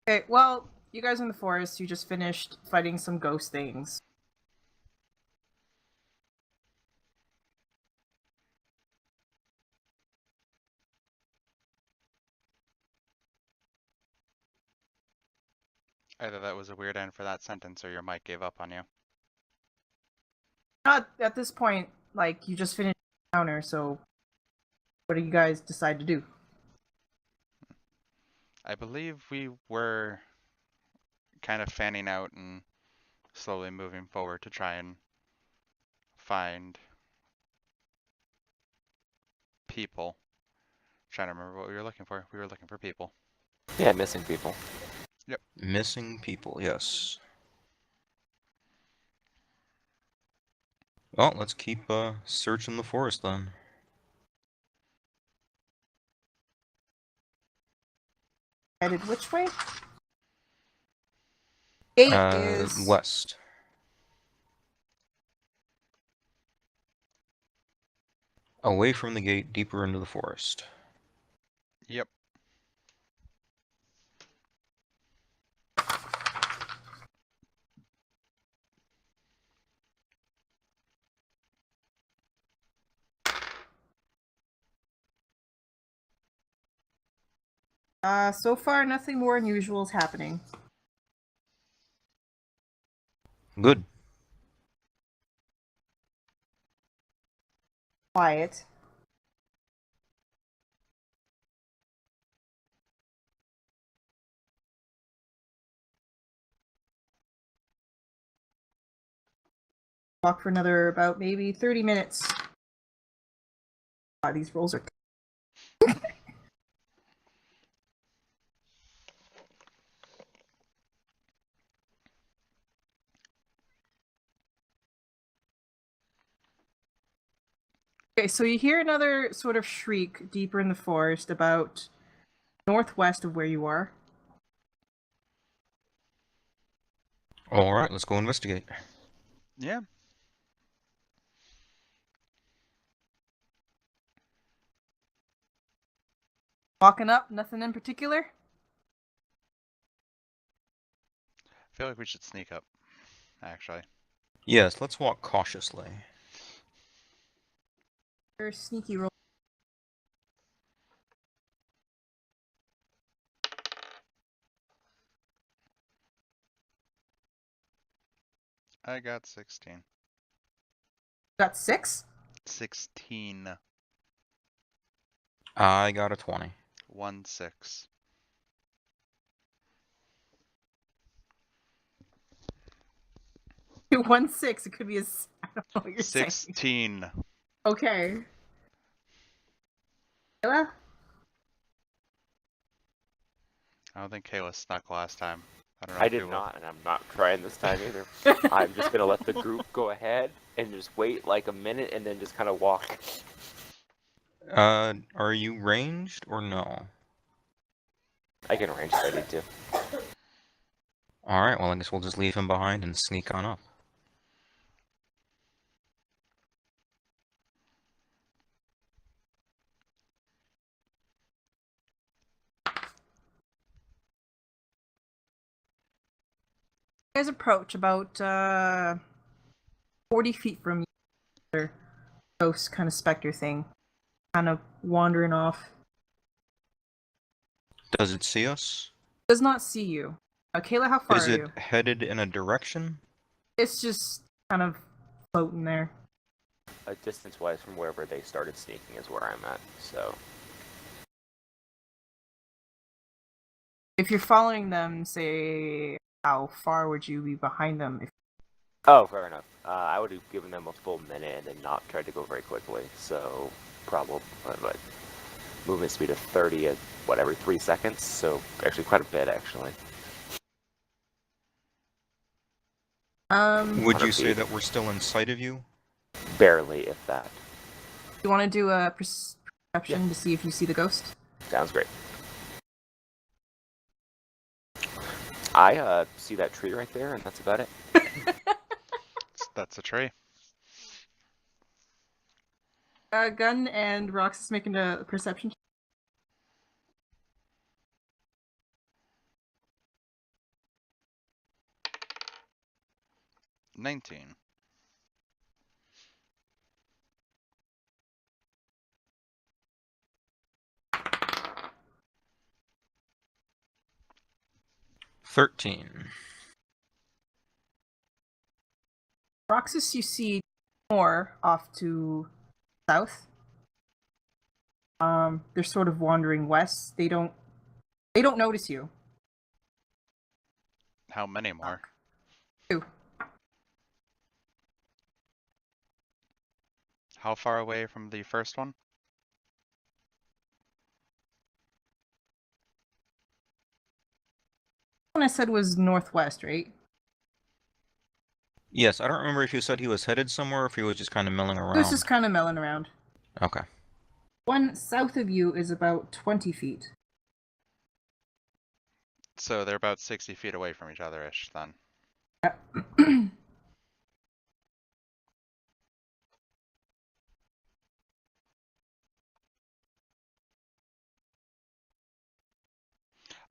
Okay, well, you guys are in the forest. You just finished fighting some ghost things. Either that was a weird end for that sentence or your mic gave up on you. Not at this point, like, you just finished the encounter, so what do you guys decide to do? I believe we were kind of fanning out and slowly moving forward to try and find people. Trying to remember what we were looking for. We were looking for people. Yeah, missing people. Yep. Missing people, yes. Well, let's keep searching the forest then. Headed which way? Gate is West. Away from the gate, deeper into the forest. Yep. so far nothing more unusual is happening. Good. Quiet. Walk for another about maybe 30 minutes. These rolls are Okay, so you hear another sort of shriek deeper in the forest about northwest of where you are. Alright, let's go investigate. Yeah. Walking up, nothing in particular? I feel like we should sneak up, actually. Yes, let's walk cautiously. Your sneaky roll. I got 16. Got 6? 16. I got a 20. 1, 6. You 1-6. It could be I don't know what you're 16. saying. Okay. Kayla? I don't think Kayla snuck last time. I don't know I if did you will. not, and I'm not trying this time either. I'm just gonna let the group go ahead and just wait like a minute and then just kind of walk. Are you ranged or no? I can arrange if I need to. Alright, well I guess we'll just leave him behind and sneak on up. You guys approach about 40 feet from you. Ghost kind of specter thing. Kind of wandering off. Does it see us? Does not see you. Kayla, how far Is are it you? headed in a direction? It's just kind of floating there. Distance-wise from wherever they started sneaking is where I'm at, so... If you're following them, say, how far would you be behind them? Oh, fair enough. I would have given them a full minute and then not tried to go very quickly, so... Probably, but movement speed of 30 at, every 3 seconds, so actually quite a bit, actually. Would you 100 say feet. that we're still in sight of you? Barely, if that. You want to do a perception to see if you see the ghost? Sounds great. I see that tree right there, and that's about it. That's a tree. Gun and Roxis making a perception. 19. Roxis, you see more off to south. They're sort of wandering west. They don't notice you. How many more? 2. How far away from the first one? One I said was northwest, right? Yes, I don't remember if you said he was headed somewhere or if he was just kind of milling It was around. just kind of milling around. Okay. One south of you is about 20 feet. So they're about 60 feet away from each other-ish then.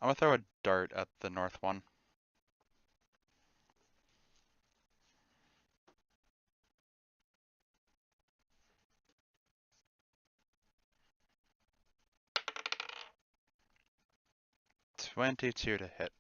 I'm gonna throw a dart at the north one. $22 to hit.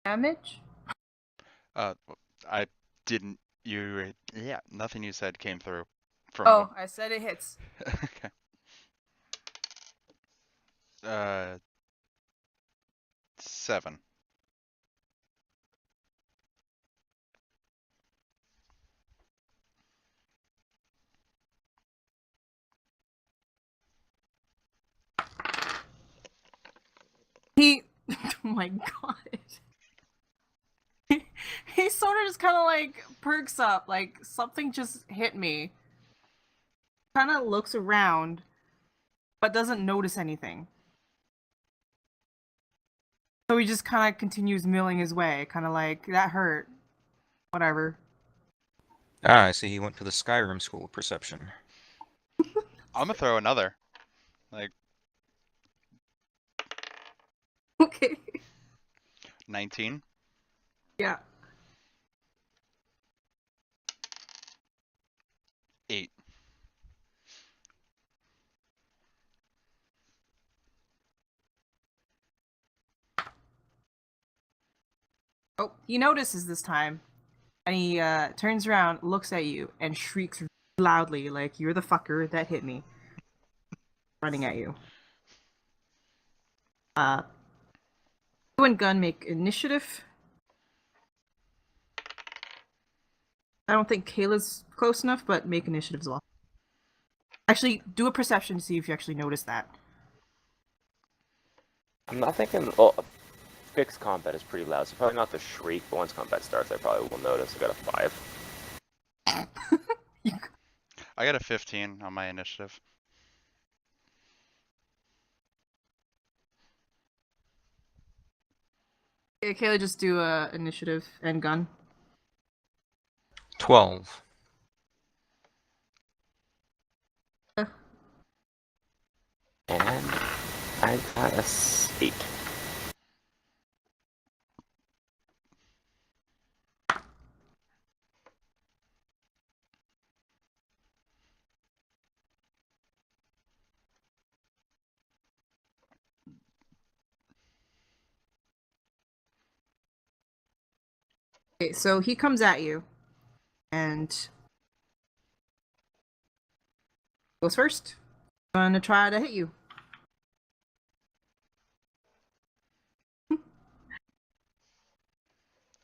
Damage? I didn't. Yeah, nothing you said came through from. Oh, I said it hits. Okay. Uh, 7. He, oh my god. He sort of just kind of like perks up, like something just hit me. Kind of looks around, but doesn't notice anything. So he just kind of continues milling his way, kind of like, that hurt. Whatever. Ah, I see he went to the Skyrim School of Perception. I'm gonna throw another. Like Okay. 19. Yeah. 8. Oh, he notices this time. And he turns around, looks at you, and shrieks loudly, like, "You're the fucker that hit me." Running at you. You and Gun make initiative. I don't think Kayla's close enough, but make initiative as well. Actually, do a perception to see if you actually notice that. I'm not thinking. Well, fixed combat is pretty loud, so probably not the shriek. But once combat starts, I probably will notice. I got a 5. I got a 15 on my initiative. Okay, Kayla, just do initiative and Gun. 12. And I got a 8. Okay, so he comes at you and goes first. Gonna try to hit you.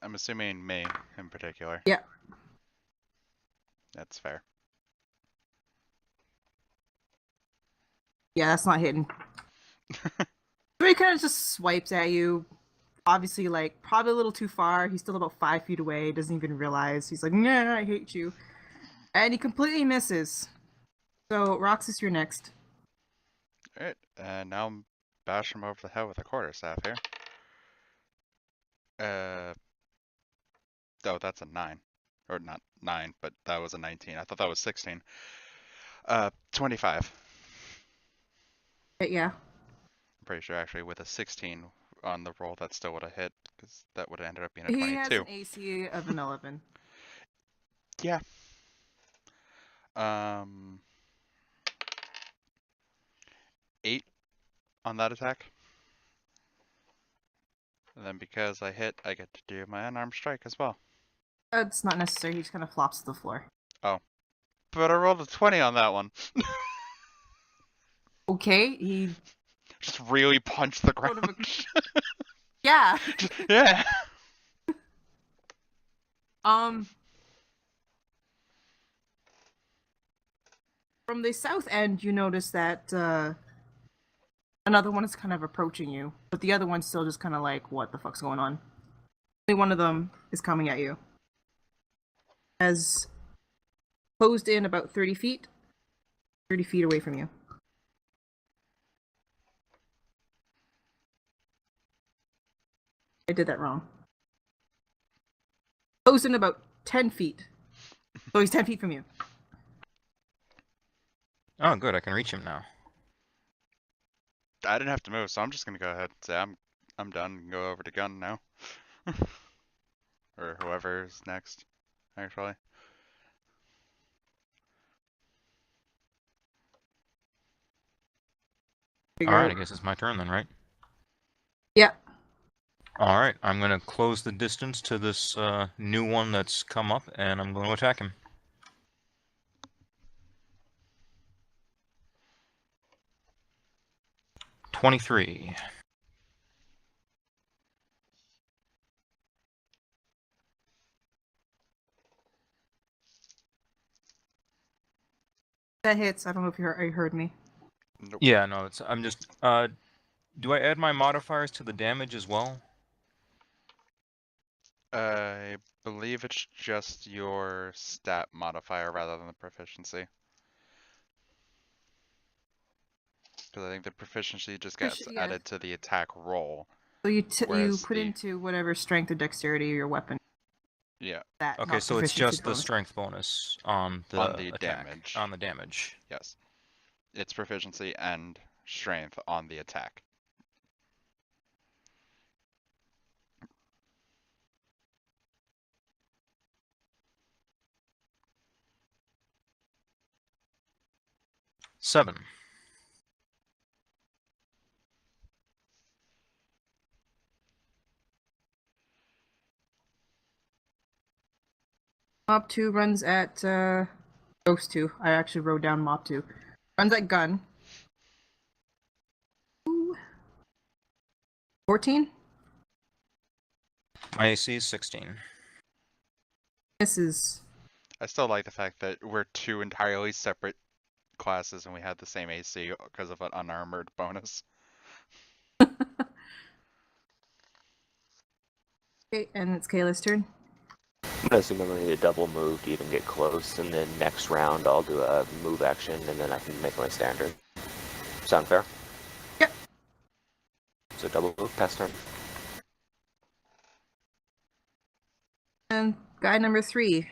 I'm assuming me in particular. Yeah. That's fair. Yeah, that's not hitting. So he kind of just swipes at you. Obviously, like, probably a little too far. He's still about 5 feet away. Doesn't even realize. He's like, "Nah, I hate you." And he completely misses. So, Roxis, you're next. Alright, and now I'm bashing him over the head with a quarterstaff here. Oh, that's a 9. Or not 9, but that was a 19. I thought that was 16. 25. Yeah. I'm pretty sure actually with a 16 on the roll that still would have hit, because that would have ended up being a He has 22. an AC of an 11. Yeah. Um, 8 on that attack. And then because I hit, I get to do my unarmed strike as well. It's not necessary. He just kind of flops to the floor. Oh. But I rolled a 20 on that one. Okay, he Just really punched the sort ground. of yeah. Yeah. From the south end, you notice that another one is kind of approaching you, but the other one's still just kind of like, what the fuck's going on? Only one of them is coming at you. Has closed in about 30 feet. 30 feet away from you. I did that wrong. Closed in about 10 feet. So he's 10 feet from you. Oh, good. I can reach him now. I didn't have to move, so I'm just gonna go ahead and say I'm done and go over to gun now. Or whoever's next, actually. Figure Alright, I out- guess it's my turn then, right? Yeah. Alright, I'm gonna close the distance to this new one that's come up, and I'm going to attack him. "23. That hits. I don't know if you heard me. Nope. Yeah, no, it's I'm just do I add my modifiers to the damage as well? I believe it's just your stat modifier rather than the proficiency. Because I think the proficiency just gets Yeah. added to the attack roll. So you Whereas put the- into whatever strength or dexterity of your weapon. Yeah, That Okay, not so it's proficiency just the bonus. strength bonus on the On the attack. damage. On the damage. yes. It's proficiency and strength on the attack. Seven. Mob 2 runs at Ghost 2. I actually wrote down Mob 2. Runs at gun. 14? My AC is 16. Misses. I still like the fact that we're two entirely separate classes and we had the same AC because of an unarmored bonus. Okay, and it's Kayla's turn. I'm gonna assume I'm gonna need a double move to even get close, and then next round I'll do a move action, and then I can make my standard. Sound fair? Yep. So double move, pass turn. And guy number 3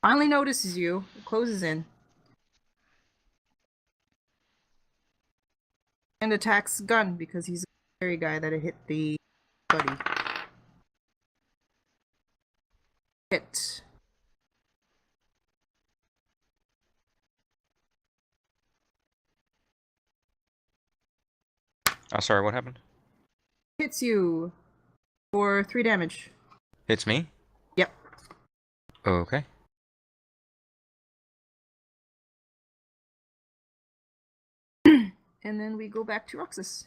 finally notices you, closes in, and attacks gun because he's a scary guy that hit the buddy. Hit. Oh, sorry, what happened? Hits you for 3 damage. Hits me? Yep. Okay. And then we go back to Roxas.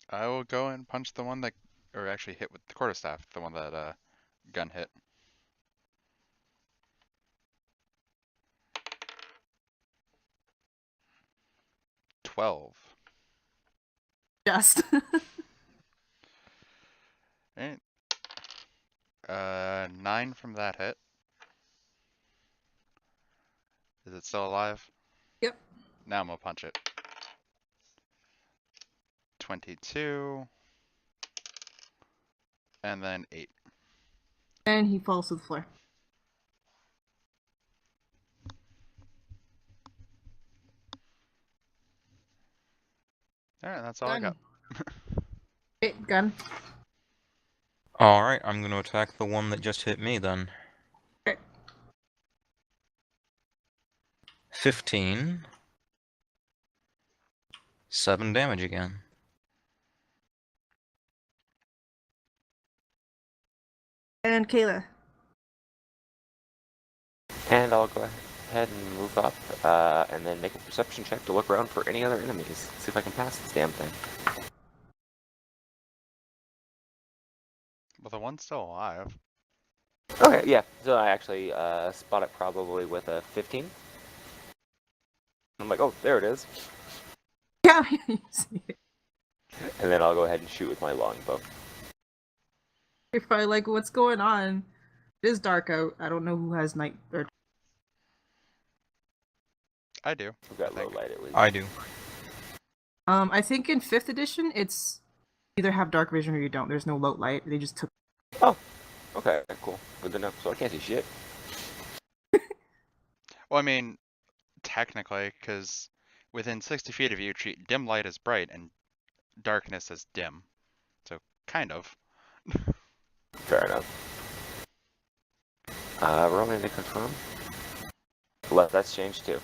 I will go and punch the one that, or actually hit with the quarterstaff, the one that gun hit. "12. Just. Alright. 9 from that hit. Is it still alive? Yep. Now I'm gonna punch it. 22. And then 8. And he falls to the floor. Alright, that's all I got. Okay, gun. Alright, I'm gonna attack the one that just hit me then. Okay. 15. 7 damage again. And Kayla. And I'll go ahead and move up, and then make a perception check to look around for any other enemies. See if I can pass this damn thing. Well, the one's still alive. Okay, yeah. So I actually spot it probably with a 15. I'm like, oh, there it is. Yeah, you see it. And then I'll go ahead and shoot with my longbow. You're probably like, what's going on? It is dark out. I don't know who has night or I do. We've got low Think. light at least. I do. I think in 5th edition it's either have dark vision or you don't. There's no low light. They just took Okay, cool. Good enough. So I can't see shit. Well, I mean, technically, because within 60 feet of you, treat dim light as bright and darkness as dim. So, kind of. Fair enough. Rolling to confirm. Well, that's changed too.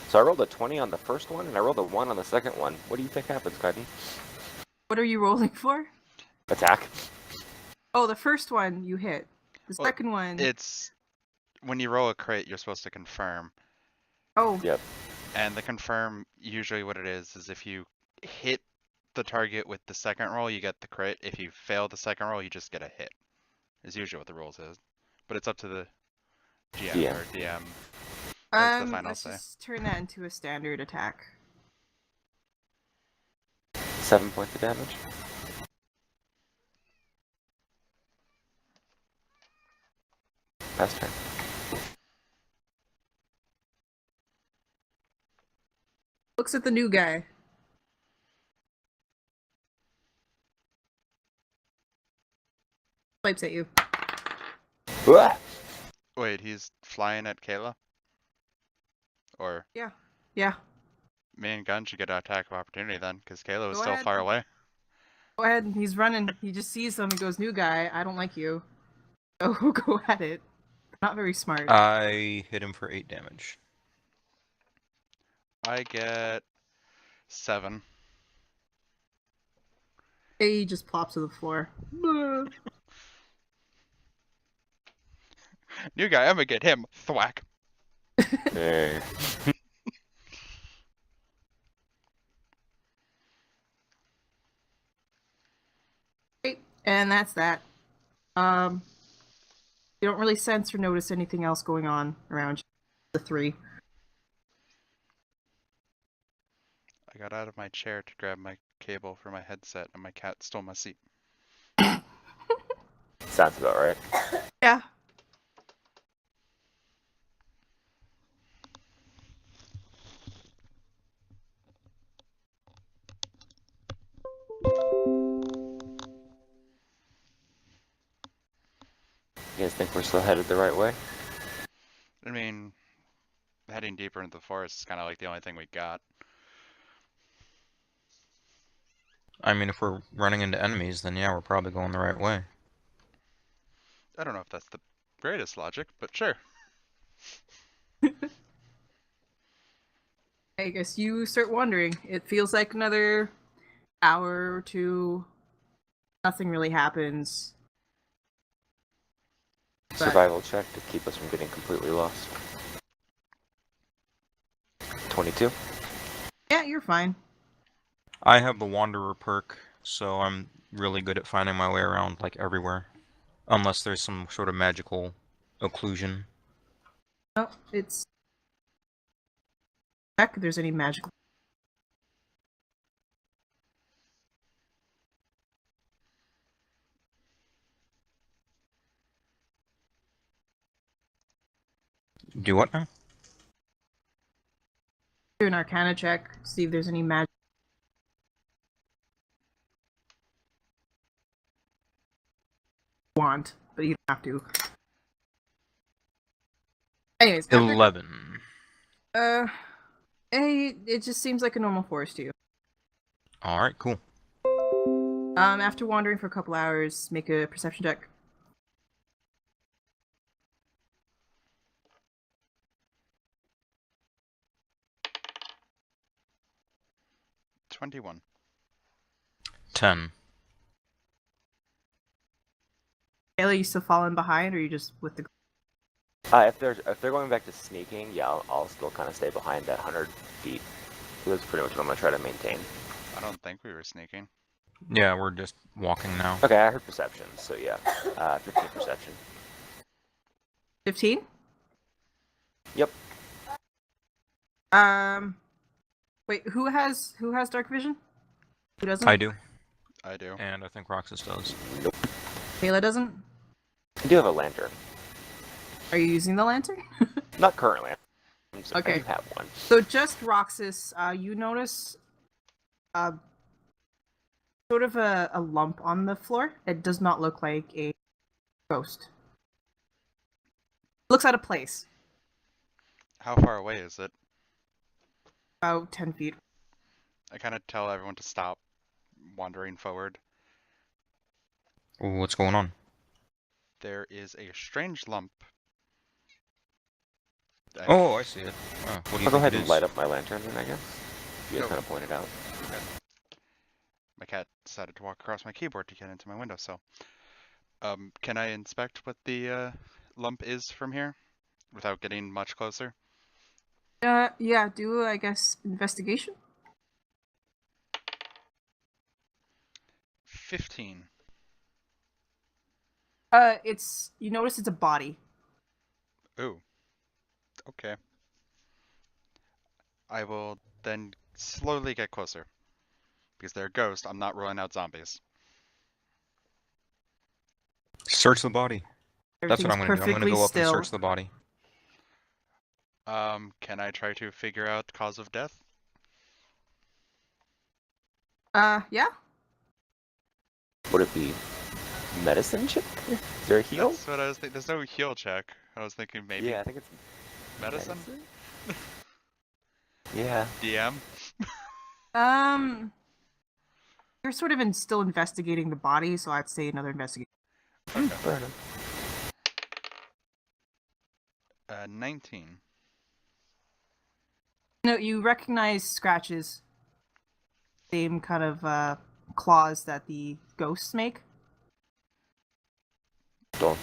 So I rolled a 20 on the first one, and I rolled a 1 on the second one. What do you think happens, Khaidin? What are you rolling for? Attack. Oh, the first one you hit. The Well, second one. It's when you roll a crit, you're supposed to confirm. Oh, Yep. And the confirm, usually what it is if you hit the target with the second roll, you get the crit. If you fail the second roll, you just get a hit. Is usually what the rules is. But it's up to the GM Yeah. or DM. That's the final let's say. just turn that into a standard attack. 7 points of damage. Pass turn. Looks at the new guy. Swipes at you. Uah! Wait, he's flying at Kayla? Or Yeah. me and Gun should get an attack of opportunity then, because Kayla was Go still ahead. far away. Go ahead. He's running. He just sees them. He goes, "New guy. I don't like you." So go at it. Not very smart. I hit him for 8 damage. I get 7. He just plops to the floor. New guy, I'm gonna get him. Thwack. Eh. Great. And that's that. You don't really sense or notice anything else going on around you. The 3. I got out of my chair to grab my cable for my headset, and my cat stole my seat. Sounds about right. Yeah. You guys think we're still headed the right way? I mean, heading deeper into the forest is kind of like the only thing we got. I mean, if we're running into enemies, then yeah, we're probably going the right way. I don't know if that's the greatest logic, but sure. I guess you start wondering. It feels like another hour or 2. Nothing really happens. But- Survival check to keep us from getting completely lost. 22. Yeah, you're fine. I have the Wanderer perk, so I'm really good at finding my way around, like, everywhere. Unless there's some sort of magical occlusion. Oh, it's check if there's any magical. . Do what now? Do an Arcana check. See if there's any magic. Want, but you don't have to. Anyways, after, 11. it just seems like a normal forest to you. Alright, cool. After wandering for a couple hours, make a perception check. $21. 10. Kayla, you still falling behind, or are you just with the? If they're going back to sneaking, yeah, I'll still kind of stay behind that 100 feet. That's pretty much what I'm gonna try to maintain. I don't think we were sneaking. Yeah, we're just walking now. Okay, I heard perception, so yeah, 15 perception. 15? Yep. Wait, who has dark vision? Who doesn't? I do, I do. and I think Roxas does. Nope. Kayla doesn't? I do have a lantern. Are you using the lantern? Not currently. I Okay. do have one. So just Roxas, you notice sort of a lump on the floor. It does not look like a ghost. Looks out of place. How far away is it? About 10 feet. I kind of tell everyone to stop wandering forward. What's going on? There is a strange lump. Oh, I see it. Oh, what do you I'll think go ahead it and is? light up my lantern then, I guess. You guys Go. kind of pointed out. My cat decided to walk across my keyboard to get into my windowsill. Can I inspect what the lump is from here without getting much closer? Yeah, do, I guess, investigation? 15. You notice it's a body. Ooh. Okay. I will then slowly get closer. Because they're a ghost, I'm not ruling out zombies. Search the body. That's what I'm Everything's gonna do. I'm gonna perfectly go up still. and search the body. Can I try to figure out cause of death? Yeah? Would it be medicine check? Is there a heal? That's what I was thinking. There's no heal check. I was thinking maybe Yeah, I think it's medicine? Yeah. DM? You're sort of still investigating the body, so I'd say another investigation. Okay. Fair enough. 19. No, you recognize scratches. Same kind of claws that the ghosts make. Don't.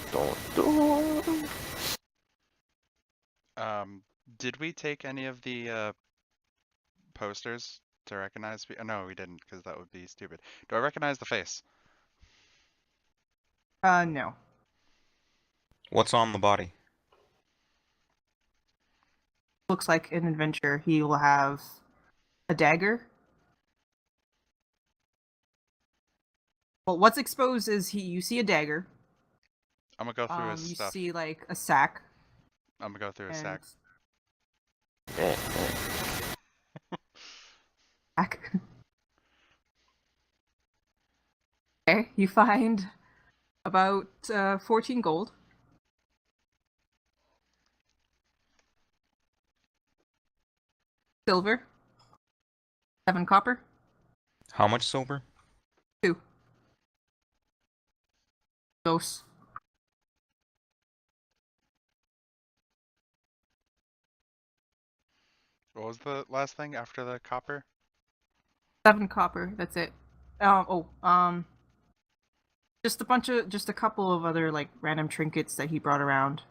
Did we take any of the posters to recognize? No, we didn't, because that would be stupid. Do I recognize the face? No. What's on the body? Looks like an adventure. He will have a dagger. Well, what's exposed is you see a dagger. I'm gonna go through his You stuff. see like a sack. I'm gonna go through his sack. Man. Sack. Okay, you find about 14 gold. Silver. 7 copper. How much silver? 2. Dose. What was the last thing after the copper? 7 copper, that's it. Just a couple of other like random trinkets that he brought around.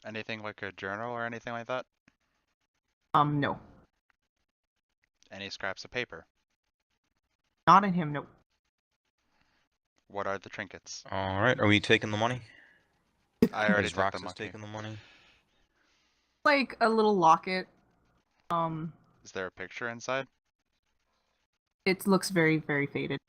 Anything like a journal or anything like that? No. Any scraps of paper? Not in him, nope. What are the trinkets? Alright, are we taking the money? I already Is took the Roxas monkey. taking the money? Like a little locket. Is there a picture inside? It looks very, very faded.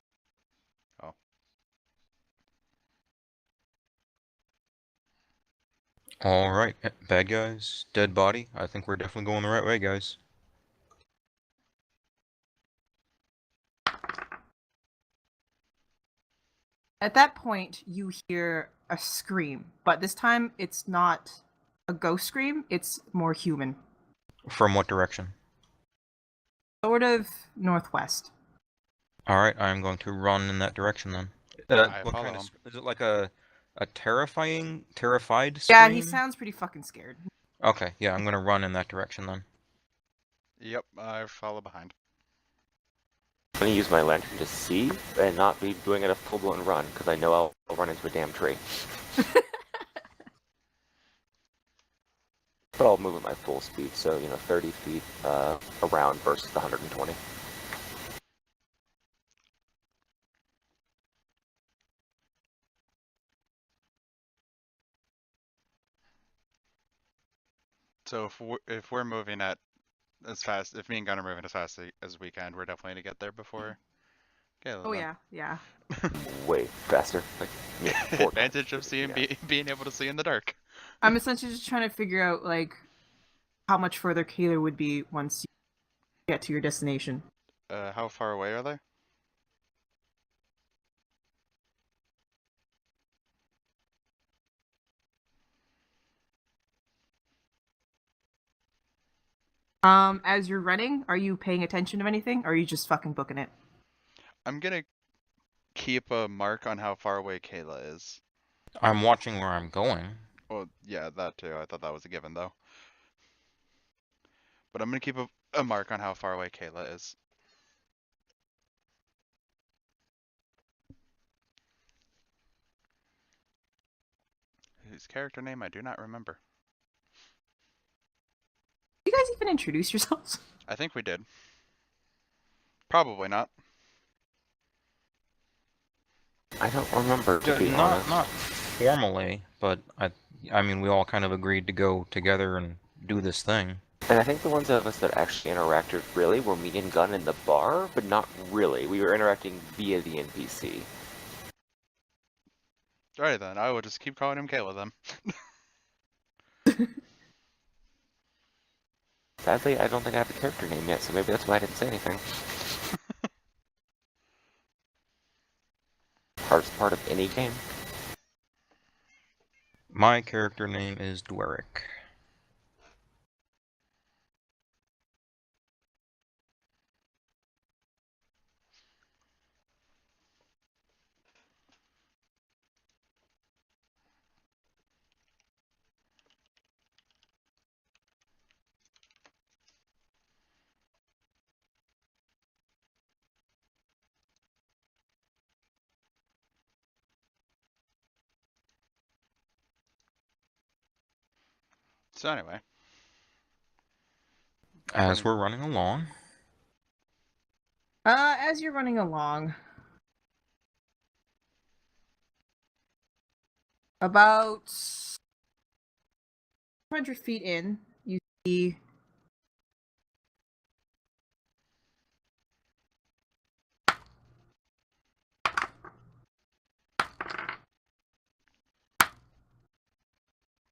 Alright, bad guys, dead body. I think we're definitely going the right way, guys. At that point, you hear a scream, but this time it's not a ghost scream, it's more human. From what direction? Sort of northwest. Alright, I'm going to run in that direction then. I What follow kind of... him. Is it like a terrified Yeah, scream? he sounds pretty fucking scared. Okay, yeah, I'm gonna run in that direction then. Yep, I follow behind. I'm gonna use my lantern to see and not be doing it a full-blown run, because I know I'll run into a damn tree. But I'll move at my full speed, so, 30 feet around versus the 120. So if we're moving at as fast, if me and Gunn are moving as fast as we can, we're definitely gonna get there before Kayla. Oh then. yeah. Way faster. Like, 4 Advantage of times. seeing Yeah. being able to see in the dark. I'm essentially just trying to figure out like how much further Kayla would be once you get to your destination. How far away are they? As you're running, are you paying attention to anything, or are you just fucking booking it? I'm gonna keep a mark on how far away Kayla is. I'm watching where I'm going. Well, yeah, that too. I thought that was a given though. But I'm gonna keep a mark on how far away Kayla is. Whose character name I do not remember. You guys even introduce yourselves? I think we did. Probably not. I don't remember, to be honest. Not formally, but I mean, we all kind of agreed to go together and do this thing. And I think the ones of us that actually interacted really were me and Gunn in the bar, but not really. We were interacting via the NPC. Alright then, I will just keep calling him Kayla then. Sadly, I don't think I have a character name yet, so maybe that's why I didn't say anything. Hardest part of any game. My character name is Dwerick. So anyway. As we're running along. As you're running along, about 200 feet in, you see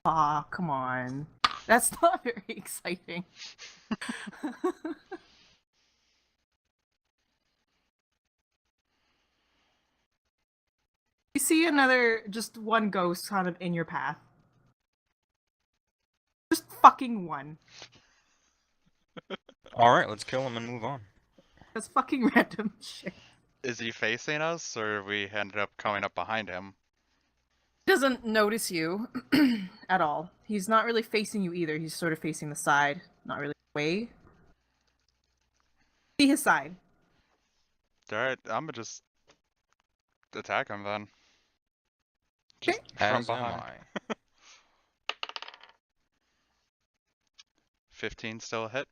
aw, come on. That's not very exciting. You see just one ghost kind of in your path. Just fucking one. Alright, let's kill him and move on. That's fucking random shit. Is he facing us, or we ended up coming up behind him? He doesn't notice you at all. He's not really facing you either. He's sort of facing the side, not really away. See his side. Alright, I'm gonna just attack him then. Okay. Just from As am behind. I. 15 still a hit?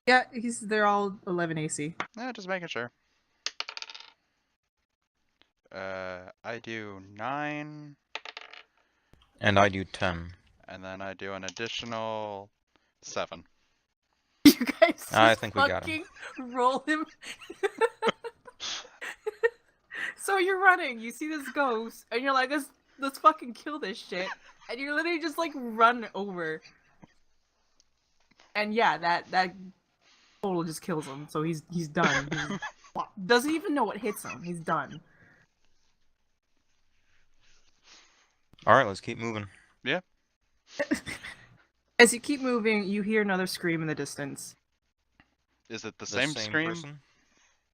Yeah, they're all 11 AC. Yeah, just making sure. I do 9, And I do 10. and then I do an additional 7. You guys just I think we got him. fucking roll him. So you're running, you see this ghost, and you're like, let's fucking kill this shit. And you're literally just like run over. And yeah, that total just kills him. So he's done. Doesn't even know what hits him. He's done. All right, let's keep moving. Yeah. As you keep moving, you hear another scream in the distance. Is it the The same scream? person?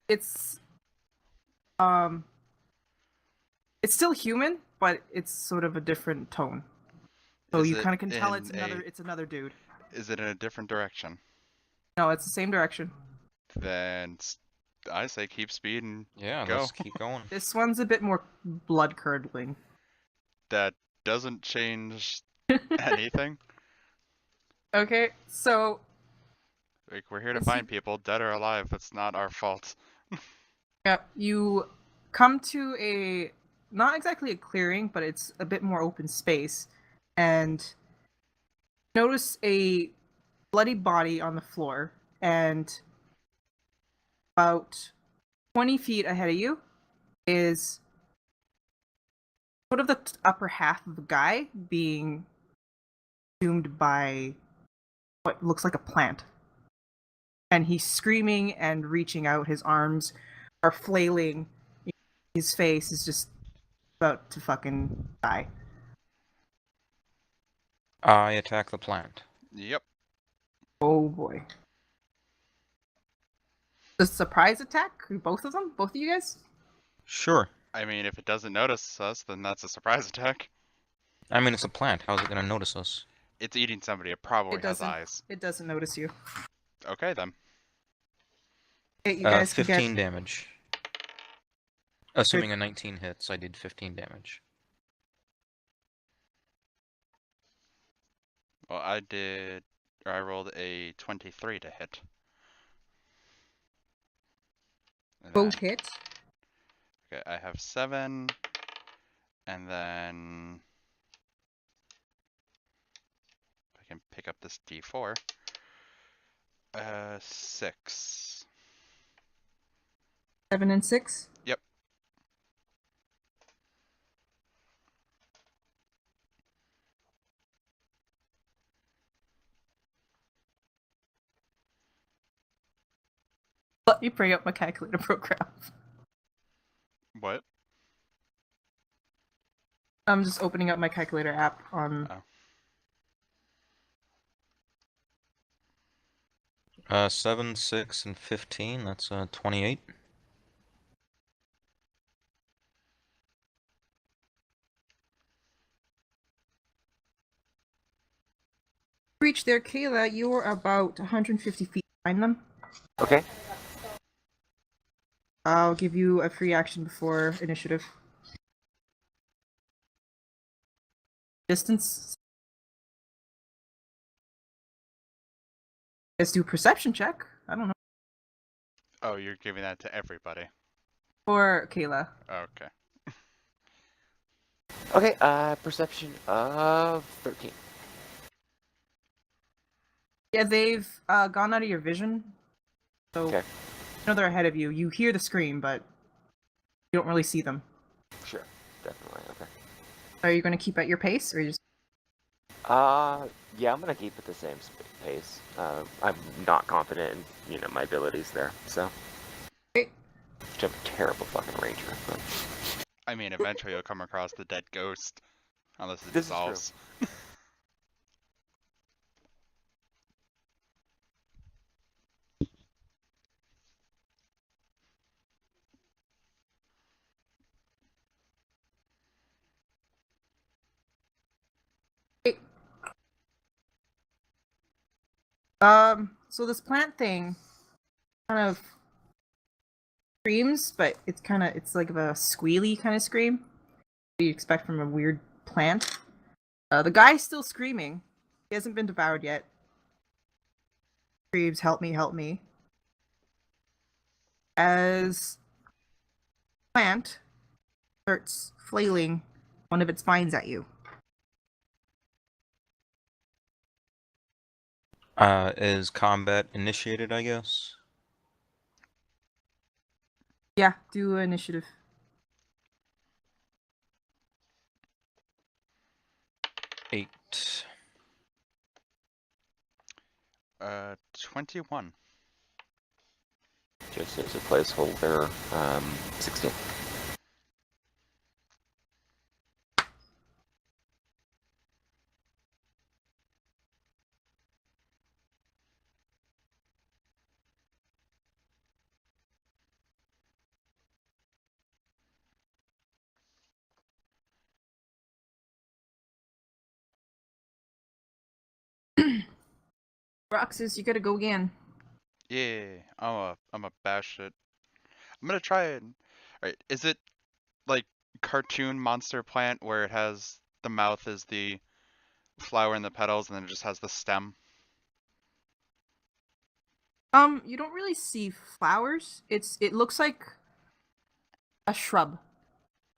It's it's still human, but it's sort of a different tone. So Is you it kind of can tell in it's another dude. Is it in a different direction? No, it's the same direction. Then I say keep speed and Yeah, go. let's keep going. This one's a bit more blood curdling. That doesn't change anything. Okay, so Like, we're here to Is find he- people, dead or alive. It's not our fault. yeah, you come to a not exactly a clearing, but it's a bit more open space, and notice a bloody body on the floor, and about 20 feet ahead of you is sort of the upper half of the guy being consumed by what looks like a plant. And he's screaming and reaching out. His arms are flailing. His face is just about to fucking die. I attack the plant. Yep. Oh boy. The surprise attack? Both of them? Both of you guys? Sure. I mean, if it doesn't notice us, then that's a surprise attack. I mean, it's a plant. How's it gonna notice us? It's eating somebody. It probably It has doesn't. eyes. It doesn't notice you. Okay, then. Okay, you guys can 15 get... damage. Assuming a 19 hits, I did 15 damage. Well, I rolled a 23 to hit. And Both then- hit. Okay, I have 7, and then if I can pick up this D4. 6. 7 and 6. Yep. Let me bring up my calculator program. What? I'm just opening up my calculator app on... Oh. 7, 6, and 15. That's 28. Reach there, Kayla. You're about 150 feet behind them. Okay. I'll give you a free action before initiative. Distance. Let's do perception check. I don't know. Oh, you're giving that to everybody. For Kayla. Okay. Okay, perception of 13. Yeah, they've gone out of your vision. So, Okay. you know they're ahead of you. You hear the scream, but you don't really see them. Sure, definitely, okay. Are you going to keep at your pace, or you just... Yeah, I'm gonna keep at the same pace. I'm not confident in, my abilities there, so. Okay. Which I'm a terrible fucking ranger, but... I mean, eventually you'll come across the dead ghost. Unless it This is true. dissolves. So this plant thing kind of screams, but it's like a squealy kind of scream. What you expect from a weird plant. The guy's still screaming. He hasn't been devoured yet. Screams, help me, help me. As plant starts flailing one of its vines at you. Is combat initiated, I guess? Yeah, do 21. Just as a placeholder, 16. Roxis, you gotta go again. Yeah, I'm a bash it. I'm gonna try it. Alright, is it like cartoon monster plant where it has the mouth is the flower and the petals and then it just has the stem? You don't really see flowers. It looks like a shrub.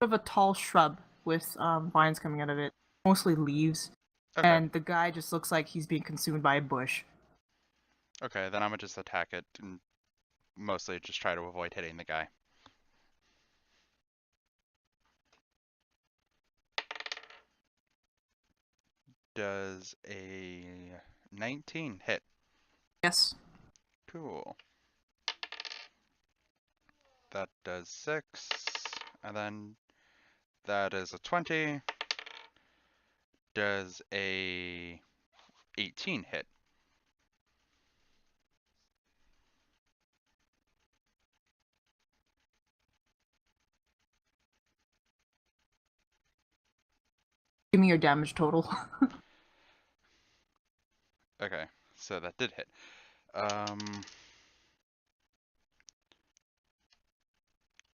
Sort of a tall shrub with vines coming out of it. Mostly leaves. Okay, And the guy just looks like he's being consumed by a bush. okay, then I'm gonna just attack it and mostly just try to avoid hitting the guy. Does a 19 hit? Yes. Cool. That does 6, and then that is a 20. Does a 18 hit? Give me your damage total. Okay, so that did hit.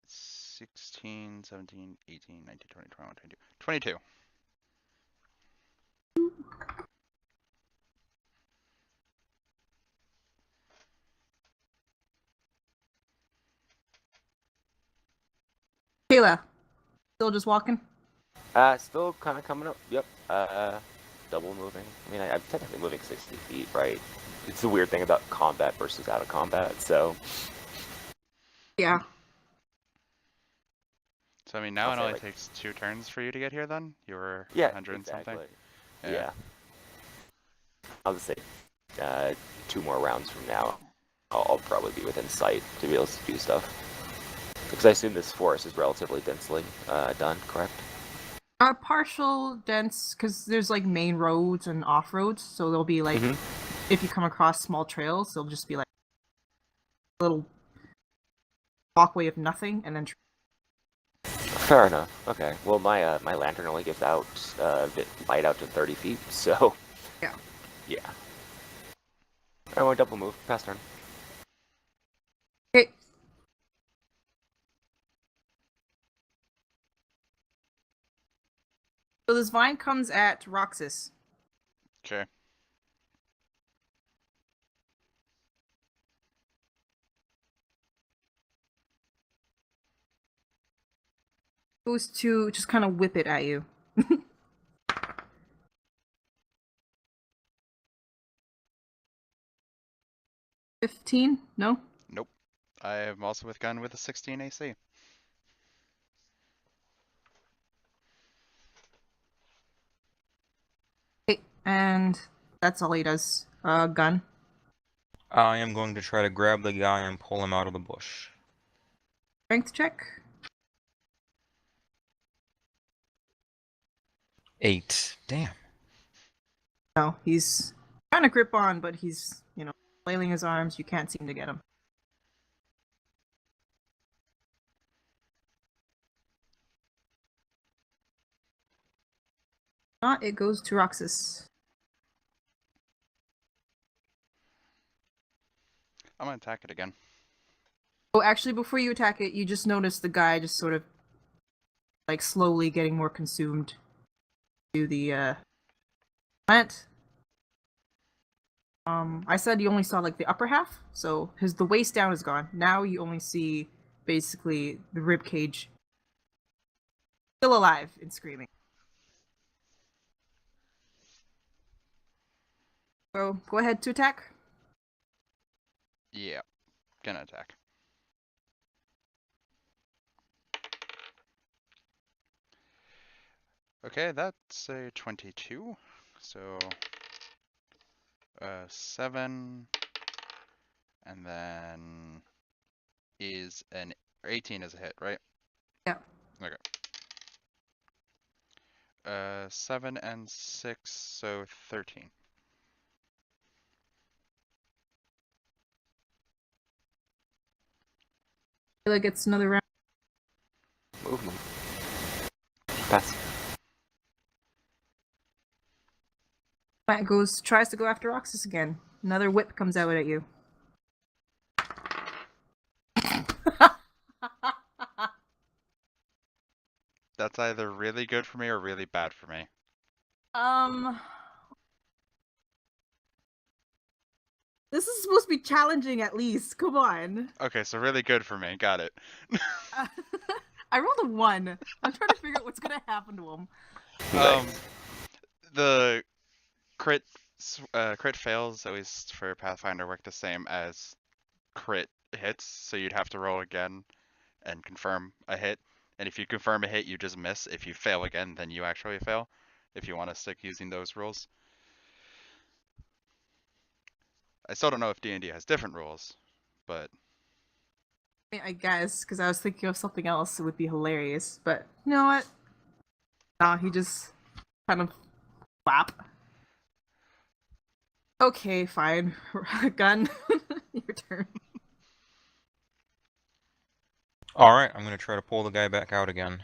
16, 17, 18, 19, 20, 21, 22. 22. Kayla, still just walking? Still kind of coming up. Yep. Double moving. I mean, I'm technically moving 60 feet, right? It's the weird thing about combat versus out of combat. So Yeah. So I mean, now I'll it say only like, takes 2 turns for you to get here then? You were yeah, 100 and something? exactly. Yeah. I'll just say 2 more rounds from now, I'll probably be within sight to be able to do stuff. Because I assume this forest is relatively densely done, correct? Partial dense, because there's like main roads and off roads, so there'll be like, Mhm. if you come across small trails, there'll just be like a little walkway of nothing, and then Fair enough. Okay. Well, my lantern only gives out light out to 30 feet, so yeah. yeah. I want double move. Pass turn. Okay. So this vine comes at Roxas. Okay. Goes to just kind of whip it at you. 15? No? Nope. I am also with gun with a 16 AC. Okay, and that's all he does. Gun. I am going to try to grab the guy and pull him out of the bush. Strength check. 8. Damn. No, he's trying to grip on, but he's, flailing his arms. You can't seem to get him. Not, it goes to Roxas. I'm gonna attack it again. Oh, actually, before you attack it, you just notice the guy just sort of, like, slowly getting more consumed to the, plant. I said you only saw, like, the upper half, so the waist down is gone. Now you only see, basically, the rib cage. Still alive and screaming. So, go ahead to attack. Yeah, gonna attack. Okay, that's a 22. So 7, and then is an 18 is a hit, right? Yeah. Okay. 7 and 6, so 13. I feel like it's another round. Movement. Pass. Matt tries to go after Roxis again. Another whip comes out at you. That's either really good for me or really bad for me. This is supposed to be challenging at least. Come on. Okay, so really good for me. Got it. I rolled a 1. I'm trying to figure out what's gonna happen to him. The crit fails, at least for Pathfinder, work the same as crit hits, so you'd have to roll again and confirm a hit. And if you confirm a hit, you just miss. If you fail again, then you actually fail, if you want to stick using those rules. I still don't know if D&D has different rules, but... I guess, because I was thinking of something else, it would be hilarious. But, you know what? Nah, he just kind of flap. Okay, fine. Gun. Your turn. Alright, I'm gonna try to pull the guy back out again.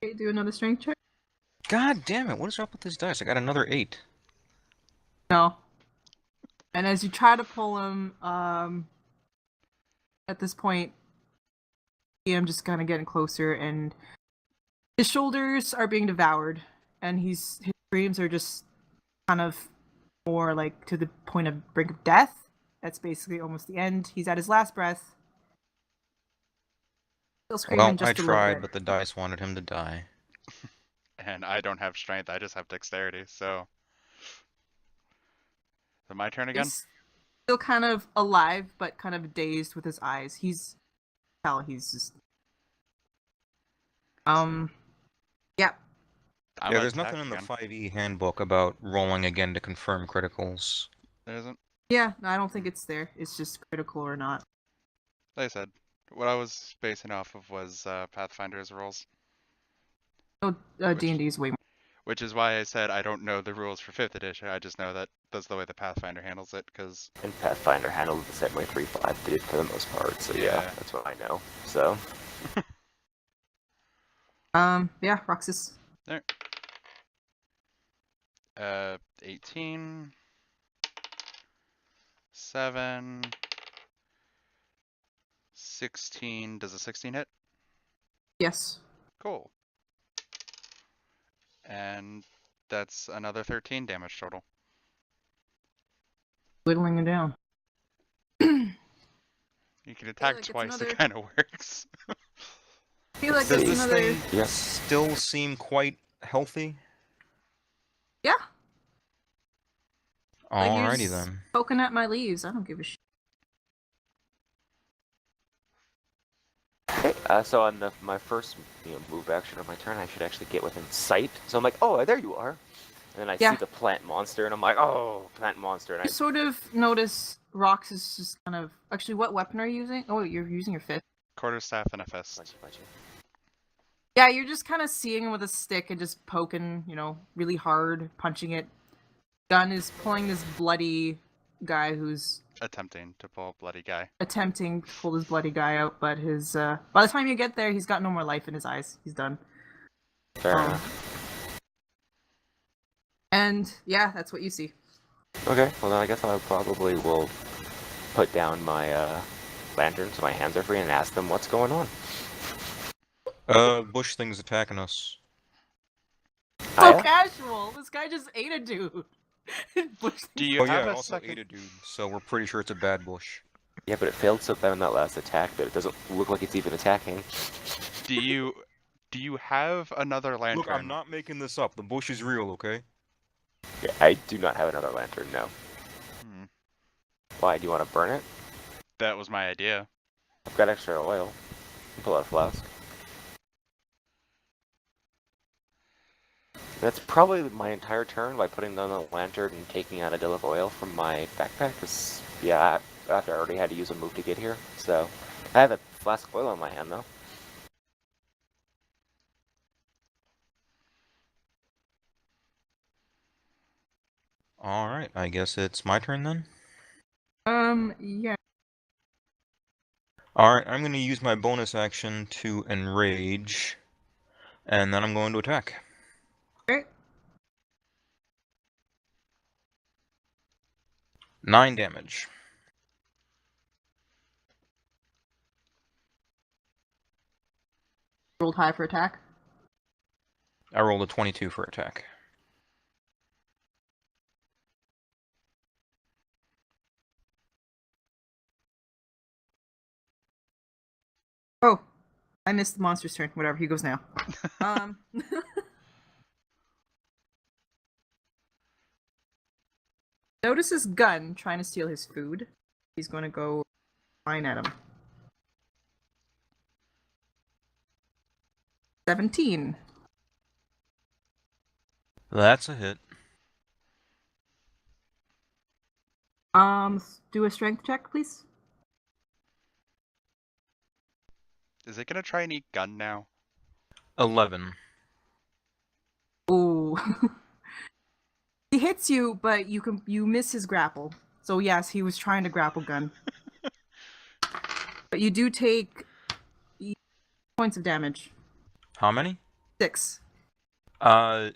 Okay, do another strength check. God damn it, what is up with this dice? I got another 8. No. And as you try to pull him, at this point, I'm just kind of getting closer, and his shoulders are being devoured, and his screams are just kind of more like to the point of brink of death. That's basically almost the end. He's at his last breath. Still screaming Well, just I a little tried, bit. but the dice wanted him to die. And I don't have strength, I just have dexterity, so... Is it my turn again? He's still kind of alive, but kind of dazed with his eyes. He's just yeah. I'm Yeah, gonna there's attack nothing in the again. 5e handbook about rolling again to confirm criticals. There isn't? Yeah, no, I don't think it's there. It's just critical or not. Like I said, what I was basing off of was Pathfinder's rules. No, D&D's way more. Which is why I said I don't know the rules for 5th edition, I just know that that's the way the Pathfinder handles it, because... And Pathfinder handled it the same way 3.5 did for the most part, so yeah, that's what I know. So. Yeah, Roxis. There. 18... 7... 16... Does a 16 hit? Yes. Cool. And that's another 13 damage total. Whittling him down. You can attack like it's twice, another- it kind of works. I feel like Does it's this another. thing Yes. still seem quite healthy? Yeah. Like Alrighty he's then. poking at my leaves. I don't give a shit. Okay, so on my first move action of my turn, I should actually get within sight. So I'm like, oh, there you are. And then I Yeah. see the plant monster, and I'm like, oh, plant monster. And You sort of notice Roxis just kind of. Actually, what weapon are you using? Oh, you're using your fist. Quarterstaff and a fist. Yeah, you're just kind of seeing him with a stick and just poking, really hard, punching it. Gun is pulling this bloody guy who's Attempting to pull a bloody guy. attempting to pull this bloody guy out, but his by the time you get there, he's got no more life in his eyes. He's done. Fair enough. And yeah, that's what you see. Okay, well then I guess I probably will put down my lantern so my hands are free and ask them what's going on. Bush thing's attacking us. So casual. This guy just ate a dude. Bush Do you Oh have yeah, a also second? ate a dude, so we're pretty sure it's a bad bush. Yeah, but it failed so bad on that last attack that it doesn't look like it's even attacking. Do you have another lantern? Look, I'm not making this up. The bush is real, okay? Yeah, I do not have another lantern, no. Hmm. Why, do you want to burn it? That was my idea. I've got extra oil. Pull out a flask. That's probably my entire turn by putting down the lantern and taking out a dill of oil from my backpack. Because, yeah, after I already had to use a move to get here. So, I have a flask of oil in my hand, though. Alright, I guess it's my turn then. Yeah. Alright, I'm going to use my bonus action to enrage, and then I'm going to attack. Okay. 9 damage. Rolled high for attack. I rolled a 22 for attack. Oh, I missed the monster's turn. Whatever, he goes now. Notices Gun trying to steal his food. He's going to go fine at him. 17. That's a hit. Do a strength check, please. Is it gonna try and eat gun now? 11. Ooh. He hits you, but you miss his grapple. So yes, he was trying to grapple Gun. But you do take 8 points of damage. How many? 6. As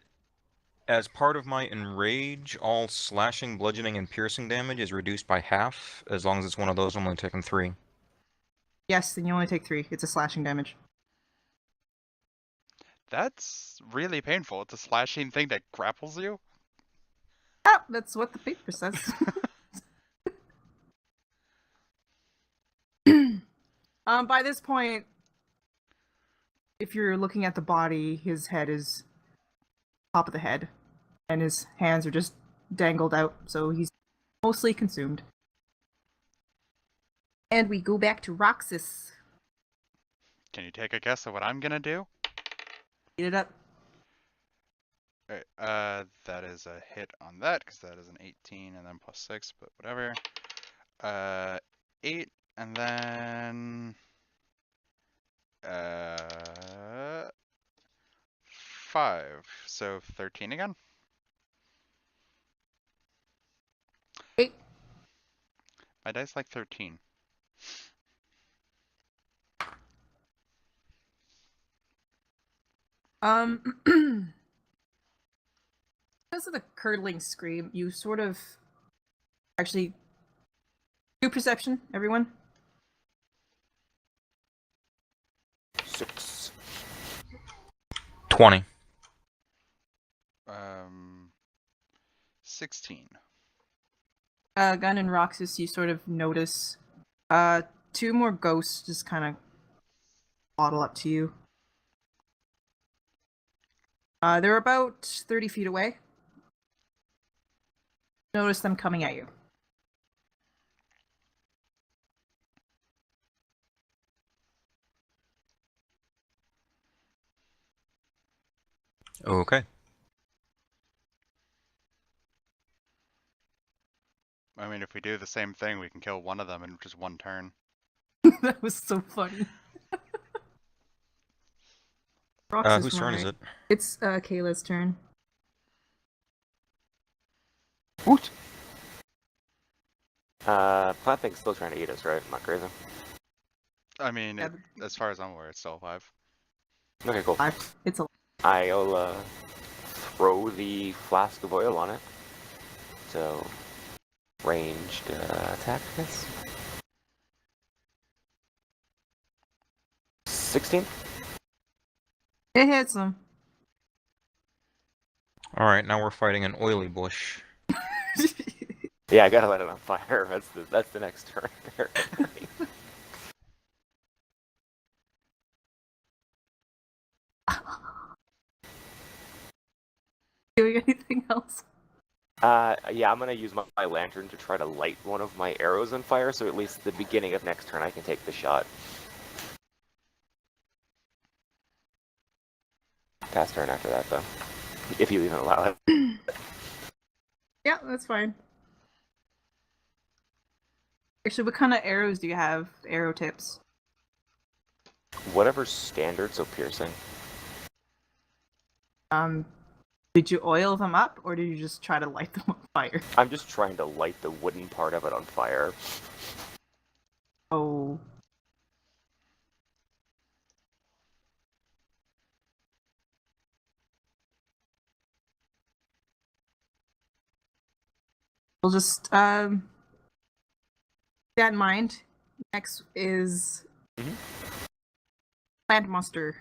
part of my enrage, all slashing, bludgeoning, and piercing damage is reduced by half. As long as it's one of those, I'm only taking 3. Yes, then you only take 3. It's a slashing damage. That's really painful. It's a slashing thing that grapples you? Oh, that's what the paper says. By this point, if you're looking at the body, his head is top of the head, and his hands are just dangled out, so he's mostly consumed. And we go back to Roxis. Can you take a guess at what I'm gonna do? Eat it up. Alright, that is a hit on that, because that is an 18 and then plus 6, but whatever. 8, and then... 5, so 13 again? 8. My dice like 13. Because of the curdling scream, you sort of actually do perception, everyone. 6. 20. 16. Gun and Roxas, you sort of notice 2 more ghosts just kind of waddle up to you. They're about 30 feet away. Notice them coming at you. Okay. I mean, if we do the same thing, we can kill one of them in just one turn. That was so funny. Roxas Whose won, turn is right? it? It's Kayla's turn. Woot! Plant Thing's still trying to eat us, right? I'm not crazy. I mean, Yeah, as far as I'm aware, it's still alive. Okay, cool. It's a I'll throw the flask of oil on it. So, ranged attack, I guess. 16? It hits him. Alright, now we're fighting an oily bush. Yeah, I gotta let it on fire. That's the next turn. Doing anything else? Yeah, I'm gonna use my lantern to try to light one of my arrows on fire, so at least at the beginning of next turn I can take the shot. Pass turn after that, though. if you even allow it. Yeah, that's fine. Actually, what kind of arrows do you have? Arrow tips. Whatever's standard, so piercing. Did you oil them up, or did you just try to light them on fire? I'm just trying to light the wooden part of it on fire. Oh. We'll just, that in mind. Next is Plant Monster.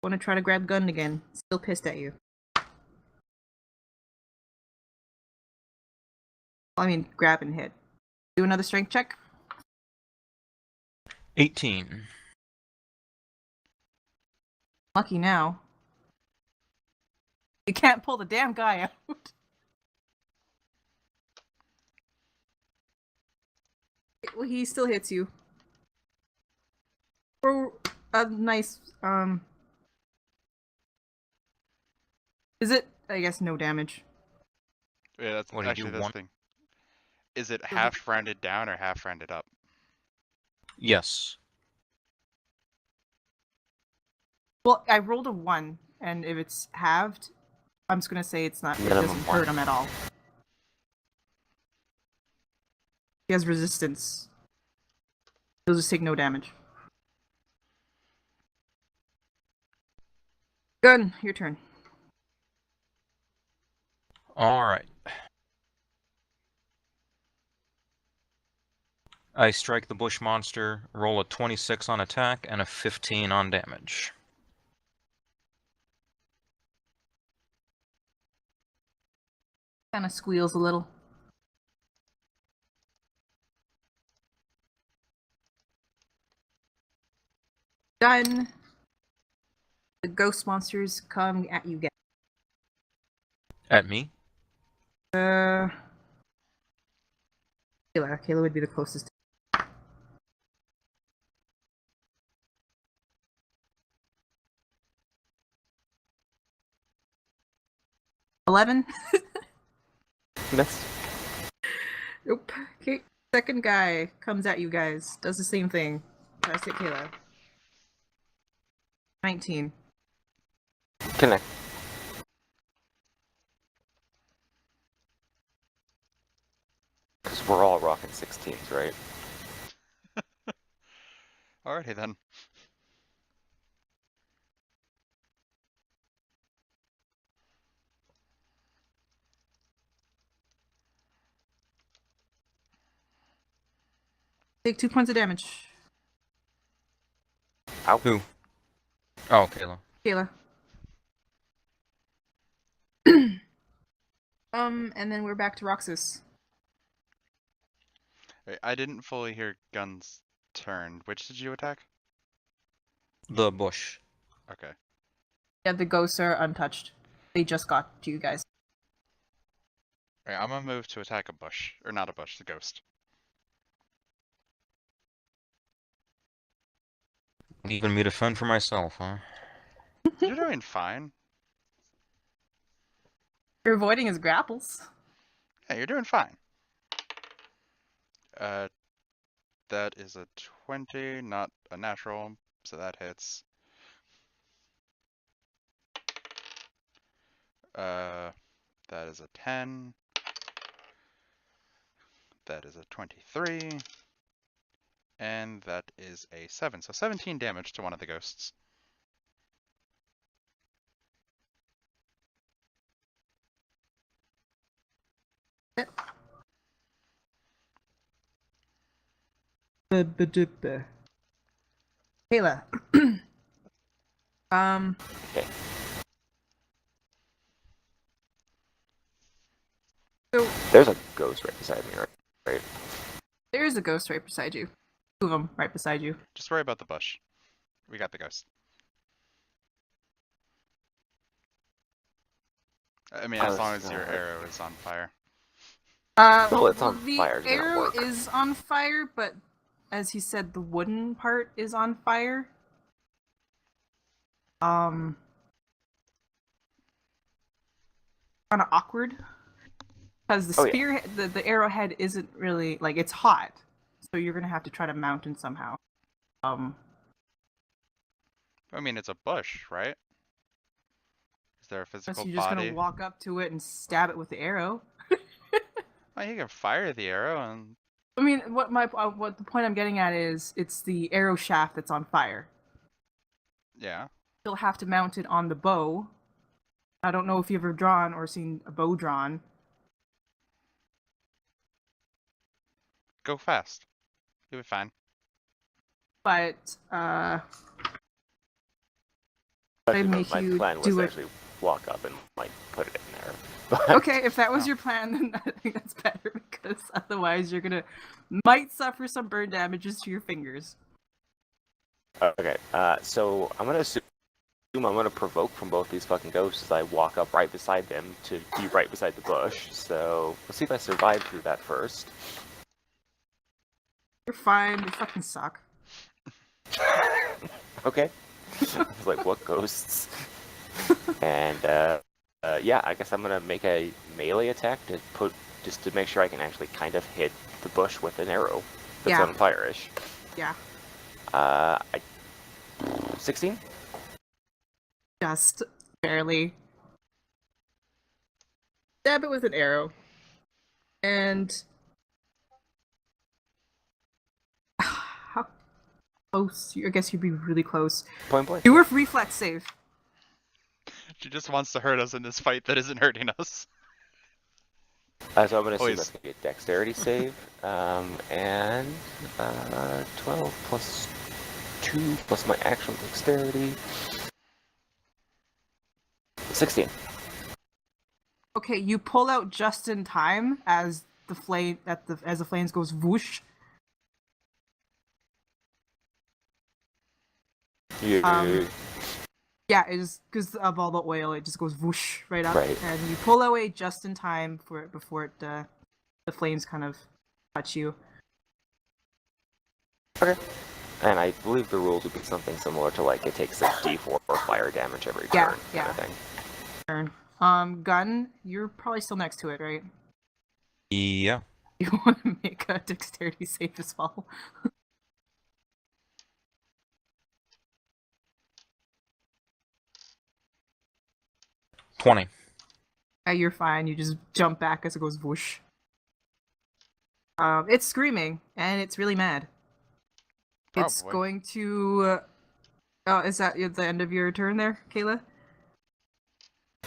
Want to try to grab gun again. Still pissed at you. I mean, grab and hit. Do another strength check. 18. Lucky now. You can't pull the damn guy out. Well, he still hits you. For a nice, Is it? I guess no damage. Yeah, that's What do you actually do, that's one? the thing. Is it half rounded down or half rounded up? Yes. Well, I rolled a 1, and if it's halved, I'm just gonna say it's not. It Minimum doesn't one. hurt him at all. He has resistance. He'll just take no damage. Gun, your turn. Alright. I strike the bush monster, roll a 26 on attack, and a 15 on damage. Kind of squeals a little. Done. The ghost monsters come at you again. At me? Kayla. Kayla would be the closest. $11? Miss. Nope. Okay. Second guy comes at you guys. Does the same thing. Tries to hit Kayla. 19. Connect. Because we're all rocking 16s, right? Alrighty then. Take 2 points of damage. Ow. Who? Oh, Kayla. Kayla. And then we're back to Roxis. Wait, I didn't fully hear Gun's turn. Which did you attack? The bush. Okay. Yeah, the ghosts are untouched. They just got to you guys. Alright, I'm gonna move to attack a bush. Or not a bush, the ghost. Leaving me to fend for myself, huh? You're doing fine. You're avoiding his grapples. Yeah, you're doing fine. That is a 20, not a natural, so that hits. That is a 10. That is a 23. And that is a 7. So 17 damage to one of the ghosts. Kayla. Okay. So There's a ghost right beside me, right? there is a ghost right beside you. 2 of them right beside you. Just worry about the bush. We got the ghost. I mean, as long as your arrow is on fire. Well, it's on the fire, it doesn't arrow work. is on fire, but as he said, the wooden part is on fire. kind of awkward because the Oh, yeah. spear, the arrowhead isn't really like it's hot, so you're gonna have to try to mount it somehow. I mean, it's a bush, right? Is there a Unless physical you're just gonna body? walk up to it and stab it with the arrow. Oh, you can fire the arrow and I mean, what the point I'm getting at is it's the arrow shaft that's on fire. yeah. You'll have to mount it on the bow. I don't know if you've ever drawn or seen a bow drawn. Go fast. You'll be fine. But Actually, make my you plan was do to it. actually walk up and like put it in there. But, Okay, if that was your plan, then I think that's better because otherwise you're gonna might suffer some burn damages to your fingers. Okay, so I'm gonna assume I'm gonna provoke from both these fucking ghosts as I walk up right beside them to be right beside the bush. So let's see if I survive through that first. You're fine. You fucking suck. Okay. I was like, what ghosts? And yeah, I guess I'm gonna make a melee attack to just to make sure I can actually kind of hit the bush with an arrow that's Yeah. on fire-ish. Yeah, 16? just barely. Stab it with an arrow, and how close? I guess you'd be really close. Point blank. Do a reflex save. She just wants to hurt us in this fight that isn't hurting us. So I'm gonna assume Always. that's gonna be a dexterity save, and 12 plus 2 plus my actual dexterity. 16. Okay, you pull out just in time as the flames goes whoosh. You, Yeah, it is because of all the oil. It just goes whoosh right up, Right. and you pull away just in time for it before it the flames kind of touch you. okay. And I believe the rules would be something similar to like it takes a D4 fire damage every turn, Yeah, kind yeah. of thing. Turn. Gun, you're probably still next to it, right? Yeah. You want to make a dexterity save as well. $20. You're fine. You just jump back as it goes whoosh. It's screaming and it's really mad. It's Probably. going to. Is that the end of your turn there, Kayla?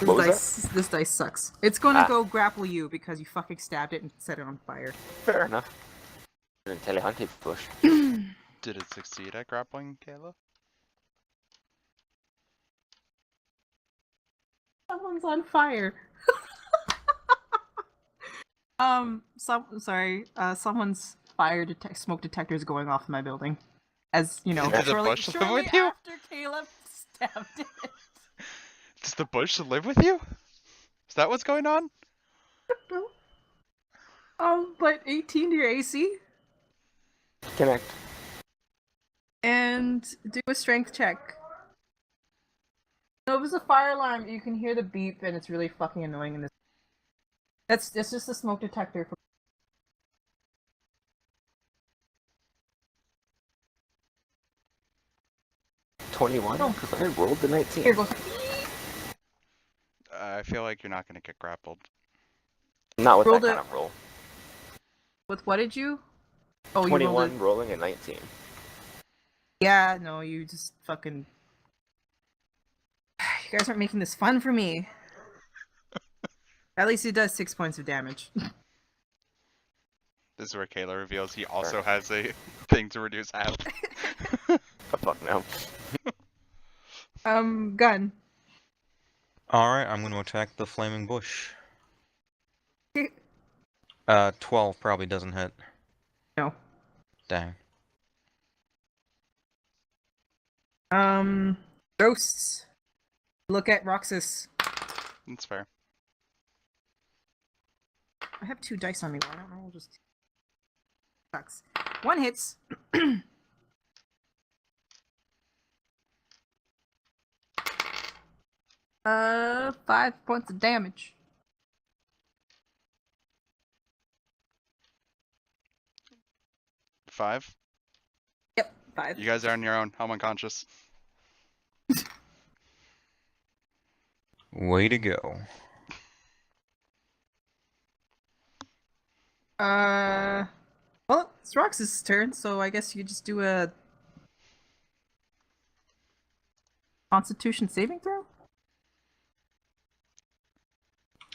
What was This dice sucks. It's going to go grapple you because you fucking stabbed it and set it on fire. Fair enough. Telehunted bush. Did it succeed at grappling, Kayla? Someone's on fire. Someone's smoke detector is going off in my building. As you know, Did the bush live shortly with you? after Caleb stabbed it. Does the bush live with you? Is that what's going on? But 18 to your AC Connect. and do a strength check. No, it was a fire alarm. You can hear the beep, and it's really fucking annoying in this. It's just a smoke detector. 21? Because I rolled the 19. Here goes. I feel like you're not gonna get grappled. Not with Rolled that it. kind of roll. With what did you? Oh, you 21 rolled it. rolling a 19. Yeah, no, you just fucking. You guys aren't making this fun for me. At least it does 6 points of damage. This is where Kayla reveals he also has a thing to reduce half. Oh, fuck no. Gun. Alright, I'm going to attack the flaming bush. 12 probably doesn't hit. No. Dang. Ghosts. Look at Roxis. That's fair. I have 2 dice on me. Why don't I roll just? Sucks. 1 hits. 5 points of damage. 5. Yep, 5. You guys are on your own. I'm unconscious. Way to go. Well, it's Rox's turn, so I guess you just do a Constitution saving throw?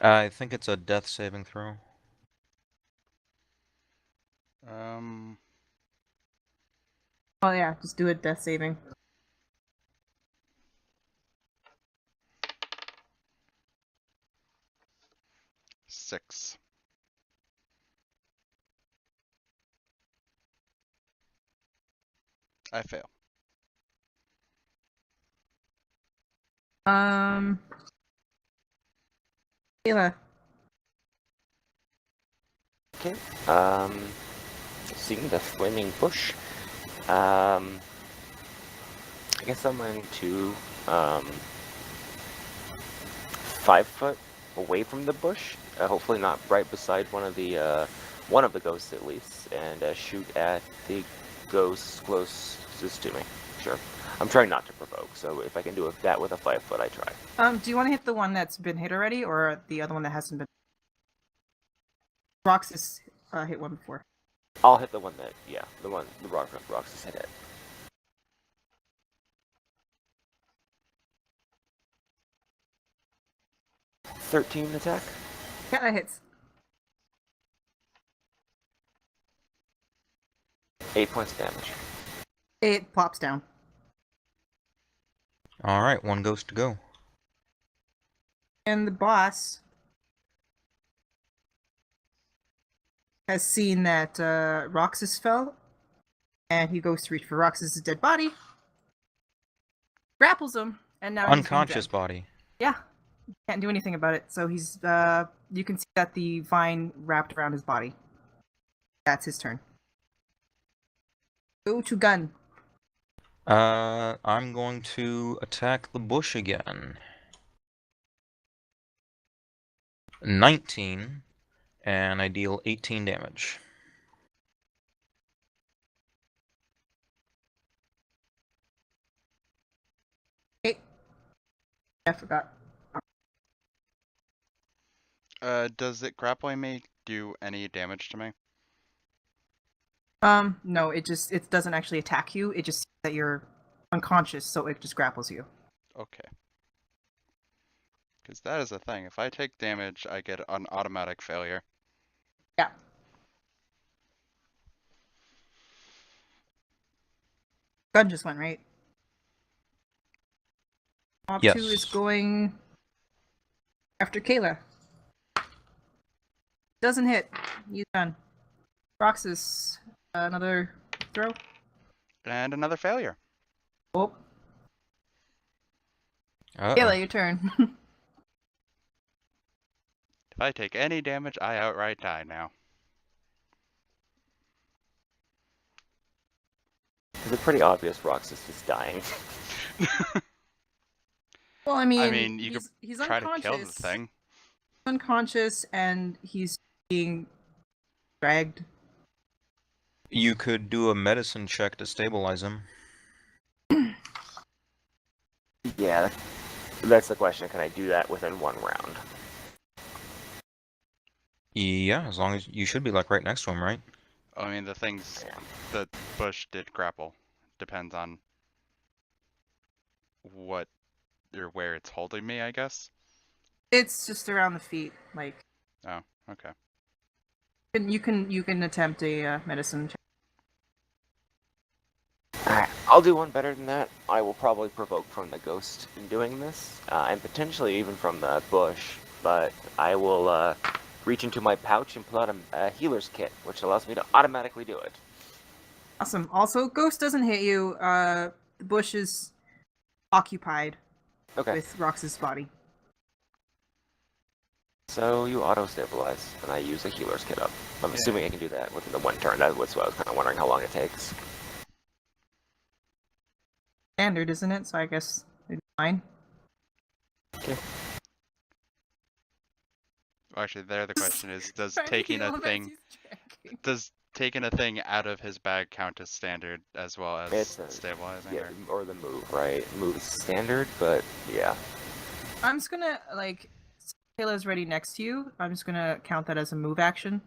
I think it's a death saving throw. Oh yeah, just do a death saving. Six. I fail. Kayla. Okay. Seeing the flaming bush. I guess I'm going to 5 foot away from the bush. Hopefully not right beside one of the ghosts at least, and shoot at the ghost closest to me. Sure. I'm trying not to provoke, so if I can do that with a 5 foot, I try. Do you want to hit the one that's been hit already, or the other one that hasn't been? Roxas hit one before. I'll hit the one that, yeah, the Roxis hit it. $13 attack. Yeah, that hits. 8 points of damage. It plops down. Alright, one ghost to go. And the boss has seen that Roxas fell, and he goes to reach for Roxas' dead body, grapples him, and now he's being Unconscious dragged. body. Yeah, can't do anything about it. So he's you can see that the vine wrapped around his body. That's his turn. Go to gun. I'm going to attack the bush again. 19, and I deal 18 damage. Hey, I forgot. Does it grappling me do any damage to me? No, it doesn't actually attack you. It just sees that you're unconscious, so it just grapples you. Okay. Because that is a thing. If I take damage, I get an automatic failure. Yeah. Gun just went, right? Mob 2 Yes. is going after Kayla. Doesn't hit. He's done. Roxas, another throw. And another failure. Oh, Uh-oh. Kayla, your turn. If I take any damage, I outright die now. It's pretty obvious Roxis is dying. Well, I mean, you could he's try unconscious. to kill the thing. Unconscious, and he's being dragged. You could do a medicine check to stabilize him. Yeah, that's the question. Can I do that within 1 round? Yeah, as long as you should be like right next to him, right? I mean, the bush did grapple. Depends on what or where it's holding me, I guess. It's just around the feet. Like, Oh, okay. you can attempt a medicine check. Alright, I'll do one better than that. I will probably provoke from the ghost in doing this, and potentially even from the bush, but I will reach into my pouch and pull out a healer's kit, which allows me to automatically do it. Awesome. Also, ghost doesn't hit you. The bush is occupied Okay, with Rox's body. so you auto-stabilize, and I use a healer's kit up. I'm assuming I can do that within the 1 turn. That's what I was kind of wondering how long it takes. Standard, isn't it? So I guess it's fine. Okay. Actually, there the question is, does Trying to taking heal a him as thing he's checking. does taking a thing out of his bag count as standard as well as It's stabilizing? yeah, or the move, right? Move is standard, but yeah. I'm just gonna like Kayla's ready next to you. I'm just gonna count that as a move action.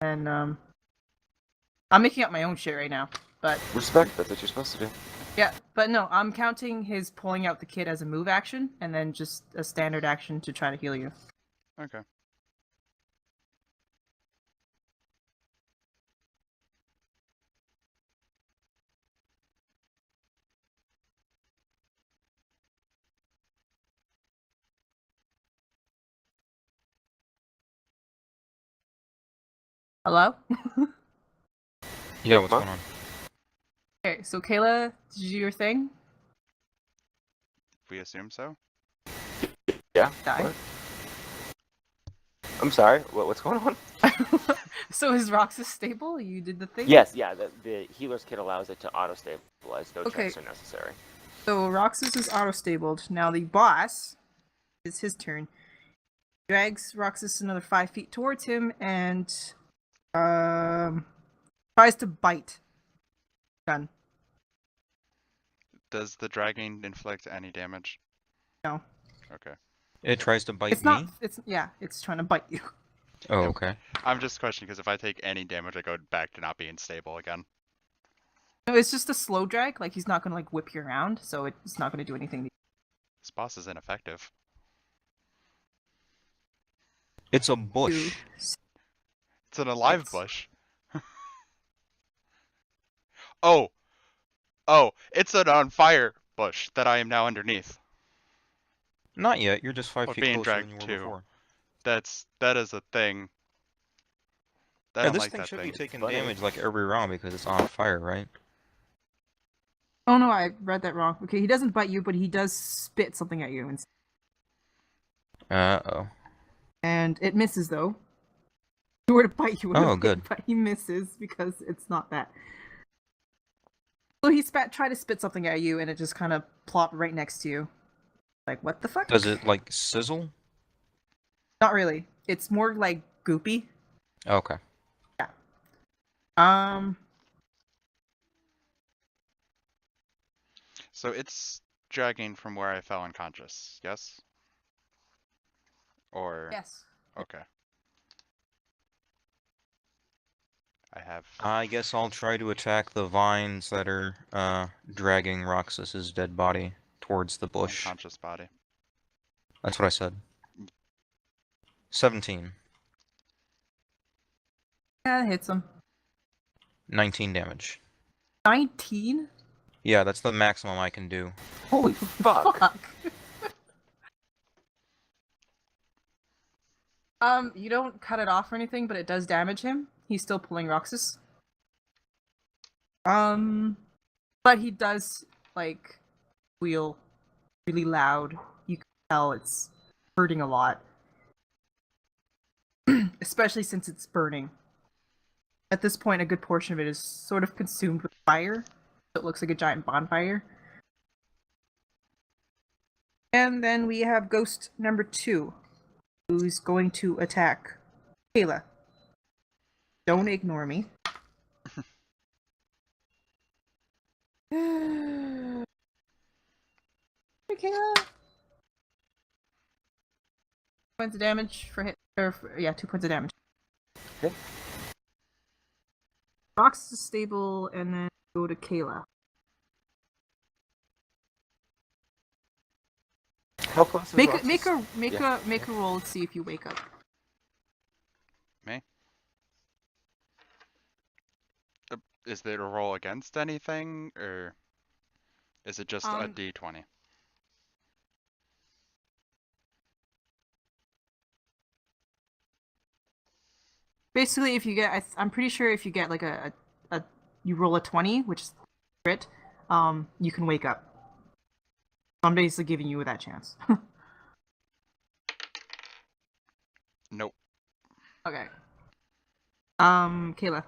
And I'm making up my own shit right now. But Respect, that's what you're supposed to do. yeah, but no, I'm counting his pulling out the kid as a move action and then just a standard action to try to heal you. Okay. Hello? Yeah, what's Huh? going on? Okay, so Kayla, did you do your thing? We assume so. Yeah. Die. What? I'm sorry. What's going on? So is Roxis stable? You did the thing? Yes, yeah. The healer's kit allows it to auto stabilize. No Okay. checks are necessary. So Roxis is auto-stabled. Now the boss, it's his turn. Drags Roxis another 5 feet towards him and tries to bite. Done. Does the dragging inflict any damage? No. Okay. It tries to bite It's not. me? It's trying to bite you. Oh, Yep. okay. I'm just questioning because if I take any damage, I go back to not being stable again. No, it's just a slow drag. Like he's not gonna like whip you around, so it's not gonna do anything. This boss is ineffective. It's a bush. It's an alive Six. bush. Oh, it's an on fire bush that I am now underneath. Not yet, you're just 5 Or feet being closer than dragged you were to. before. That is a thing. I Yeah, don't this like thing that should thing. be taking funny. damage like every round because it's on fire, right? Oh no, I read that wrong. Okay, he doesn't bite you, but he does spit something at you, Uh-oh. and it misses though. If he were to bite you, it would Oh, have good. hit, but he misses because it's not that. So he tried to spit something at you, and it just kind of plopped right next to you. Like, what the fuck? Does it, like, sizzle? Not really. It's more like goopy. Okay. Um, So it's dragging from where I fell unconscious, yes? Or yes. okay. I have I guess I'll try to attack the vines that are, dragging Roxas's dead body towards the bush. unconscious body. That's what I said. 17. Yeah, it hits him. 19 damage. 19? Yeah, that's the maximum I can do. Holy fuck! Fuck. You don't cut it off or anything, but it does damage him. He's still pulling Roxas. But he does, like, squeal really loud. You can tell it's hurting a lot. Especially since it's burning. At this point, a good portion of it is sort of consumed with fire. So it looks like a giant bonfire. And then we have Ghost number 2, who's going to attack Kayla. Don't ignore me. Hey, Kayla. Points of damage for hit. Yeah, 2 points of damage. Okay. Rox is stable, and then go to Kayla. How close is Make Roxas? a roll to see if you wake up. me. Is there a roll against anything, or is it just a d20? Basically, if you get, I'm pretty sure if you get like you roll a 20, which is crit, you can wake up. I'm basically giving you that chance. Nope. Okay. Kayla.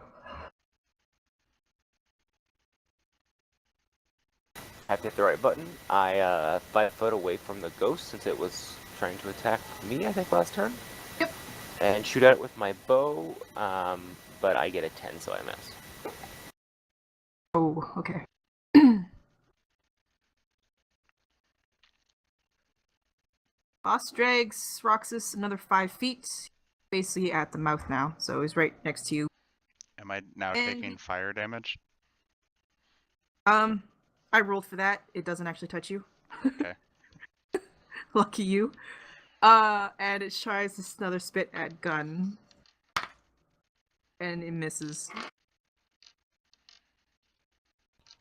Have to hit the right button. I 5 foot away from the ghost since it was trying to attack me, I think, last turn. Yep. And shoot at it with my bow, but I get a 10, so I miss. Oh, okay. Boss drags Roxis another 5 feet. Basically at the mouth now, so he's right next to you. Am I now And taking fire damage? I rolled for that. It doesn't actually touch you. Okay. Lucky you. And it tries this another spit at gun. And it misses.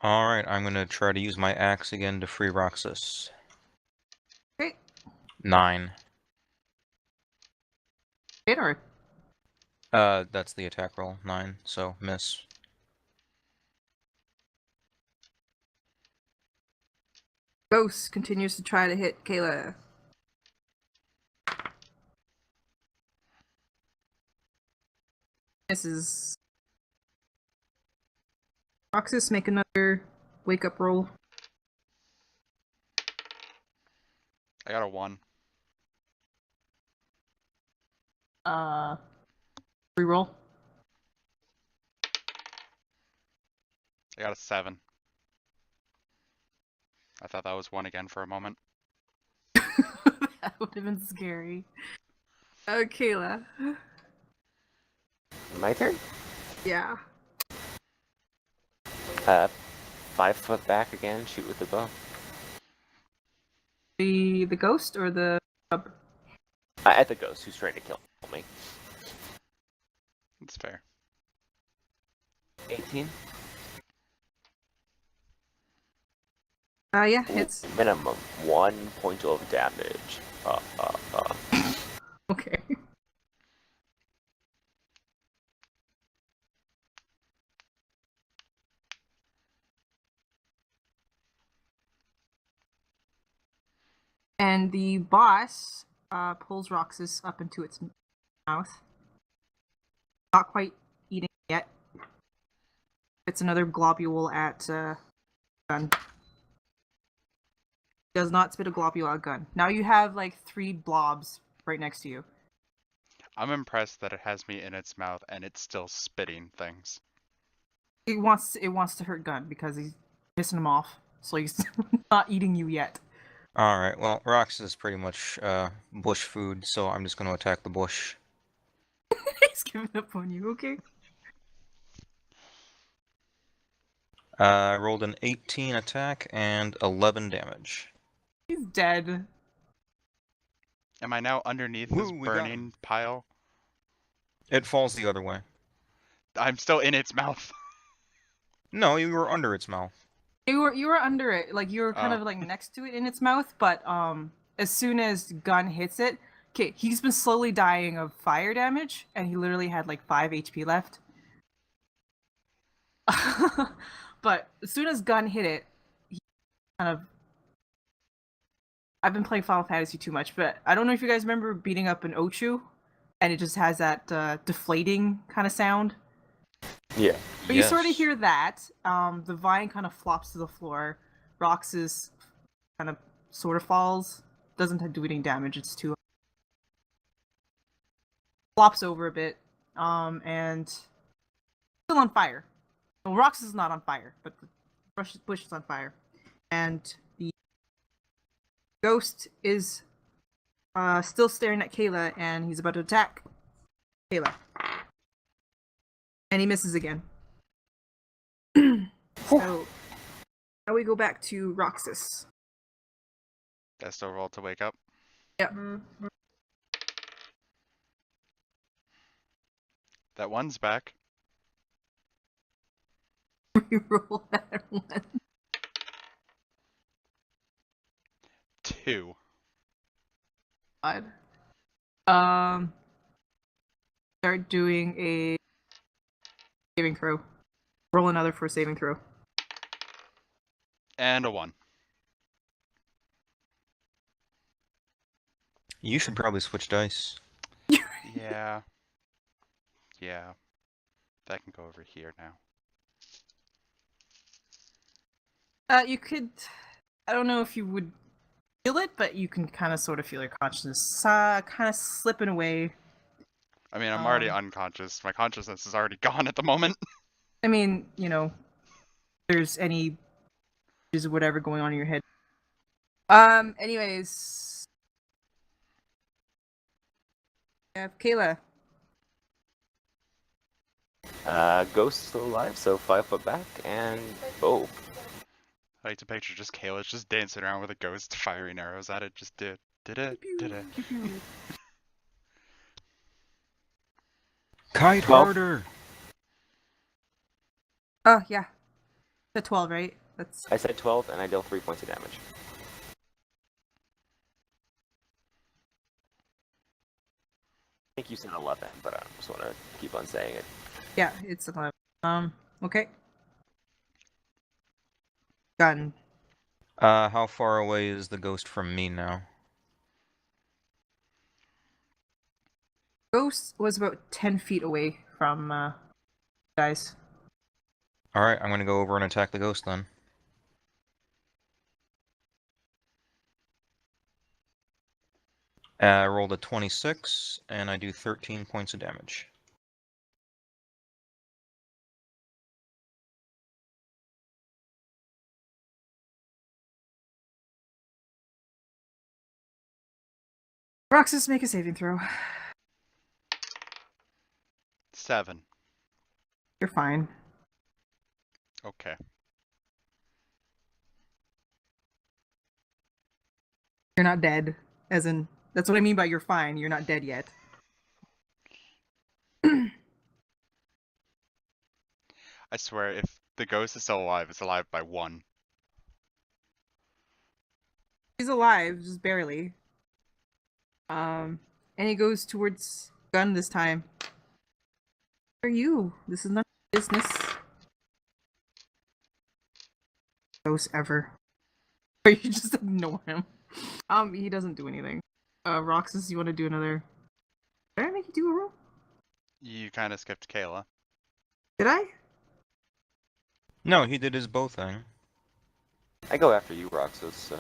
Alright, I'm gonna try to use my axe again to free Roxas. Okay. 9. Hit or That's the attack roll. 9, so miss. Ghost continues to try to hit Kayla. Misses. Roxas, make another wake up roll. I got a 1. Reroll. I got a 7. I thought that was 1 again for a moment. That would have been scary. Kayla. My turn? Yeah. 5 foot back again, shoot with the bow. The ghost or the At the ghost who's trying to kill me. It's fair. 18. yeah, hits. Minimum 1 point of damage. Okay. And the boss pulls Roxas up into its mouth. Not quite eating yet. It's another globule at gun. Does not spit a globule at gun. Now you have like 3 blobs right next to you. I'm impressed that it has me in its mouth and it's still spitting things. It wants to hurt gun because he's pissing him off. So he's not eating you yet. Alright, well, Roxas is pretty much bush food, so I'm just gonna attack the bush. He's giving up on you, okay? I rolled an 18 attack and 11 damage. He's dead. Am I now underneath this Woo, we got burning pile? It falls the other way. I'm still in its mouth. No, you were under its mouth. You were under it, like you were kind Oh. of like next to it in its mouth, but as soon as gun hits it, okay, he's been slowly dying of fire damage, and he literally had like 5 HP left. But as soon as gun hit it, he kind of. I've been playing Final Fantasy too much, but I don't know if you guys remember beating up an Ochu, and it just has that deflating kind of sound. Yeah. But you sort of hear that. The vine kind of flops to the floor. Roxas kind of sort of falls. Doesn't do any damage. It's too flops over a bit. And still on fire. Well, Roxas is not on fire, but the bush is on fire. And the ghost is still staring at Kayla, and he's about to attack Kayla. And he misses again. So now we go back to Roxas. That's still roll to wake up. Yep. That 1's back. Roll that one. 2. God. Start doing a saving throw. Roll another for a saving throw. And a 1. You should probably switch dice. Yeah. Yeah. That can go over here now. You could. I don't know if you would feel it, but you can kind of sort of feel your consciousness kind of slipping away. I mean, I'm already Um, unconscious. My consciousness is already gone at the moment. I mean, you know, if there's any is whatever going on in your head. Anyways, we have Kayla. Ghost still alive, so 5 foot back, and oh, I like to picture just Kayla's just dancing around with a ghost firing arrows at it. Just did it. Kite 12. harder! Oh yeah, the 12, right? That's I said 12, and I deal 3 points of damage. I think you said 11, but I just want to keep on saying it. yeah, it's 11. Okay. Gun. How far away is the ghost from me now? Ghost was about 10 feet away from guys. Alright, I'm gonna go over and attack the ghost then. I rolled a 26, and I do 13 points of damage. Roxis, make a saving throw. 7. You're fine. Okay. You're not dead. As in, that's what I mean by you're fine. You're not dead yet. I swear, if the ghost is still alive, it's alive by 1. He's alive, just barely. And he goes towards Gun this time. Who are you? This is not business. Ghost ever. Or you just ignore him. He doesn't do anything. Roxas, you want to do another? Did I make you do a roll? You kind of skipped Kayla. Did I? No, he did his bow thing. I go after you, Roxas, so.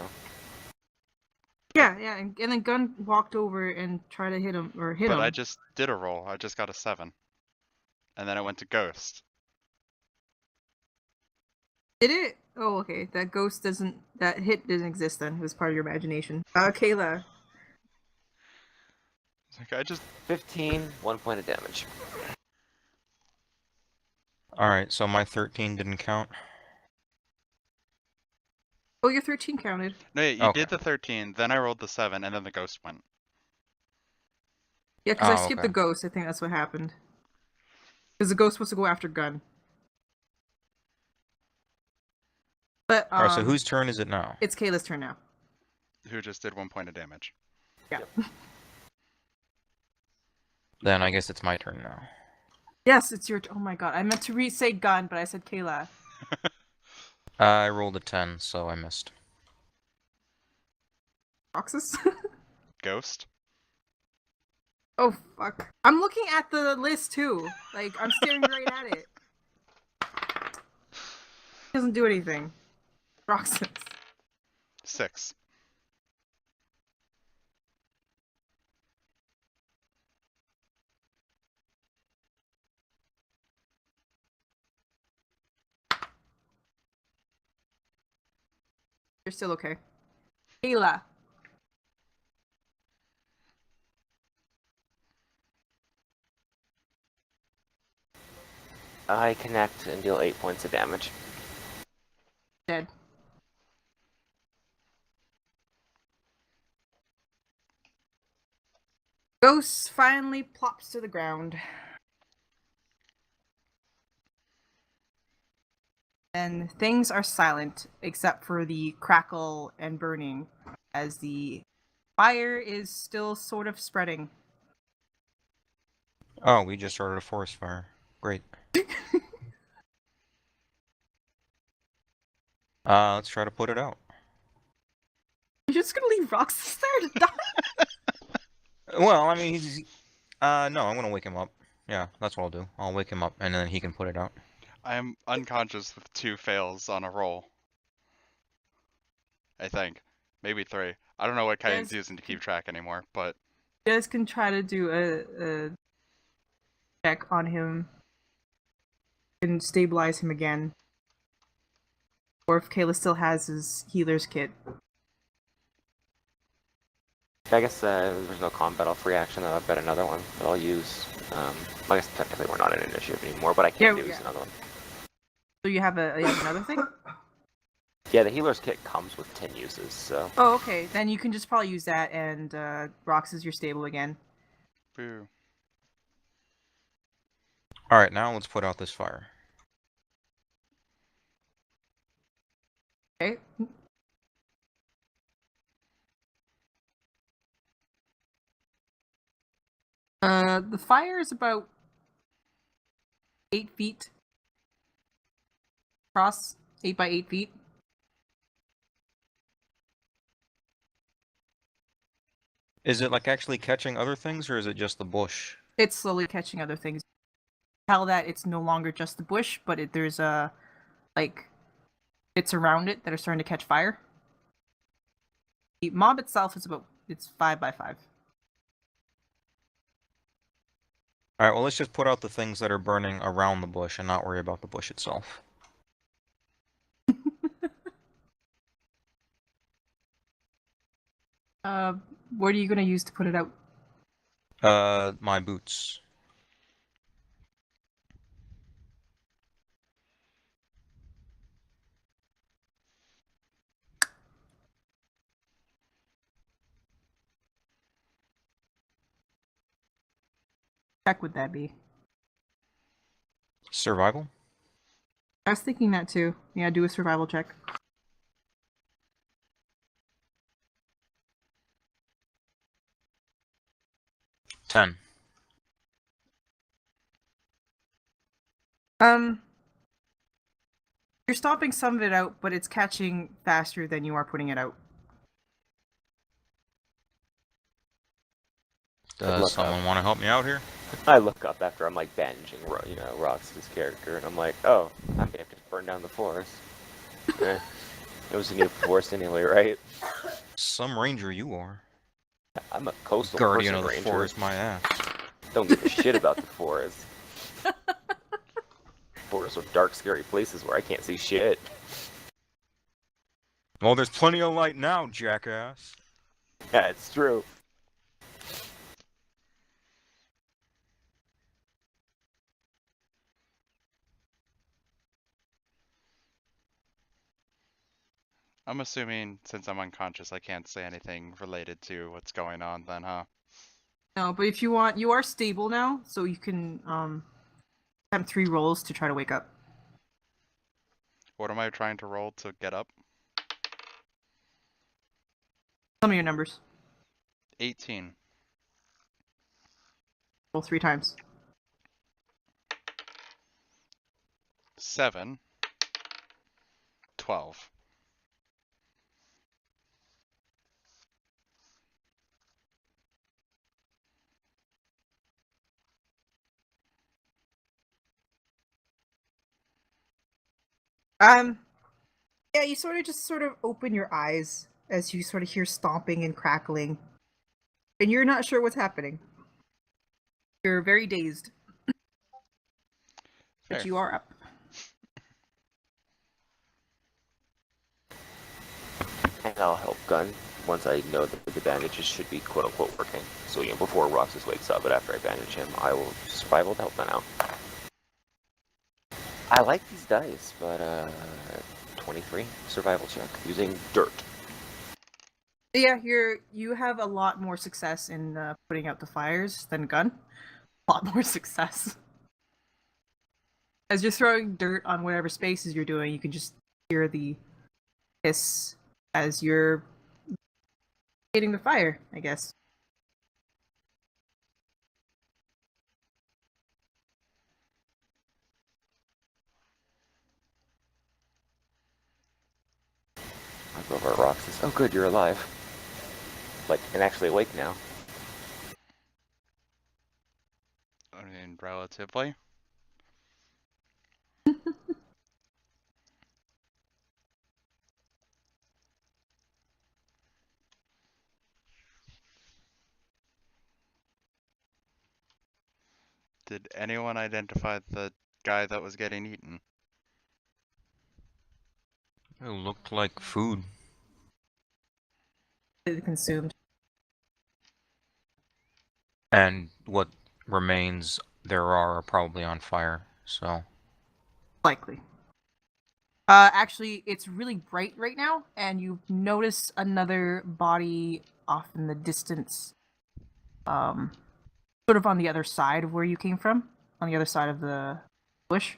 Yeah, and then Gun walked over and tried to hit him, or hit But him. I just did a roll. I just got a 7. And then I went to ghost. Did it? Oh, okay. That ghost doesn't. That hit doesn't exist then. It was part of your imagination. Kayla. It's like, I just 15, 1 point of damage. Alright, so my 13 didn't count. Oh, your 13 counted. No, you Okay. did the 13, then I rolled the 7, and then the ghost went. Yeah, because I Oh, skipped okay. the ghost. I think that's what happened. Because the ghost was supposed to go after Gun. But Alright, so whose turn is it now? It's Kayla's turn now. Who just did 1 point of damage. Yeah. Then I guess it's my turn now. Yes, it's your. Oh my god, I meant to say Gun, but I said Kayla. I rolled a 10, so I missed. Roxas. Ghost? Oh fuck! I'm looking at the list too. Like I'm staring right at it. Doesn't do anything. Roxas. 6. You're still okay. Kayla. I connect and deal 8 points of damage. Dead. Ghost finally plops to the ground. And things are silent except for the crackle and burning as the fire is still sort of spreading. Oh, we just started a forest fire. Great. Let's try to put it out. You're just gonna leave Roxas there to die? Well, I mean, no, I'm gonna wake him up. Yeah, that's what I'll do. I'll wake him up, and then he can put it out. I am unconscious with 2 fails on a roll. I think. Maybe 3. I don't know what Khaidin's Yes. using to keep track anymore, but You guys can try to do a check on him and stabilize him again. Or if Kayla still has his healer's kit. I guess there's no combat off reaction, though. I've got another one that I'll use. I guess technically we're not in initiative anymore, but I can Yeah, use yeah. another one. So you have another thing? Yeah, the healer's kit comes with 10 uses, so... Oh, okay. Then you can just probably use that, and Roxis, you're stable again. boo. Alright, now let's put out this fire. Okay. The fire is about 8 feet across, 8 by 8 feet. Is it like actually catching other things, or is it just the bush? It's slowly catching other things. Tell that it's no longer just the bush, but there's like bits around it that are starting to catch fire. The mob itself is it's 5 by 5. Alright, well let's just put out the things that are burning around the bush and not worry about the bush itself. What are you gonna use to put it out? My boots. Check would that be? Survival? I was thinking that too. Yeah, do a survival check. $10. You're stopping some of it out, but it's catching faster than you are putting it out. Does someone want to help me out here? I look up after I'm, like, bandaging, Rox's character, and I'm like, oh, I'm gonna have to burn down the forest. It was a new forest anyway, right? Some ranger you are. I'm a coastal Guardian person of the ranger. forest, my ass. Don't give a shit about the forest. Forests are dark, scary places where I can't see shit. Well, there's plenty of light now, jackass. Yeah, it's true. I'm assuming since I'm unconscious, I can't say anything related to what's going on then, huh? No, but if you want, you are stable now, so you can attempt 3 rolls to try to wake up. What am I trying to roll to get up? Tell me your numbers. 18. Roll 3 times. 7. 12. Yeah, you sort of open your eyes as you sort of hear stomping and crackling, and you're not sure what's happening. You're very dazed, but Fair. you are up. And I'll help Gun once I know that the bandages should be quote-unquote working. So, before Roxas wakes up, but after I bandage him, I will survival to help them out. I like these dice, but, 23 survival check using dirt. Yeah, you have a lot more success in putting out the fires than Gun. A lot more success. As you're throwing dirt on whatever spaces you're doing, you can just hear the hiss as you're hitting the fire, I guess. I'll go over at Roxas. Oh, good, you're alive. Like, and actually awake now. I mean, relatively. Did anyone identify the guy that was getting eaten? It looked like food. They consumed. And what remains there are probably on fire, so. Likely. Actually, it's really bright right now, and you notice another body off in the distance. Sort of on the other side of where you came from, on the other side of the bush.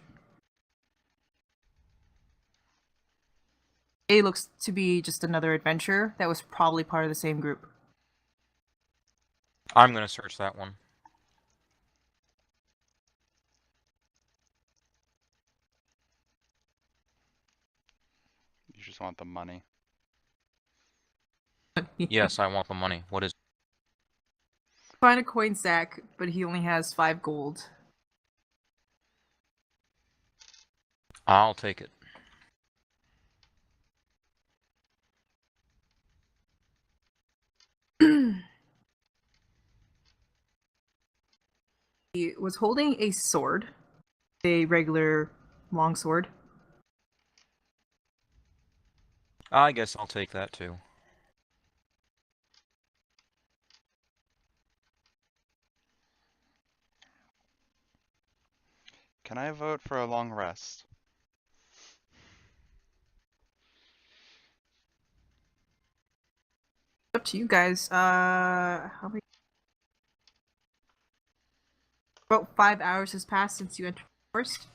It looks to be just another adventurer that was probably part of the same group. I'm gonna search that one. You just want the money. Yes, I want the money. What is? Find a coin stack, but he only has 5 gold. I'll take it. He was holding a sword, a regular long sword. I guess I'll take that too. Can I vote for a long rest? Up to you guys. How many? About 5 hours has passed since you entered the forest.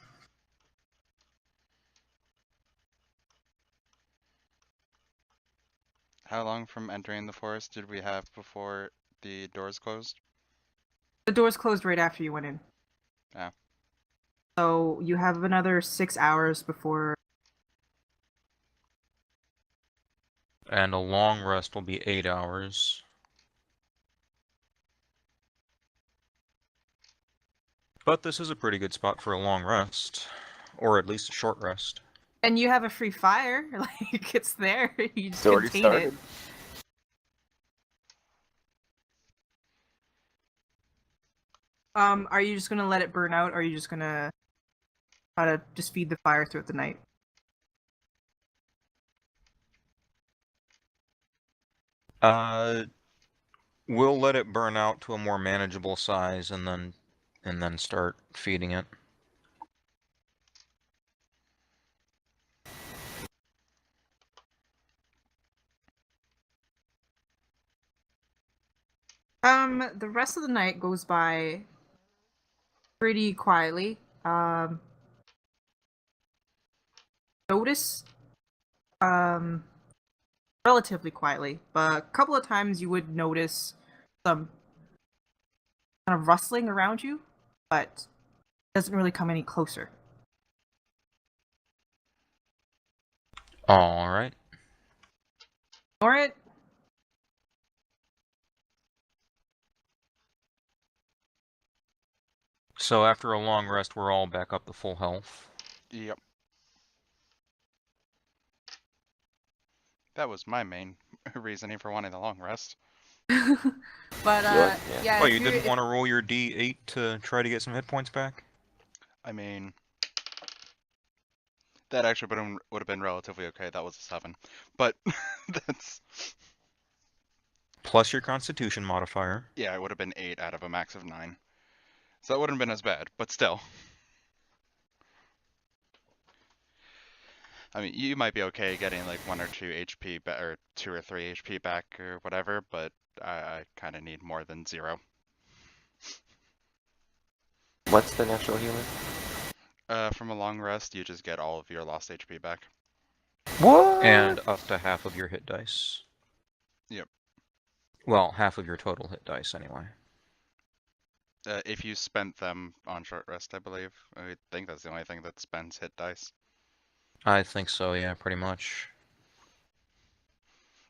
How long from entering the forest did we have before the doors closed? The doors closed right after you went in. Yeah. So you have another 6 hours before. And a long rest will be 8 hours. But this is a pretty good spot for a long rest. Or at least a short rest. And you have a free fire. Like, it's there. You just It's already contain started. it. Are you just gonna let it burn out, or are you just gonna try to just feed the fire throughout the night? We'll let it burn out to a more manageable size and then start feeding it. The rest of the night goes by pretty quietly. Notice, relatively quietly, but a couple of times you would notice some kind of rustling around you, but it doesn't really come any closer. Alright. Ignore it. So after a long rest, we're all back up to full health. Yep. That was my main reasoning for wanting the long rest. But Yeah. yeah. Oh, if you you're- didn't if- want to roll your D8 to try to get some hit points back? I mean, that actually would have been relatively okay. That was a 7. But that's... Plus your constitution modifier. Yeah, it would have been 8 out of a max of 9. So that wouldn't have been as bad, but still. I mean, you might be okay getting like 1 or 2 HP, or 2 or 3 HP back or whatever, but I kind of need more than 0. What's the natural healing? From a long rest, you just get all of your lost HP back. What? And up to half of your hit dice. Yep. Well, half of your total hit dice, anyway. If you spent them on short rest, I believe. I think that's the only thing that spends hit dice. I think so, yeah, pretty much.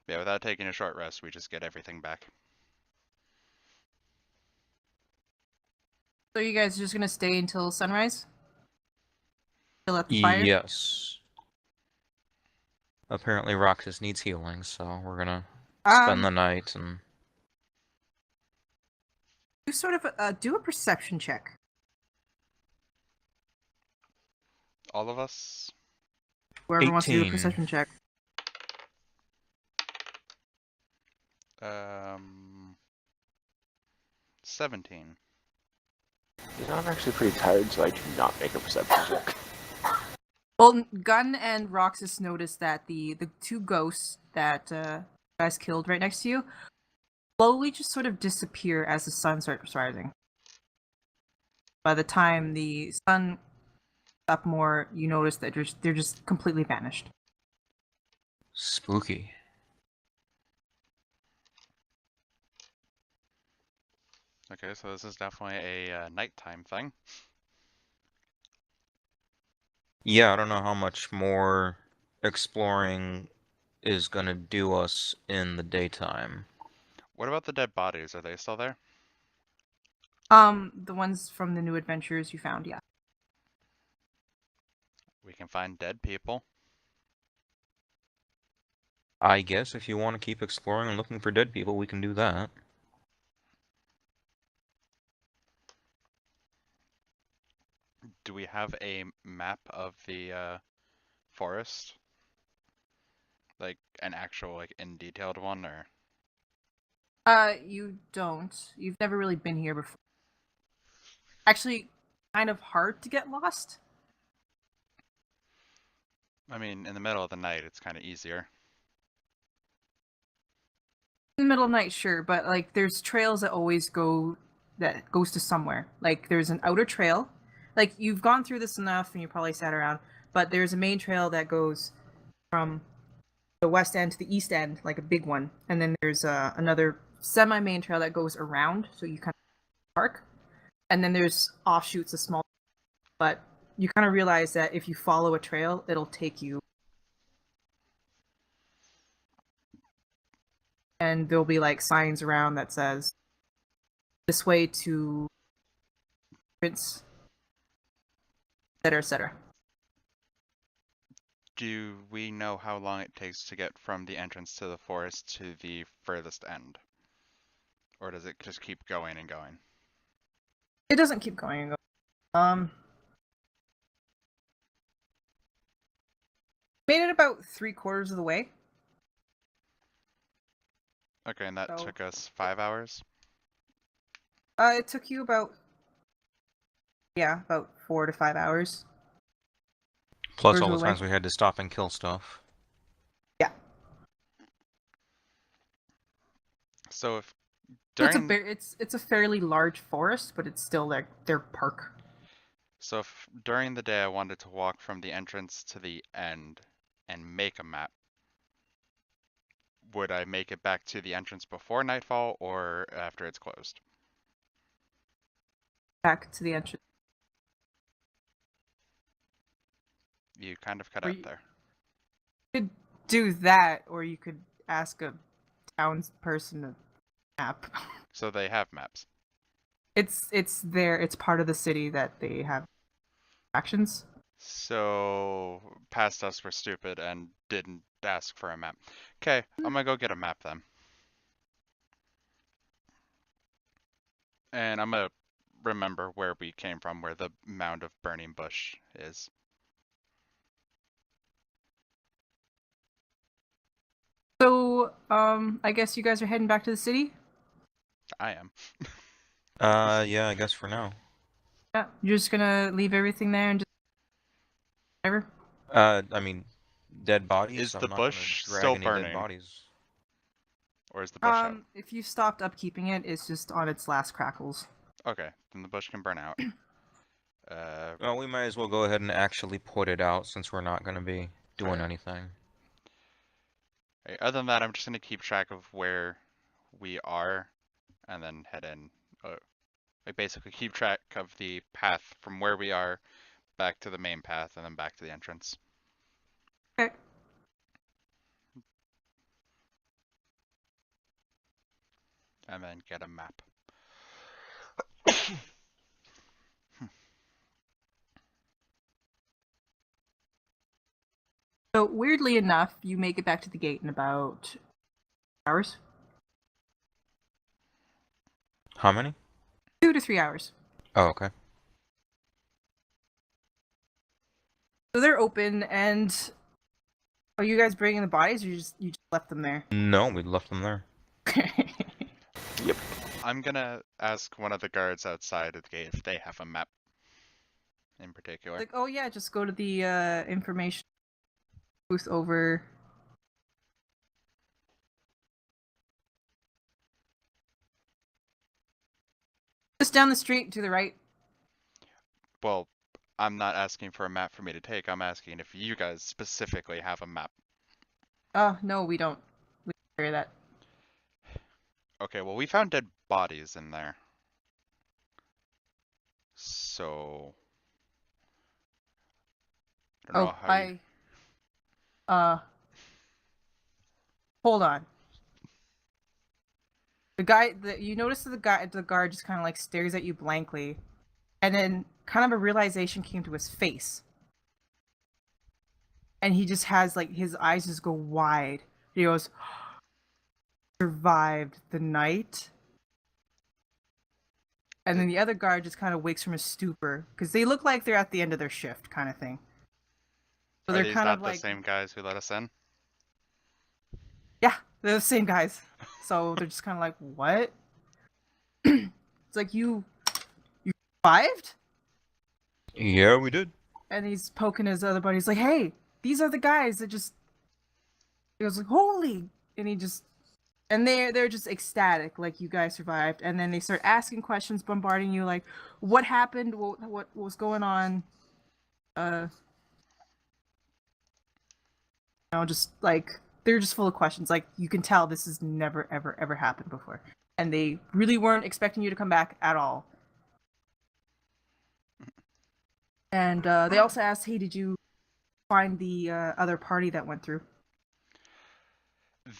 Yeah, without taking a short rest, we just get everything back. So you guys are just gonna stay until sunrise? Still at the fire? Yes. Apparently Roxis needs healing, so we're gonna Um, spend the night and... You sort of do a perception check. All of us? Whoever wants to do a 18. perception check. 17. You know, I'm actually pretty tired, so I do not make a perception check. Well, Gun and Roxis notice that the two ghosts that you guys killed right next to you slowly just sort of disappear as the sun starts rising. By the time the sun up more, you notice that they're just completely vanished. Spooky. Okay, so this is definitely a nighttime thing. Yeah, I don't know how much more exploring is gonna do us in the daytime. What about the dead bodies? Are they still there? The ones from the new adventures you found, yeah. We can find dead people. I guess if you want to keep exploring and looking for dead people, we can do that. Do we have a map of the forest? Like an actual, like, in detailed one, or? You don't. You've never really been here before. Actually, kind of hard to get lost. I mean, in the middle of the night, it's kind of easier. In the middle of night, sure, but like there's trails that always that goes to somewhere. Like there's an outer trail. Like you've gone through this enough and you probably sat around, but there's a main trail that goes from the west end to the east end, like a big one. And then there's another semi-main trail that goes around, so you kind of park. And then there's offshoots, a small, but you kind of realize that if you follow a trail, it'll take you. And there'll be like signs around that says this way to Prince, etc., etc. Do we know how long it takes to get from the entrance to the forest to the furthest end? Or does it just keep going and going? It doesn't keep going and going. Made it about 3/4 of the way. Okay, and that So- took us 5 hours? It took you about 4 to 5 hours. Plus Where's all the the way? times we had to stop and kill stuff. Yeah. So if So during it's a fairly large forest, but it's still their park. so if during the day I wanted to walk from the entrance to the end and make a map, would I make it back to the entrance before nightfall or after it's closed? Back to the entrance. You kind of cut Or out you- there. You could do that, or you could ask a townsperson to map. So they have maps. It's there. It's part of the city that they have actions. So past us were stupid and didn't ask for a map. Okay, I'm gonna go get a map then. And I'm gonna remember where we came from, where the mound of burning bush is. So, I guess you guys are heading back to the city. I am. Yeah, I guess for now. Yeah, you're just gonna leave everything there and just whatever. I mean, dead bodies? Is I'm the not gonna bush drag still any dead burning? bodies. Or is the bush out? If you stopped upkeeping it, it's just on its last crackles. Okay, then the bush can burn out. Well, we might as well go ahead and actually put it out since we're not gonna be doing Fair. anything. Other than that, I'm just gonna keep track of where we are and then head in. Like basically keep track of the path from where we are back to the main path and then back to the entrance. Okay. And then get a map. So weirdly enough, you make it back to the gate in about hours. How many? 2 to 3 hours. Oh, okay. So they're open, and are you guys bringing the bodies, or you just left them there? No, we left them there. Yep. I'm gonna ask one of the guards outside of the gate if they have a map in particular. Like, oh yeah, just go to the information booth over. Just down the street to the right. Well, I'm not asking for a map for me to take. I'm asking if you guys specifically have a map. Oh, no, we don't. We don't carry that. Okay, well, we found dead bodies in there. So... I don't know how you... Hold on. The guy, you notice that the guard just kind of like stares at you blankly, and then kind of a realization came to his face. And he just has like, his eyes just go wide. He goes, survived the night? And then the other guard just kind of wakes from his stupor, because they look like they're at the end of their shift, kind of thing. So Are they're these kind not of the like, same guys who let us in? yeah, they're the same guys. So they're just kind of like, what? It's like, you survived? Yeah, we did. And he's poking his other buddy. He's like, hey, these are the guys that just... He goes like, holy... And he just... And they're just ecstatic, like, you guys survived. And then they start asking questions, bombarding you, like, what happened? What was going on? Just, like, they're just full of questions. Like, you can tell this has never, ever, ever happened before. And they really weren't expecting you to come back at all. And they also asked, hey, did you find the other party that went through?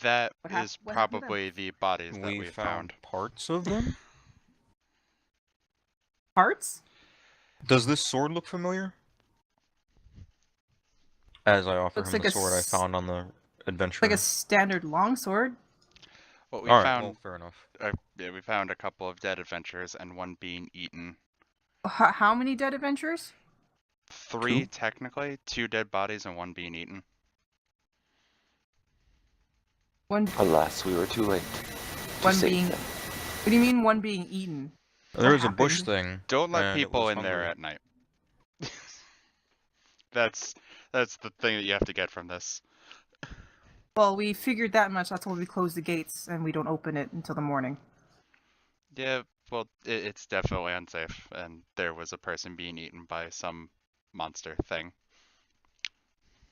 That What is what happened to them? probably the bodies that We we found found. parts of them. Parts? Does this sword look familiar? As I offer Looks him like the a sword I found on the adventure. Like a standard longsword. What we All right, found, well, fair enough. yeah, we found a couple of dead adventurers and one being eaten. How many dead adventurers? 3 Two? technically, 2 dead bodies and 1 being eaten. One Alas, we were too late. To One save being- them. What do you mean one being eaten? There What was a bush happened? thing. Don't let and it people was in there hungry. at night. That's the thing that you have to get from this. Well, we figured that much. That's why we close the gates and we don't open it until the morning. Yeah, well, it's definitely unsafe, and there was a person being eaten by some monster thing.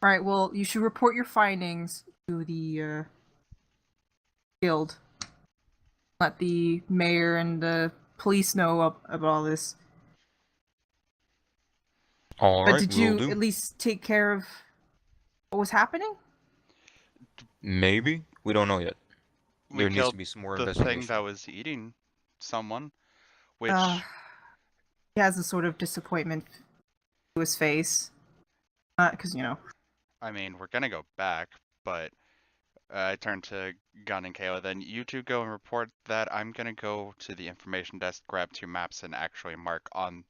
All right. Well, you should report your findings to the guild. Let the mayor and the police know about all this. All But right, did we'll you do. at least take care of what was happening? Maybe we don't know yet. We There needs killed to be some more the investigation. thing that was eating someone, which He has a sort of disappointment to his face. Because, I mean, we're gonna go back, but I turned to Gunn and Kayla. Then you two go and report that. I'm gonna go to the information desk, grab 2 maps, and actually mark on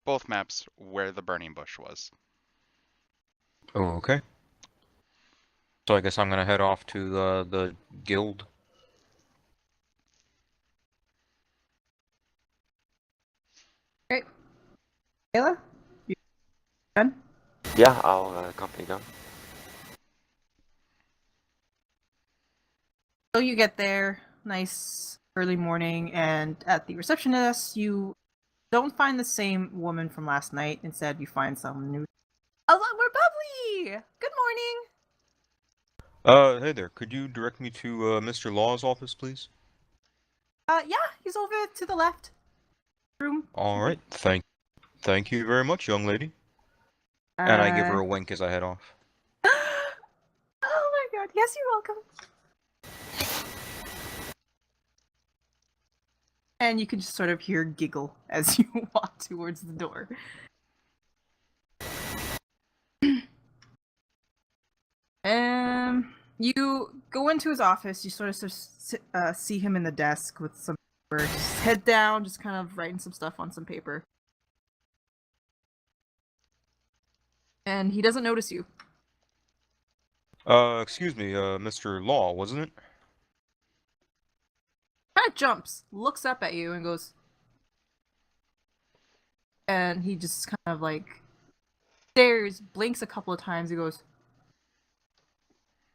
both maps where the burning bush was. Oh, okay. So I guess I'm gonna head off to the guild. Okay. Kayla? You done? Yeah, I'll accompany them. So you get there, nice early morning, and at the reception desk, you don't find the same woman from last night. Instead, you find someone new. A lot more bubbly! Good morning! Hey there. Could you direct me to Mr. Law's office, please? Yeah, he's over to the left room. All right. Thank you very much, young lady. And I give her a wink as I head off. Oh my god, yes, you're welcome. And you can just sort of hear giggle as you walk towards the door. You go into his office, you sort of see him in the desk with some paper, just head down, just kind of writing some stuff on some paper. and he doesn't notice you. Excuse me, Mr. Law, wasn't it? Kind of jumps, looks up at you, and goes. And he just kind of like stares, blinks a couple of times. He goes,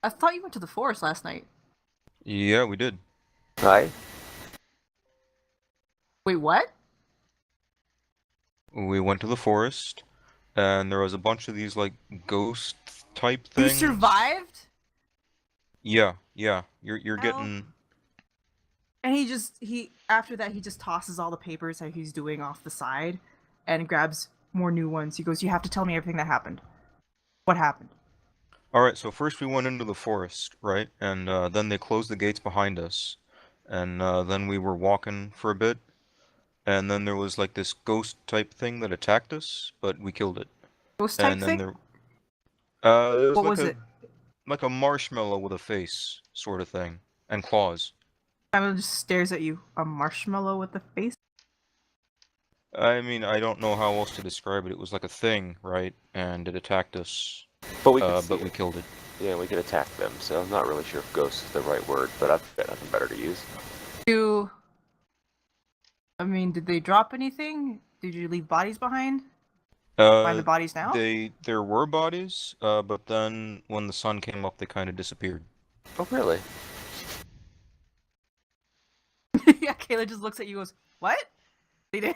"I thought you went to the forest last night." Yeah, we did. Hi. Wait, what? We went to the forest, and there was a bunch of these, like, ghost type You things. survived? Yeah, yeah. You're Hell. getting... And he after that he just tosses all the papers that he's doing off the side and grabs more new ones. He goes, "You have to tell me everything that happened. What happened?" Alright, so first we went into the forest, right? And then they closed the gates behind us. And then we were walking for a bit. And then there was like this ghost type thing that attacked us, but we killed it. Ghost type And then thing? there... it was What like was a... it? like a marshmallow with a face, sort of thing. And claws. Simon just stares at you. A marshmallow with a face? I mean, I don't know how else to describe it. It was like a thing, right? And it attacked us, But we could see but we it. killed it. Yeah, we could attack them, so I'm not really sure if ghost is the right word, but I've got nothing better to use. Did they drop anything? Did you leave bodies behind? Find the bodies now? There were bodies, but then when the sun came up, they kind of disappeared. Oh, really? Yeah, Kayla just looks at you and goes, "What? They did?"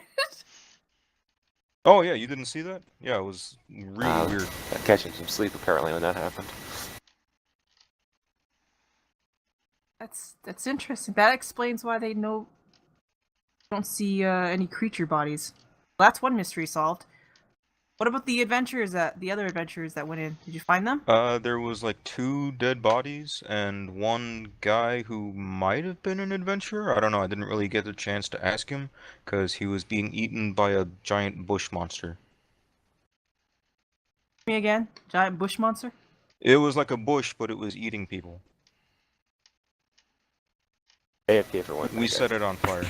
Oh yeah, you didn't see that? Yeah, it was really weird. Catching some sleep apparently when that happened. That's interesting. That explains why they don't see any creature bodies. Well, that's one mystery solved. What about the other adventurers that went in? Did you find them? There was like 2 dead bodies and one guy who might have been an adventurer. I don't know, I didn't really get the chance to ask him, because he was being eaten by a giant bush monster. Me again? Giant bush monster? It was like a bush, but it was eating people. AFK for one thing. We set it on fire.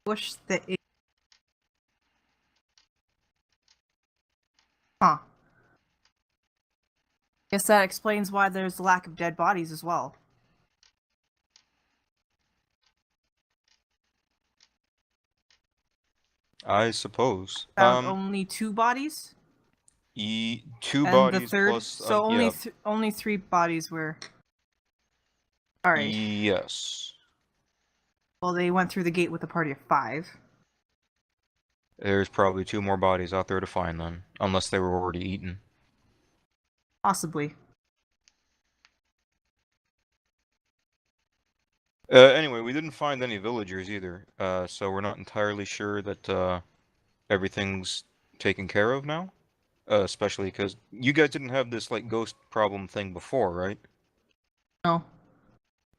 Bush that ate. Huh. Guess that explains why there's a lack of dead bodies as well. I suppose. Found only 2 bodies? 2 And bodies the third, plus... so only 3 bodies were... Alright. Yes. Well, they went through the gate with a party of 5. There's probably 2 more bodies out there to find then, unless they were already eaten. Possibly. Anyway, we didn't find any villagers either, so we're not entirely sure that everything's taken care of now. Especially because you guys didn't have this like ghost problem thing before, right? No.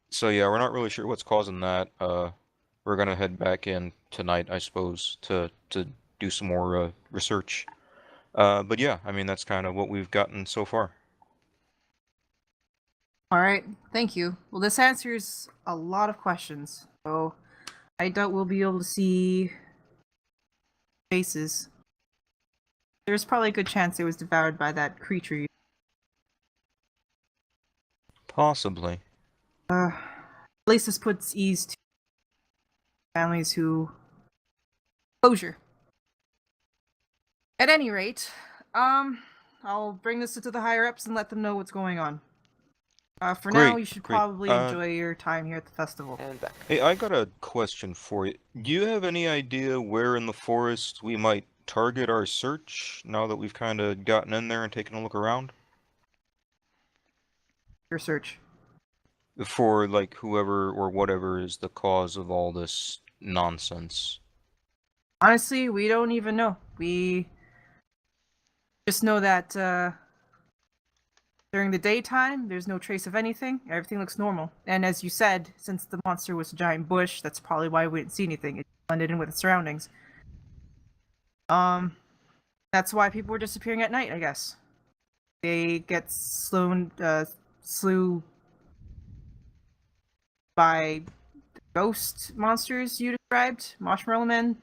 So yeah, we're not really sure what's causing that. We're gonna head back in tonight, I suppose, to do some more research. But yeah, I mean that's kind of what we've gotten so far. Alright, thank you. Well, this answers a lot of questions, so I doubt we'll be able to see faces. There's probably a good chance it was devoured by that creature. Possibly. At least this puts ease to families who... Closure. At any rate, I'll bring this to the higher-ups and let them know what's going on. For now, Great, you should great. probably enjoy your time here at the festival. And back. Hey, I got a question for you. Do you have any idea where in the forest we might target our search now that we've kind of gotten in there and taken a look around? Your search. For, like, whoever or whatever is the cause of all this nonsense. Honestly, we don't even know. We just know that during the daytime, there's no trace of anything. Everything looks normal. And as you said, since the monster was a giant bush, that's probably why we didn't see anything. It blended in with the surroundings. That's why people were disappearing at night, I guess. They get slew by ghost monsters you described, marshmallow men,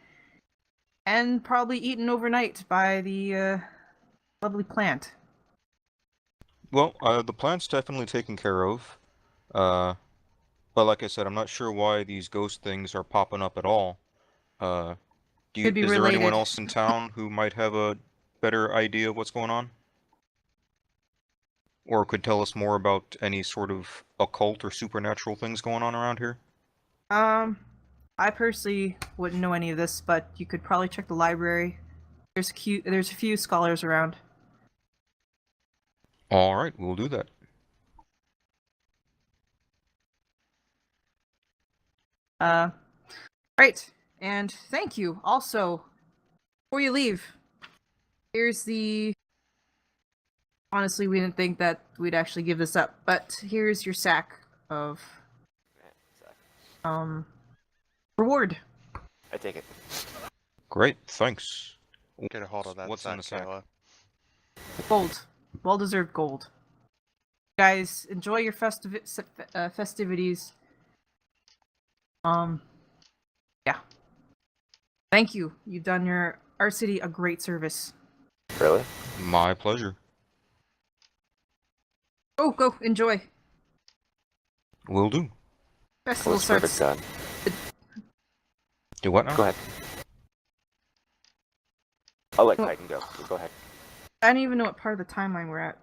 and probably eaten overnight by the lovely plant. Well, the plant's definitely taken care of. But like I said, I'm not sure why these ghost things are popping up at all. Could be Is there anyone related. else in town who might have a better idea of what's going on? Or could tell us more about any sort of occult or supernatural things going on around here? I personally wouldn't know any of this, but you could probably check the library. There's a few scholars around. Alright, we'll do that. Right. And thank you. Also, before you leave, here's the. Honestly, we didn't think that we'd actually give this up, but here's your sack of reward. I take it. Great, thanks. Get a hold of that What's in the sack? Kayla. Gold. Well-deserved gold. Guys, enjoy your festivities. Yeah. Thank you. You've done our city a great service. Really? My pleasure. Go, enjoy. Will do. Festival What's perfect starts. done? Do what now? Go ahead. I'll let Khaidin go. Go ahead. I don't even know what part of the timeline we're at.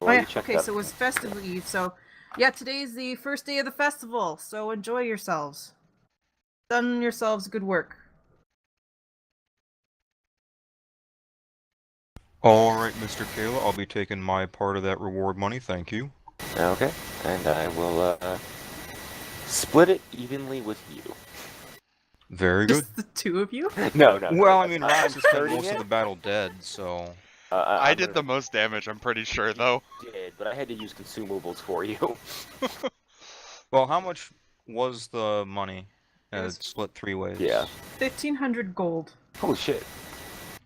Well, Oh you yeah, checked okay, up. so it was Festival Eve, so yeah, today's the first day of the festival, so enjoy yourselves. Done yourselves good work. Alright, Mr. Kayla, I'll be taking my part of that reward money, thank you. Okay, and I will split it evenly with you. Very good. Just the two of you? No. Well, I mean, I'm Roxis spent hurting most of it. the battle dead, so... I I'm did the most damage, I'm pretty sure, though. did, but I had to use consumables for you. Well, how much was the money? It was- Split 3 ways. Yeah. 1,500 gold. Holy shit.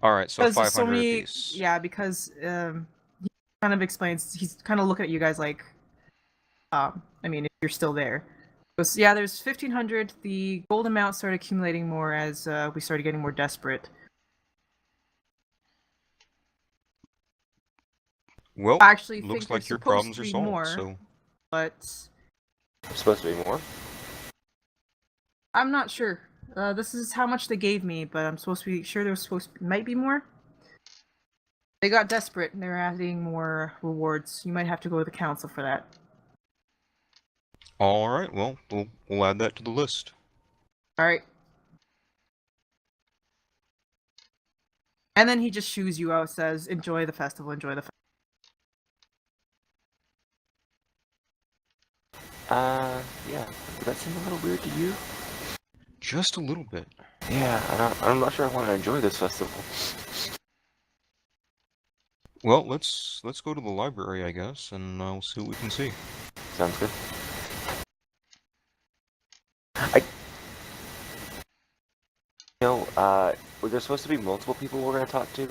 Alright, so Because 500 there's so many, apiece. yeah, because he kind of explains, he's kind of looking at you guys like, I mean, if you're still there. Yeah, there's 1,500. The gold amount started accumulating more as we started getting more desperate. Well, I actually looks think like there's your supposed problems to are be solved, more, so... but Supposed to be more? I'm not sure. This is how much they gave me, but I'm supposed to be sure might be more. They got desperate and they're adding more rewards. You might have to go to the council for that. Alright, well, we'll add that to the list. Alright. And then he just shoos you out, says, enjoy the festival, enjoy the festival. Yeah. Does that seem a little weird to you? Just a little bit. Yeah, I'm not sure I want to enjoy this festival. Well, let's go to the library, I guess, and we'll see what we can see. Sounds good. Were there supposed to be multiple people we're going to talk to?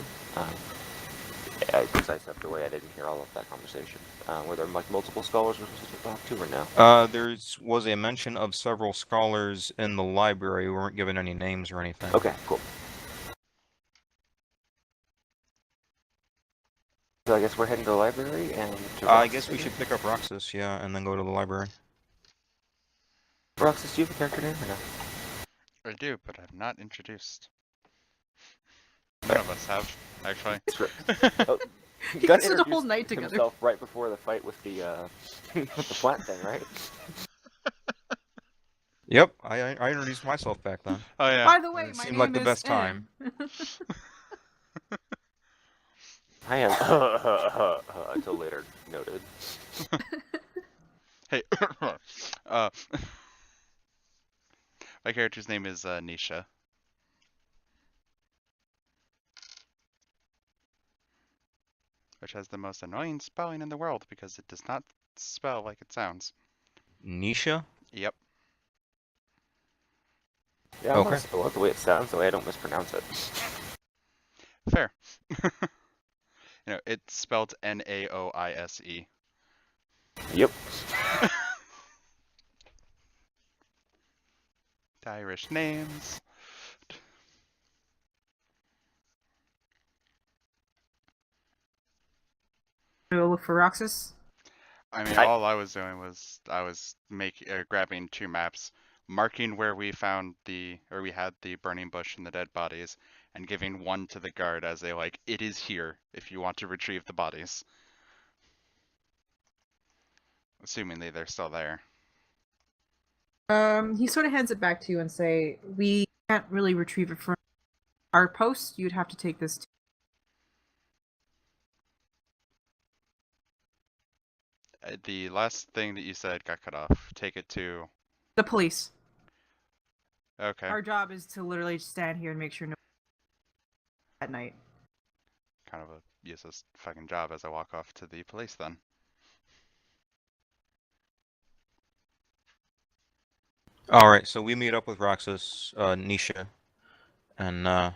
Because I stepped away, I didn't hear all of that conversation. Were there like multiple scholars we're supposed to talk to, or no? There was a mention of several scholars in the library. We weren't given any names or anything. Okay, cool. So I guess we're heading to the library and to I Roxis guess we again? should pick up Roxis, yeah, and then go to the library. Roxis, do you have a character name or no? I do, but I'm not introduced. None of us have, actually. Oh, You Gunn guys spent a whole introduced night together. himself right before the fight with the with the plant thing, right? Yep, I introduced myself back then. Oh yeah. By the way, It my seemed name like the is best M. time. I am until later noted. Hey. My character's name is Nisha. Which has the most annoying spelling in the world because it does not spell like it sounds. Nisha? Yep. Yeah, Okay. I love the way it sounds, the way I don't mispronounce it. Fair. You know, it's spelled Naoise. Yep. The Irish names. Go look for Roxis. I mean, I- all I was doing was grabbing 2 maps, marking where we found we had the burning bush and the dead bodies, and giving one to the guard as a like, it is here if you want to retrieve the bodies. Assumingly they're still there. He sort of hands it back to you and say, "We can't really retrieve it from our post. You'd have to take this to The last thing that you said got cut off. Take it to. the police. Okay. Our job is to literally stand here and make sure no at night." Kind of a useless fucking job as I walk off to the police then. Alright, so we meet up with Roxas, Nisha, and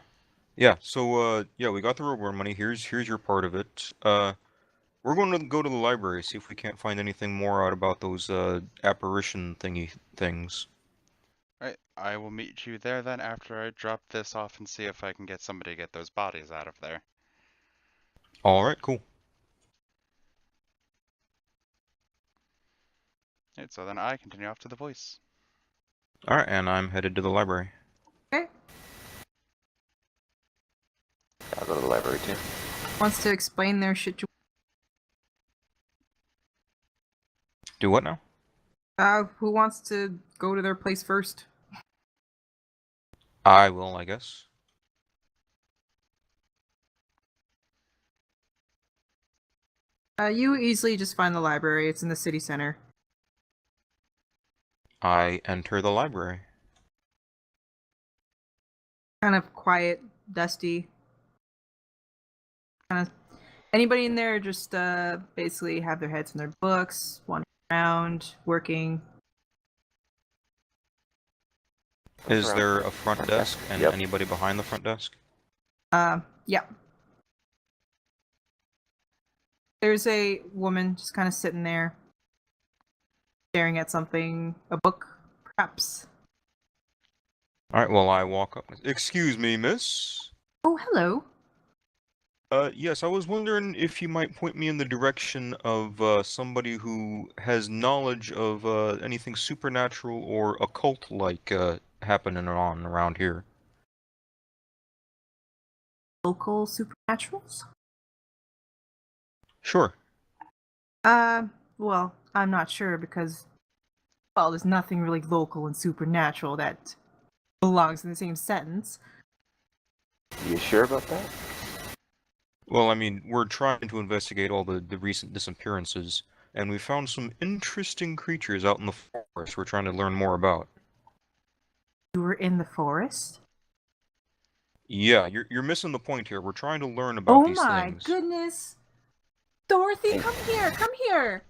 yeah, so yeah, we got the reward money. Here's your part of it. We're going to go to the library, see if we can't find anything more out about those apparition thingy things. Right, I will meet you there then after I drop this off and see if I can get somebody to get those bodies out of there. Alright, cool. Right, so then I continue off to the voice. Alright, and I'm headed to the library. Okay. I'll go to the library too. Wants to explain their situation. Do what now? Who wants to go to their place first? I will, I guess. You easily just find the library. It's in the city center. I enter the library. Kind of quiet, dusty. Kind of anybody in there just basically have their heads in their books, wandering around, working. Is there a front desk and Yep. anybody behind the front desk? Yeah. There's a woman just kind of sitting there, staring at something, a book, perhaps. Alright, well, I walk up. Excuse me, miss? Oh, hello. Yes, I was wondering if you might point me in the direction of somebody who has knowledge of anything supernatural or occult-like happening on around here. Local supernaturals? Sure. Well, I'm not sure because, well, there's nothing really local and supernatural that belongs in the same sentence. You sure about that? Well, I mean, we're trying to investigate all the recent disappearances, and we found some interesting creatures out in the forest we're trying to learn more about. You were in the forest? Yeah, you're missing the point here. We're trying to learn about these Oh my things. goodness! Dorothy, come here! Come here!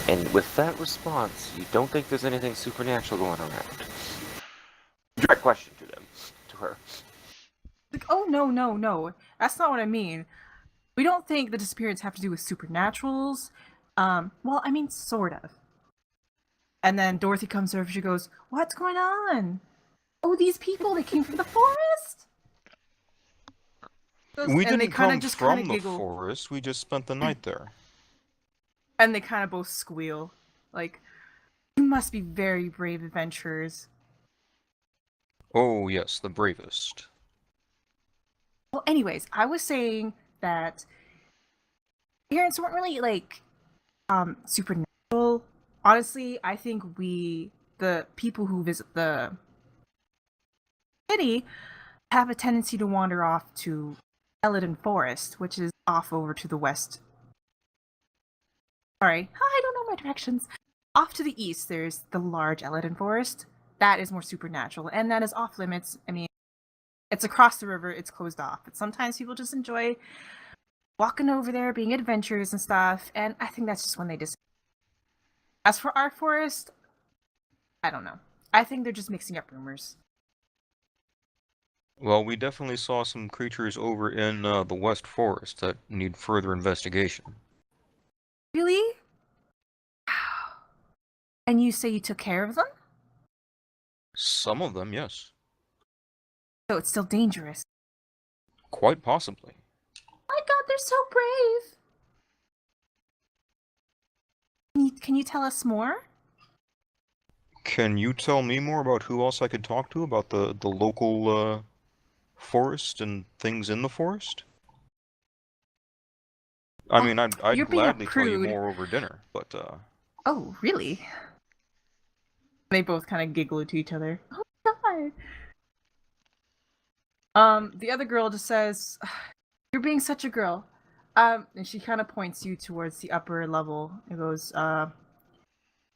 And with that response, you don't think there's anything supernatural going around? Direct question to them, to her. Like, oh no, no, no. That's not what I mean. We don't think the disappearance have to do with supernaturals. Well, I mean, sort of. And then Dorothy comes over, she goes, "What's going on? Oh, these people, they came from the forest?" We and they didn't kind come of just from kind the of giggle. forest. We just spent the night there. And they kind of both squeal. Like, you must be very brave adventurers. Oh, yes, the bravest. Well, anyways, I was saying that parents weren't really, like, supernatural. Honestly, I think the people who visit the city, have a tendency to wander off to Eladin Forest, which is off over to the west. Sorry, I don't know my directions. Off to the east, there's the large Eladin Forest. That is more supernatural, and that is off limits. I mean, it's across the river, it's closed off. But sometimes people just enjoy walking over there, being adventurous and stuff, and I think that's just when they disappear. As for our forest, I don't know. I think they're just mixing up rumors. Well, we definitely saw some creatures over in the West Forest that need further investigation. Really? And you say you took care of them? Some of them, yes. So it's still dangerous. Quite possibly. My god, they're so brave! Can you tell us more? Can you tell me more about who else I could talk to about the local forest and things in the forest? I mean, I'd you're being a gladly tell you prude. more over dinner, but Oh, really? They both kind of giggle to each other. Oh my god. The other girl just says, "You're being such a girl." And she kind of points you towards the upper level. It goes,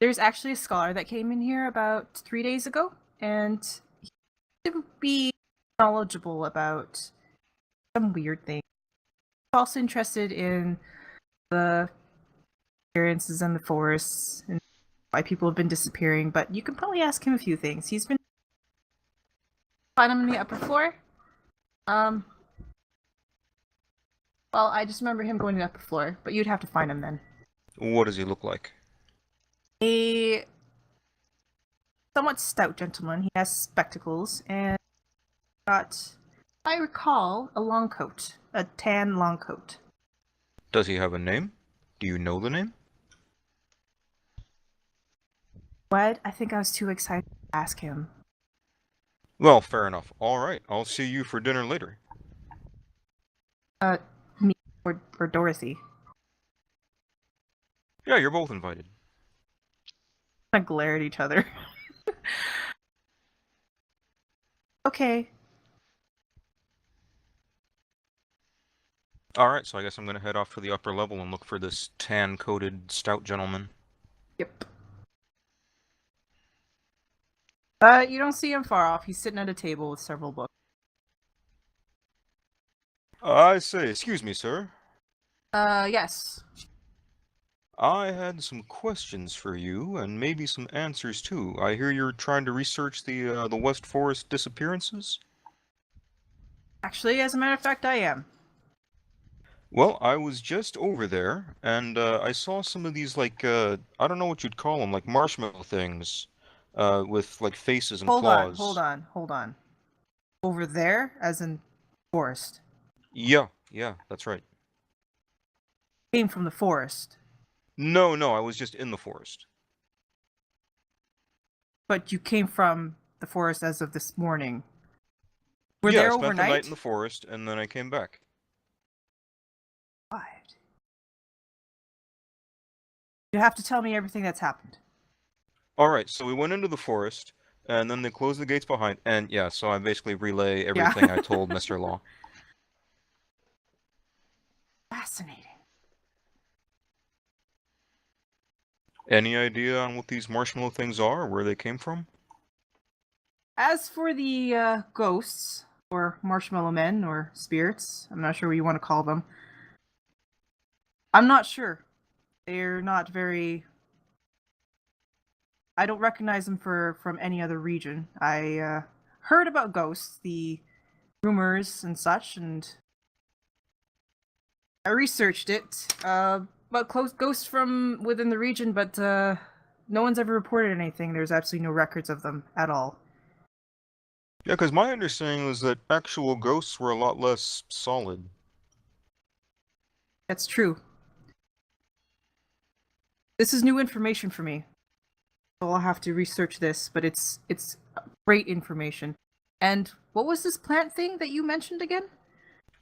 "There's actually a scholar that came in here about 3 days ago, and he seemed to be knowledgeable about some weird thing. He's also interested in the experiences in the forests and why people have been disappearing, but you can probably ask him a few things. He's been find him on the upper floor. Well, I just remember him going to the upper floor, but you'd have to find him then. what does he look like? A somewhat stout gentleman. He has spectacles and got, I recall, a long coat, a tan long coat. Does he have a name? Do you know the name? What? I think I was too excited to ask him. Well, fair enough. All right, I'll see you for dinner later. Me or Dorothy. Yeah, you're both invited. Kind of glare at each other. Okay. All right, so I guess I'm gonna head off to the upper level and look for this tan-coated stout gentleman. Yep. You don't see him far off. He's sitting at a table with several books. I say, excuse me, sir. Yes. I had some questions for you, and maybe some answers too. I hear you're trying to research the West Forest disappearances? Actually, as a matter of fact, I am. Well, I was just over there, and I saw some of these, like, I don't know what you'd call them, like marshmallow things, with, like, faces and Hold claws. hold on. Over there, as in forest. Yeah, that's right. Came from the forest. No, I was just in the forest. But you came from the forest as of this morning. Were Yeah, there I spent the night overnight? in the forest, and then I came back. What? You have to tell me everything that's happened. Alright, so we went into the forest, and then they closed the gates behind, and yeah, so I basically relay everything I told Mr. Law. Fascinating. Any idea on what these marshmallow things are, or where they came from? As for the ghosts, or marshmallow men, or spirits, I'm not sure what you want to call them. I'm not sure. They're not very... I don't recognize them from any other region. I heard about ghosts, the rumors and such, and I researched it. About ghosts from within the region, but no one's ever reported anything. There's absolutely no records of them at all. Yeah, because my understanding was that actual ghosts were a lot less solid. That's true. This is new information for me. So I'll have to research this, but it's great information. And what was this plant thing that you mentioned again?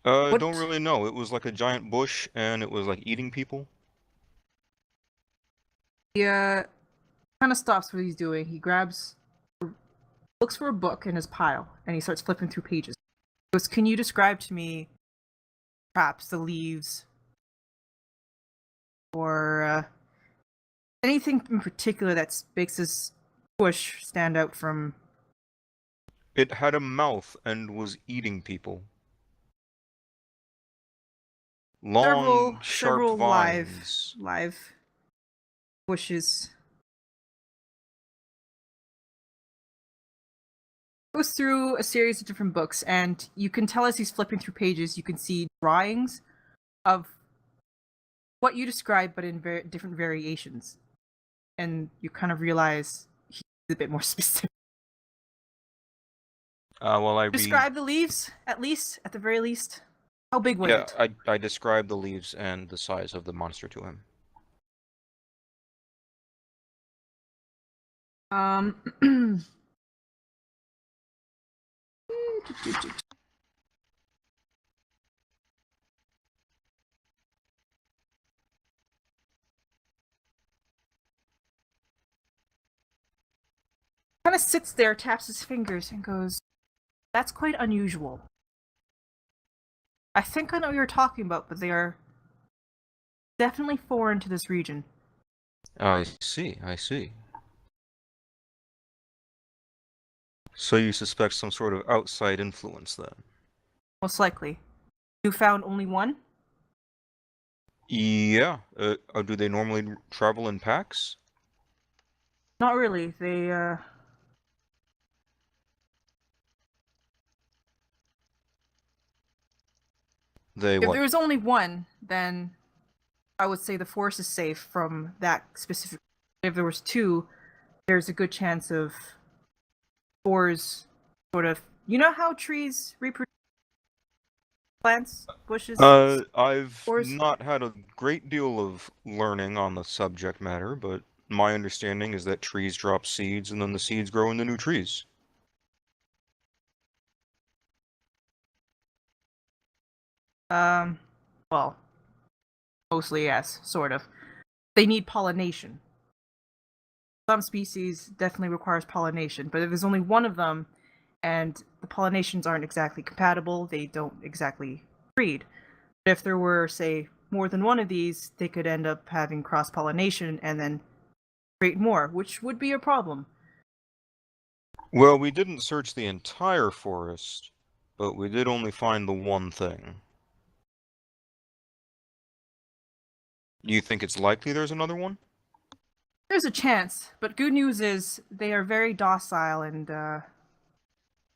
I don't really know. It was like a giant bush, and it was like eating people. He kind of stops what he's doing. He looks for a book in his pile, and he starts flipping through pages. He goes, "Can you describe to me perhaps the leaves or anything in particular that makes this bush stand out from..." It had a mouth and was eating people. Long, sharp several vines. live bushes. Goes through a series of different books, and you can tell as he's flipping through pages, you can see drawings of what you described, but in different variations. And you kind of realize he's a bit more specific. Well, I Describe the leaves, at the very least. How big was it? I described the leaves and the size of the monster to him. Um. Kind of sits there, taps his fingers, and goes, "That's quite unusual. I think I know what you're talking about, but they are definitely foreign to this region." I see, I see. So you suspect some sort of outside influence then? Most likely. You found only one? Yeah. Do they normally travel in packs? Not really. They If what? there was only one, then I would say the force is safe from that specific. If there was two, there's a good chance of spores sort of. You know how trees reproduce plants, bushes, I've spores? not had a great deal of learning on the subject matter, but my understanding is that trees drop seeds and then the seeds grow into new trees. Well, mostly yes, sort of. They need pollination. Some species definitely requires pollination, but if there's only one of them and the pollinations aren't exactly compatible, they don't exactly breed. But if there were, say, more than one of these, they could end up having cross pollination and then create more, which would be a problem. Well, we didn't search the entire forest, but we did only find the one thing. Do you think it's likely there's another one? There's a chance, but good news is they are very docile and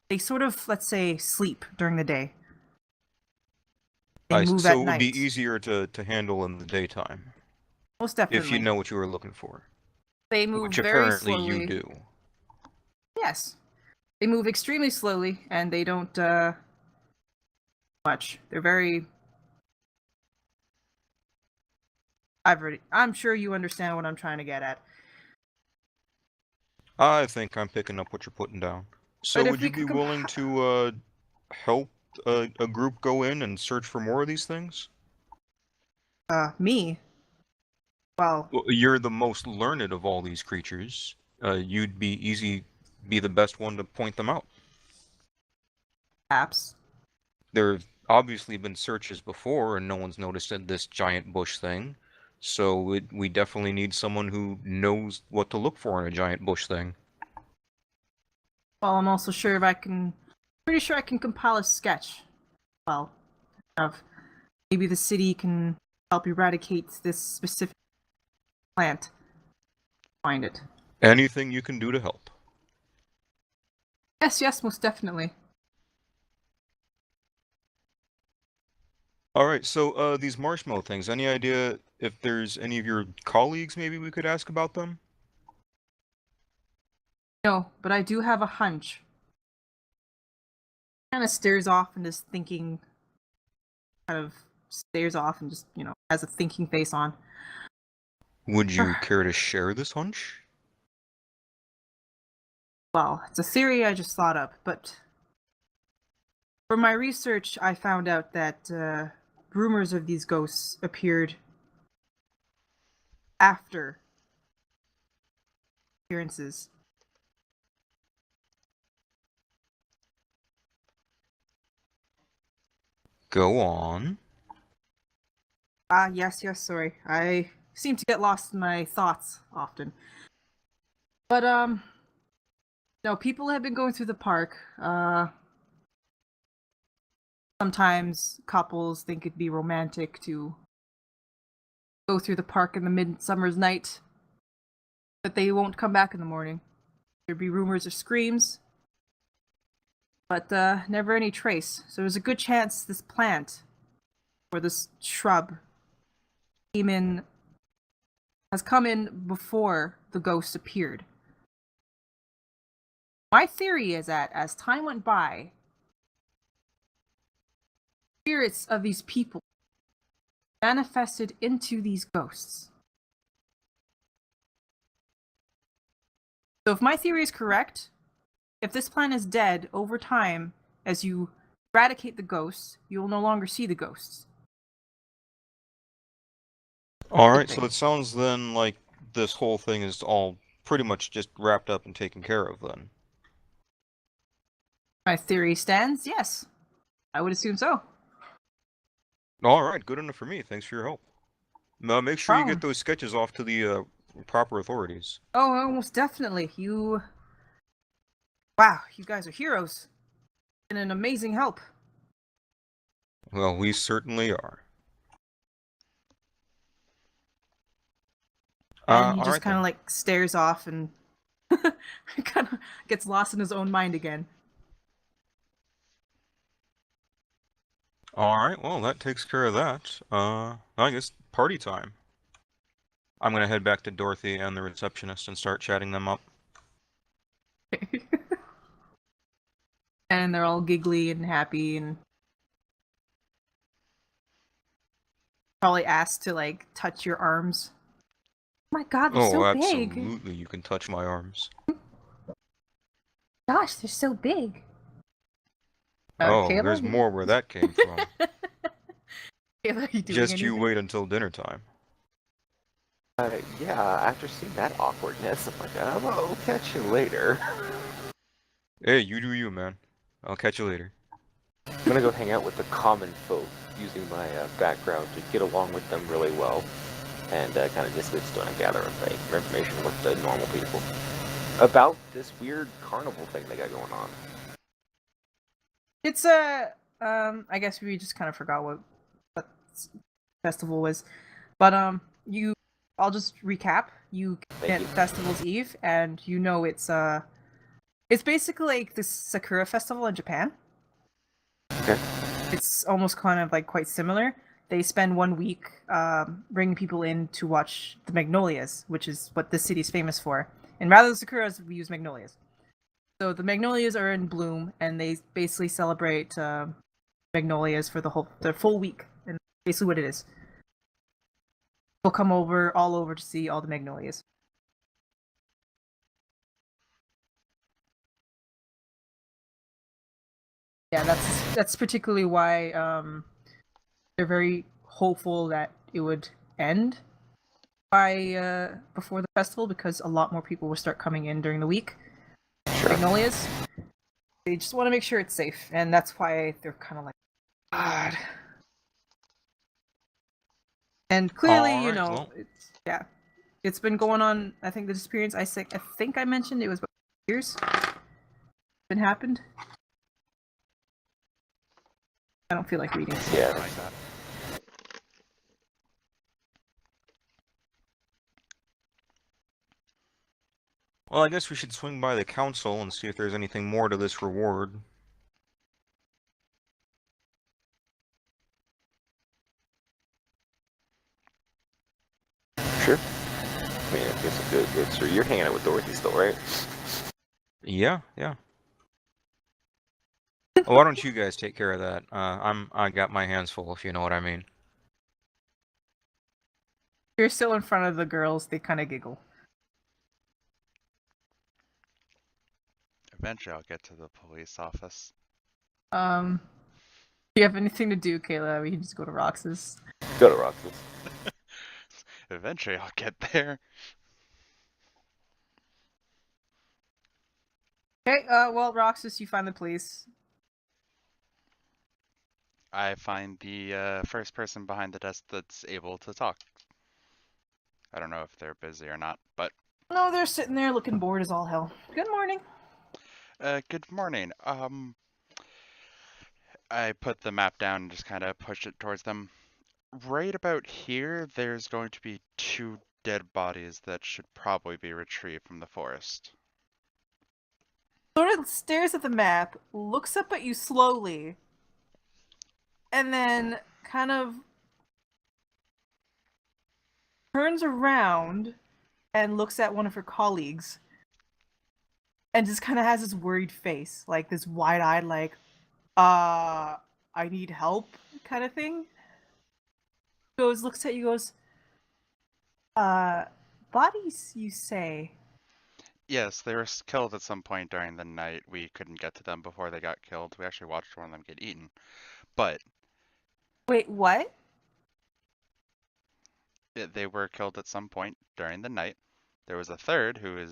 they sort of, let's say, sleep during the day. They move So at it would be night. easier to handle in the daytime, Most if you definitely. know what you were looking for. They move Which very apparently you slowly. do. Yes. They move extremely slowly and they don't much. They're very I'm sure you understand what I'm trying to get at. I think I'm picking up what you're putting down. So But if would we you be could willing to help a group go in and search for more of these things? me, well, Well, you're the most learned of all these creatures. You'd be the best one to point them out. perhaps. There have obviously been searches before, and no one's noticed this giant bush thing. So we definitely need someone who knows what to look for in a giant bush thing. Well, I'm also sure if I can pretty sure I can compile a sketch. Well, of maybe the city can help eradicate this specific plant. Find it. Anything you can do to help. Yes, most definitely. All right, so these marshmallow things, any idea if there's any of your colleagues maybe we could ask about them? No, but I do have a hunch. Kind of stares off and just thinking, kind of stares off and just, has a thinking face on. Would you care to share this hunch? Well, it's a theory I just thought up, but from my research, I found out that rumors of these ghosts appeared after appearances. Go on. Yes, sorry. I seem to get lost in my thoughts often. But, no, people have been going through the park. Sometimes couples think it'd be romantic to go through the park in the midsummer's night, but they won't come back in the morning. There'd be rumors of screams, but never any trace. So there's a good chance this plant, or this shrub, has come in before the ghost appeared. My theory is that as time went by, spirits of these people manifested into these ghosts. So if my theory is correct, if this plan is dead over time, as you eradicate the ghosts, you will no longer see the ghosts. Alright, so it sounds then like this whole thing is all pretty much just wrapped up and taken care of then. My theory stands, yes. I would assume so. Alright, good enough for me. Thanks for your help. Make sure you get Problem. those sketches off to the proper authorities. Oh, almost definitely. Wow, you guys are heroes. And an amazing help. Well, we certainly are. And he just Alright kind then. of like stares off and kind of gets lost in his own mind again. Alright, well, that takes care of that. I guess party time. I'm gonna head back to Dorothy and the receptionist and start chatting them up. And they're all giggly and happy and probably asked to like touch your arms. Oh my god, they're Oh, so big. absolutely, you can touch my arms. Gosh, they're so big. Oh, Kayla, there's more where that came from. Kayla, are you doing Just you anything? wait until dinner time. Yeah, after seeing that awkwardness, I'm like, I'll catch you later. Hey, you do you, man. I'll catch you later. I'm gonna go hang out with the common folk, using my background to get along with them really well, and kind of just gather information with the normal people about this weird carnival thing they got going on. It's I guess we just kind of forgot what festival was. But I'll just recap. You get you. Festival's Eve, and you know it's basically like the Sakura festival in Japan. Okay. It's almost kind of like quite similar. They spend 1 week bringing people in to watch the magnolias, which is what this city is famous for. And rather than sakuras, we use magnolias. So the magnolias are in bloom, and they basically celebrate magnolias for the full week, and basically what it is. People come all over to see all the magnolias. Yeah, that's particularly why they're very hopeful that it would end by before the festival, because a lot more people will start coming in during the week. Sure. Magnolias. They just want to make sure it's safe, and that's why they're kind of like, God. And clearly, Alright, well. it's been going on. I think the disappearance. I think I mentioned it was about years. Been happened. I don't feel like reading. Yeah. Like that. Well, I guess we should swing by the council and see if there's anything more to this reward. Sure. I mean, I guess good. So you're hanging out with Dorothy still, right? Yeah. Well, why don't you guys take care of that? I got my hands full, if you know what I mean. You're still in front of the girls. They kind of giggle. Eventually, I'll get to the police office. Do you have anything to do, Kayla? We can just go to Roxas. Go to Roxis. Eventually, I'll get there. Okay. Well, Roxas, you find the police. I find the first person behind the desk that's able to talk. I don't know if they're busy or not, but No, they're sitting there looking bored as all hell. Good morning. good morning. I put the map down and just kind of pushed it towards them. Right about here, there's going to be 2 dead bodies that should probably be retrieved from the forest. Sort of stares at the map, looks up at you slowly, and then kind of turns around and looks at one of her colleagues and just kind of has this worried face, like this wide-eyed, like, I need help kind of thing. Looks at you, goes, bodies, you say? Yes, they were killed at some point during the night. We couldn't get to them before they got killed. We actually watched one of them get eaten. But Wait, what? they were killed at some point during the night. There was a third who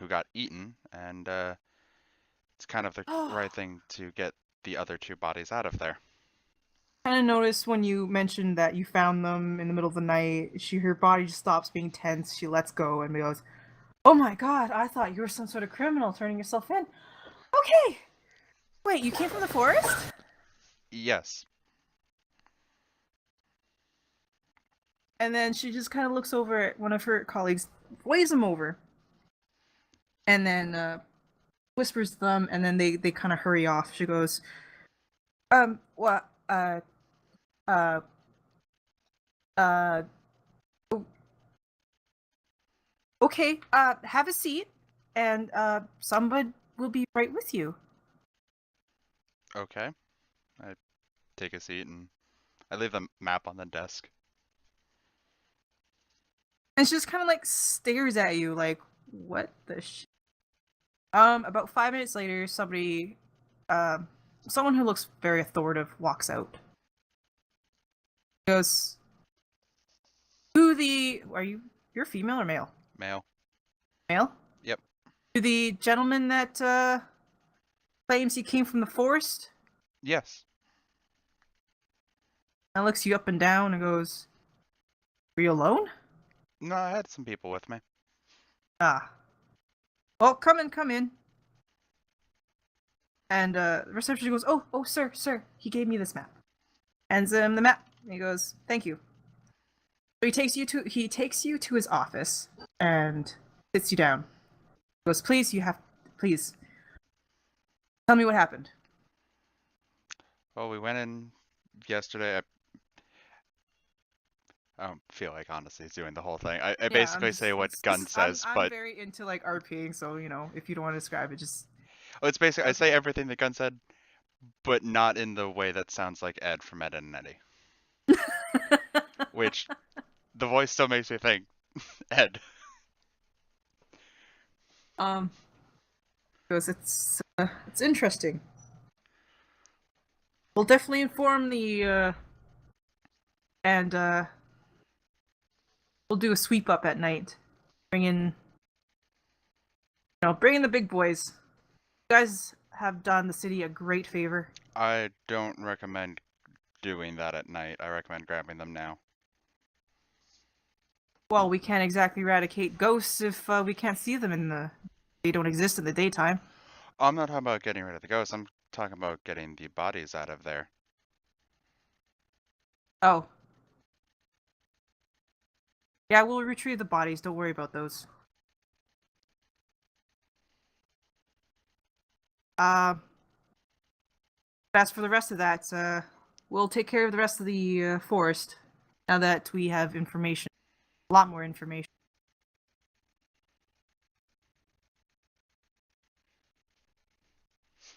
got eaten, and it's kind of the right thing to get the other two bodies out of there. Kind of noticed when you mentioned that you found them in the middle of the night. Her body just stops being tense. She lets go and goes, "Oh my god! I thought you were some sort of criminal turning yourself in." Okay. Wait, you came from the forest? Yes. And then she just kind of looks over at one of her colleagues, waves him over, and then whispers to them, and then they kind of hurry off. She goes, what, uh, uh, okay, have a seat, and, somebody will be right with you. Okay. I take a seat and I leave the map on the desk. And she just kind of, like, stares at you, like, what the shit? About 5 minutes later, someone who looks very authoritative walks out. Goes, you're female or male? Male. Male? Yep. To the gentleman that, claims he came from the forest? Yes. And looks you up and down and goes, "Were you alone?" No, I had some people with me. Ah. Well, come in. And, the receptionist goes, oh, sir, he gave me this map. Hands him the map. And he goes, "Thank you." So he takes you to his office and sits you down. He goes, please, tell me what happened. Well, we went in yesterday. I don't feel like honestly doing the whole thing. I basically say what Gun says, I'm but very into like RPing, so if you don't want to describe it, just it's basically I say Okay. everything that Gun said, but not in the way that sounds like Ed from Ed and Eddie. Which the voice still makes me think Ed. Because it's interesting. We'll definitely inform and we'll do a sweep up at night. Bring in the big boys. You guys have done the city a great favor. I don't recommend doing that at night. I recommend grabbing them now. Well, we can't exactly eradicate ghosts if we can't see them they don't exist in the daytime. I'm not talking about getting rid of the ghosts. I'm talking about getting the bodies out of there. Oh. Yeah, we'll retrieve the bodies. Don't worry about those. As for the rest of that, we'll take care of the rest of the forest now that we have information. A lot more information.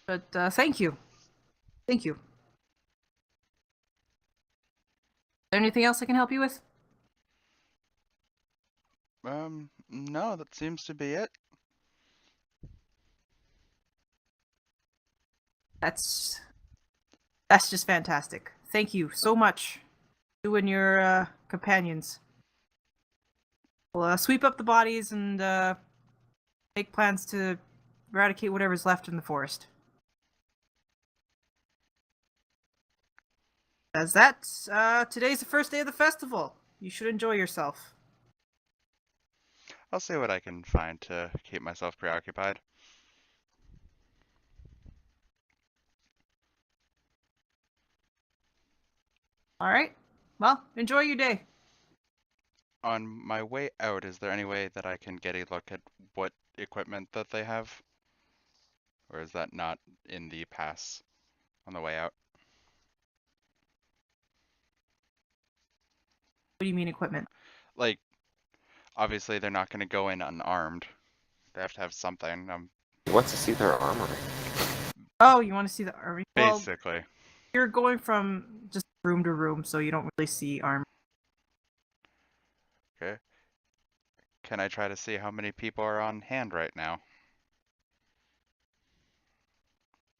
But thank you. Thank you. Is there anything else I can help you with? No, that seems to be it. That's just fantastic. Thank you so much. You and your companions. We'll sweep up the bodies and make plans to eradicate whatever's left in the forest. As that, today's the first day of the festival. You should enjoy yourself. I'll see what I can find to keep myself preoccupied. Alright. Well, enjoy your day. On my way out, is there any way that I can get a look at what equipment that they have? Or is that not in the pass on the way out? What do you mean equipment? Like, obviously they're not going to go in unarmed. They have to have something. He wants to see their armor. Oh, you want to see the army? Well, Basically. you're going from just room to room, so you don't really see armor. Okay. Can I try to see how many people are on hand right now?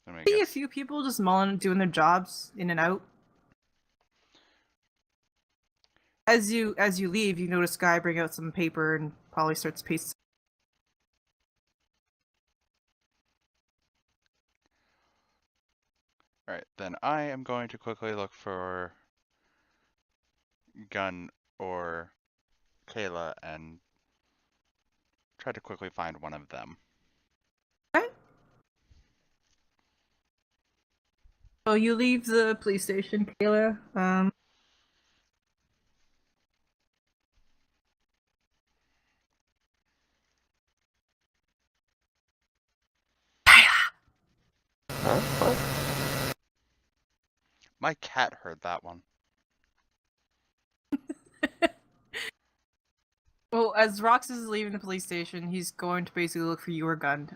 Let me See a guess. few people just mulling, doing their jobs in and out. As you leave, you notice Guy bring out some paper and probably starts pasting. Alright, then I am going to quickly look for Gun or Kayla and try to quickly find one of them. Okay. So you leave the police station, Kayla. Huh? What? My cat heard that one. Well, as Roxis is leaving the police station, he's going to basically look for your gun.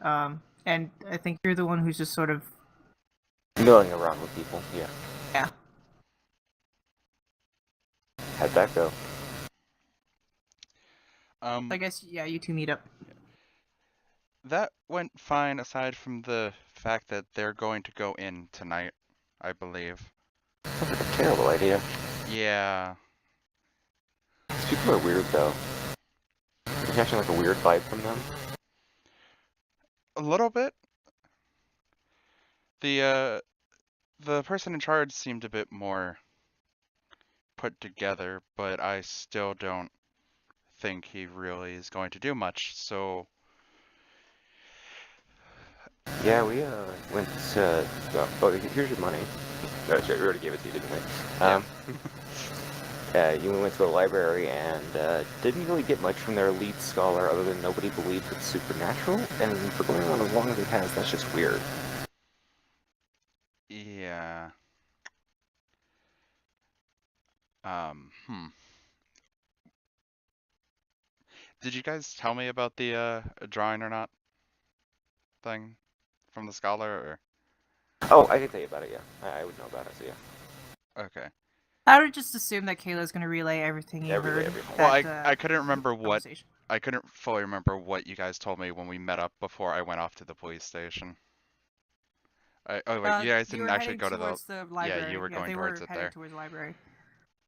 And I think you're the one who's just sort of Milling around with people, yeah. yeah. How'd that go? I guess yeah, you two meet up. That went fine aside from the fact that they're going to go in tonight, I believe. Sounds like a terrible idea. Yeah. These people are weird, though. You're catching like a weird vibe from them. A little bit. The person in charge seemed a bit more put together, but I still don't think he really is going to do much, so Yeah, we went to. Oh, here's your money. No, we already gave it to you, didn't we? You went to the library and didn't really get much from their lead scholar other than nobody believes it's supernatural. And for going on as long as it has, that's just weird. yeah. Did you guys tell me about the drawing or not thing from the scholar, or? Oh, I can tell you about it, yeah. I would know about it, so yeah. Okay. I would just assume that Kayla's going to relay everything you Relay heard. everything. Well, that, I couldn't remember what conversation. I couldn't fully remember what you guys told me when we met up before I went off to the police station. Oh wait, you guys You didn't were actually heading go to the. towards the library. Yeah, you were going they towards were it heading there. towards the library.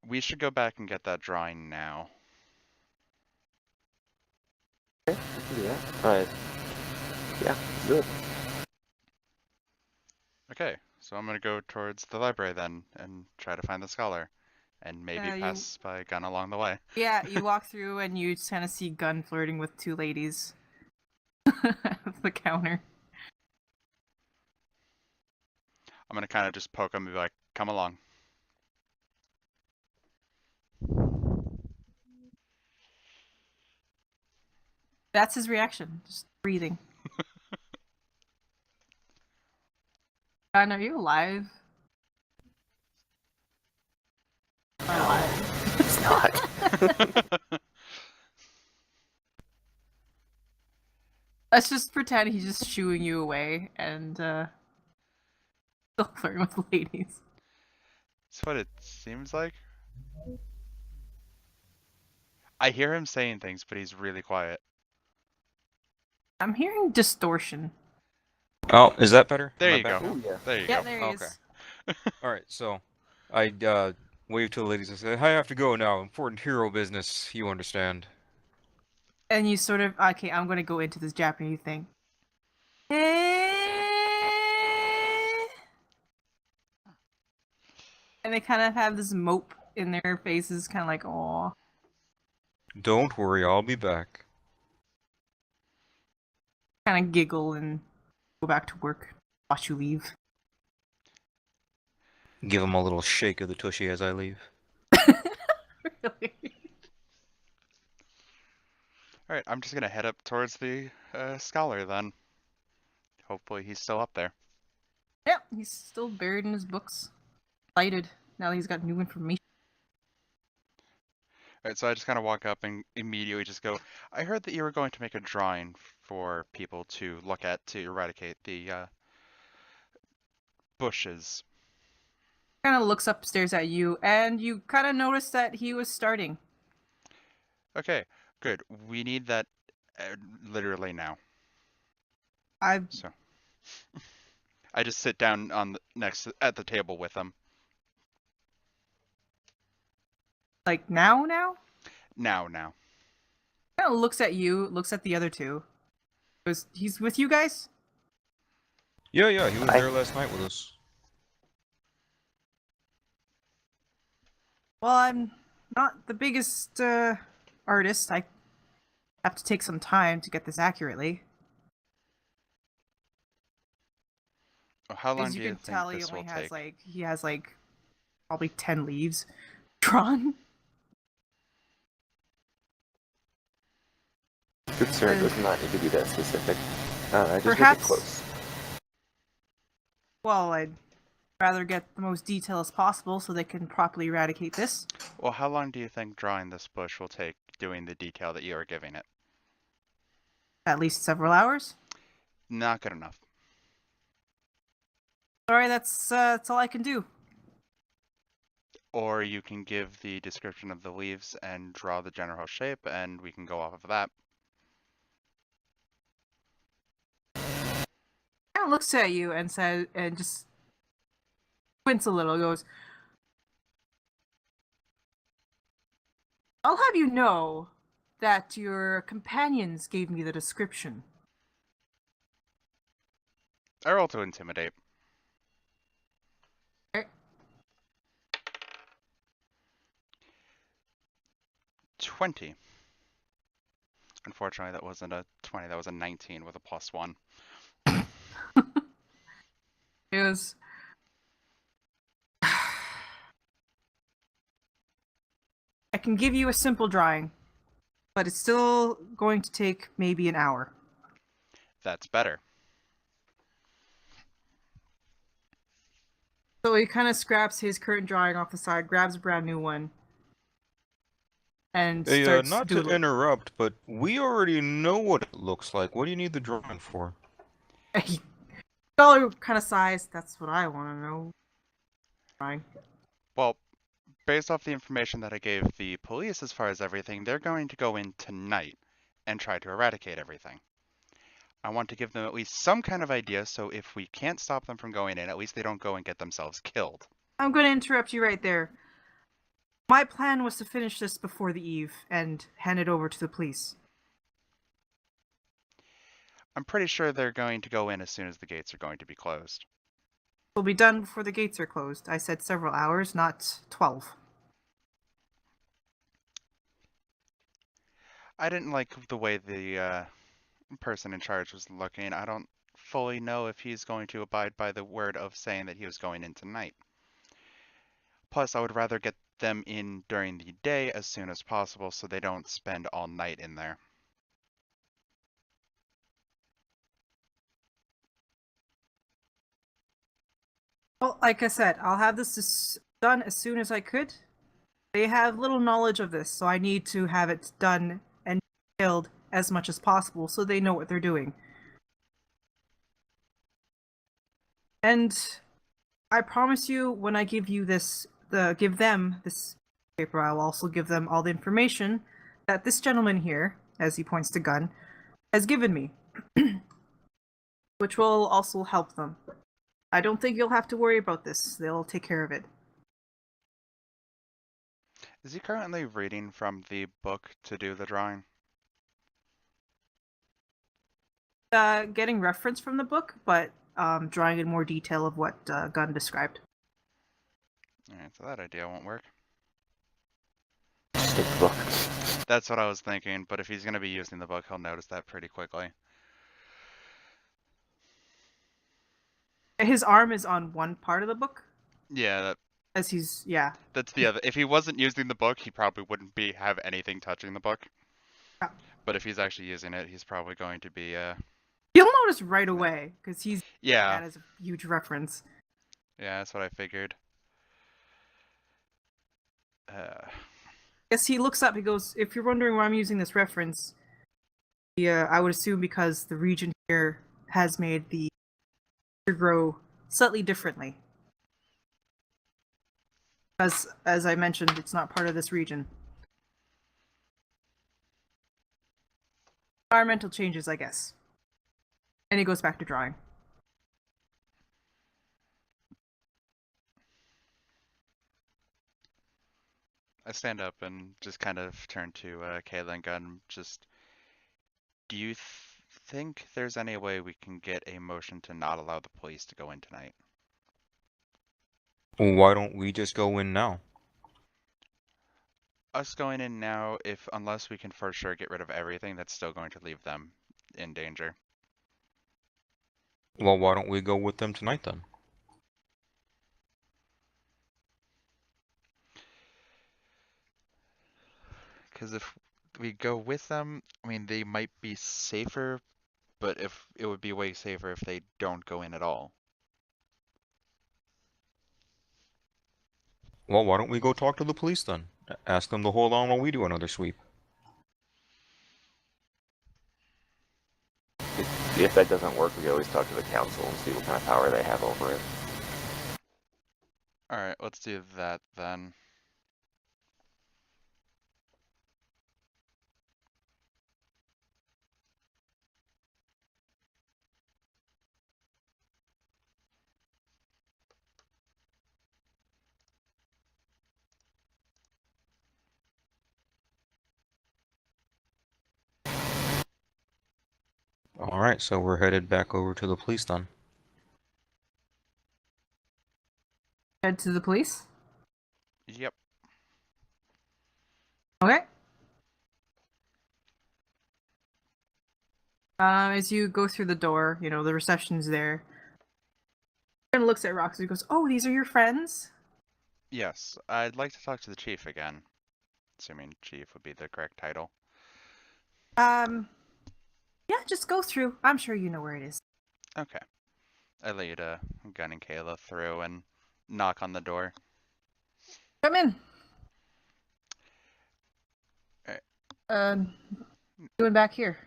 We should go back and get that drawing now. Okay, we can do that. Yeah, let's do it. Okay, so I'm gonna go towards the library then and try to find the scholar, and maybe You- pass by Gun along the way. Yeah, you walk through and you kind of see Gun flirting with two ladies at the counter. I'm gonna kind of just poke him and be like, "Come along." That's his reaction, just breathing. Gun, are you alive? Alive. It's not. Let's just pretend he's just shooing you away and still flirting with ladies. That's what it seems like. I hear him saying things, but he's really quiet. I'm hearing distortion. Oh, is that better? There Am I you back go. now? Ooh, yeah. There you Yeah, go. there he Okay. is. Alright, so I wave to the ladies and say, I have to go now. Important hero business, you understand. And you sort of, okay, I'm gonna go into this Japanese thing. And they kind of have this mope in their faces, kind of like, "Aw." Don't worry, I'll be back. Kind of giggle and go back to work. Watch you leave. Give him a little shake of the tushy as I leave. Really? All right, I'm just gonna head up towards the scholar then. Hopefully he's still up there. Yep, he's still buried in his books. Excited now that he's got new information. All right, so I just kind of walk up and immediately just go, I heard that you were going to make a drawing for people to look at to eradicate the bushes. Kind of looks upstairs at you, and you kind of notice that he was starting. Okay, Good. We need that literally now. I So I just sit down on at the table with him. like now. Now. Kind of looks at you, looks at the other two. He's with you guys? Yeah, he was I- there last night with us. Well, I'm not the biggest artist. I have to take some time to get this accurately. How long As do you you can think tell, this will take? he has like probably 10 leaves drawn. Good sir, it does not need to be that specific. Just make it Perhaps- close. Well, I'd rather get the most detail as possible so they can properly eradicate this. Well, how long do you think drawing this bush will take doing the detail that you are giving it? At least several hours. Not good enough. Sorry, that's all I can do. Or you can give the description of the leaves and draw the general shape, and we can go off of that. Kind of looks at you and says, and just squints a little. Goes, "I'll have you know that your companions gave me the description." I roll to intimidate. Okay. 20. Unfortunately, that wasn't a 20. That was a 19 with a +1. It was. I can give you a simple drawing, but it's still going to take maybe an hour. That's better. So he kind of scraps his current drawing off the side, grabs a brand new one, and Hey, starts not to doodling. interrupt, but we already know what it looks like. What do you need the drawing for? Dollar kind of size. That's what I want to know. Drawing. Well, based off the information that I gave the police as far as everything, they're going to go in tonight and try to eradicate everything. I want to give them at least some kind of idea, so if we can't stop them from going in, at least they don't go and get themselves killed. I'm going to interrupt you right there. My plan was to finish this before the eve and hand it over to the police. I'm pretty sure they're going to go in as soon as the gates are going to be closed. It'll be done before the gates are closed. I said several hours, not 12. I didn't like the way the person in charge was looking. I don't fully know if he's going to abide by the word of saying that he was going in tonight. Plus, I would rather get them in during the day as soon as possible so they don't spend all night in there. Well, like I said, I'll have this done as soon as I could. They have little knowledge of this, so I need to have it done and detailed as much as possible so they know what they're doing. And I promise you, when I give you give them this paper, I'll also give them all the information that this gentleman here, as he points to Gun, has given me, which will also help them. I don't think you'll have to worry about this. They'll take care of it. Is he currently reading from the book to do the drawing? Getting reference from the book, but drawing in more detail of what Gunn described. Alright, so that idea won't work. Just take the book. That's what I was thinking, but if he's going to be using the book, he'll notice that pretty quickly. His arm is on one part of the book, Yeah, as yeah. that's the other. If he wasn't using the book, he probably wouldn't have anything touching the book. Yeah. But if he's actually using it, he's probably going to be, You'll notice right away, because he's yeah. that as a huge reference. Yeah, that's what I figured. Yes, he looks up, he goes, if you're wondering why I'm using this reference, I would assume because the region here has made the grow slightly differently. As I mentioned, it's not part of this region. Environmental changes, I guess. And he goes back to drawing. I stand up and just kind of turn to Kayla and Gunn. Just, do you think there's any way we can get a motion to not allow the police to go in tonight? Well, why don't we just go in now? Us going in now, unless we can for sure get rid of everything, that's still going to leave them in danger. Well, why don't we go with them tonight then? Because if we go with them, I mean, they might be safer, but if it would be way safer if they don't go in at all. Well, why don't we go talk to the police then? Ask them to hold on while we do another sweep. If that doesn't work, we always talk to the council and see what kind of power they have over it. Alright, let's do that then. Alright, so we're headed back over to the police then. Head to the police. Yep. Okay. As you go through the door, you know, the reception's there. And looks at Roxy and goes, "Oh, these are your friends?" Yes, I'd like to talk to the chief again. Assuming chief would be the correct title. Yeah, just go through. I'm sure you know where it is. Okay. I lead Gunn and Kayla through and knock on the door. Come in. Alright. Doing back here.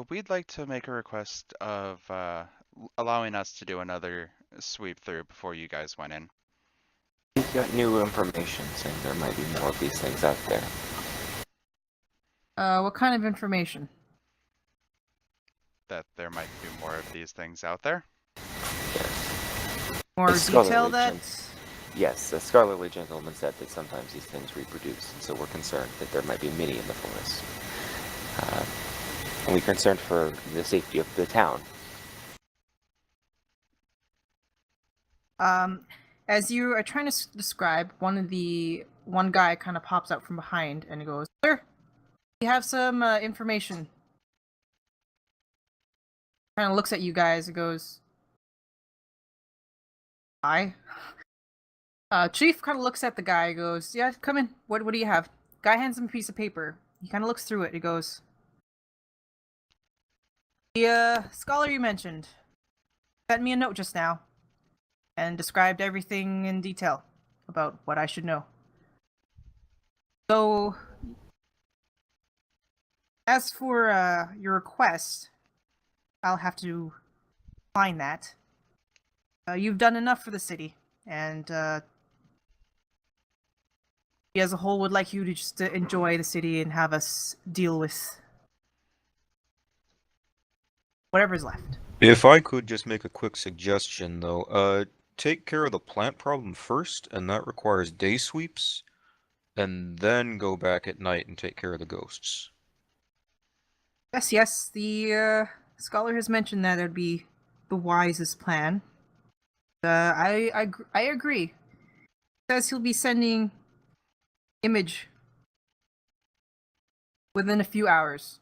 We'd like to make a request of allowing us to do another sweep through before you guys went in. We've got new information saying there might be more of these things out there. What kind of information? That there might be more of these things out there. Yes. More The Scarlet detail Legion. that... Yes, the scholarly gentleman said that sometimes these things reproduce, and so we're concerned that there might be many in the forest. And we're concerned for the safety of the town. As you are trying to describe, one guy kind of pops out from behind and he goes, "Sir, we have some information." Kind of looks at you guys and goes, "Hi." Chief kind of looks at the guy and goes, "Yeah, come in. What do you have?" Guy hands him a piece of paper. He kind of looks through it. He goes, "The scholar you mentioned sent me a note just now and described everything in detail about what I should know. So, as for your request, I'll have to find that. You've done enough for the city, and we as a whole would like you to just enjoy the city and have us deal with whatever's left." If I could just make a quick suggestion though, take care of the plant problem first, and that requires day sweeps, and then go back at night and take care of the ghosts. Yes, the scholar has mentioned that it'd be the wisest plan. I agree. Says he'll be sending image within a few hours.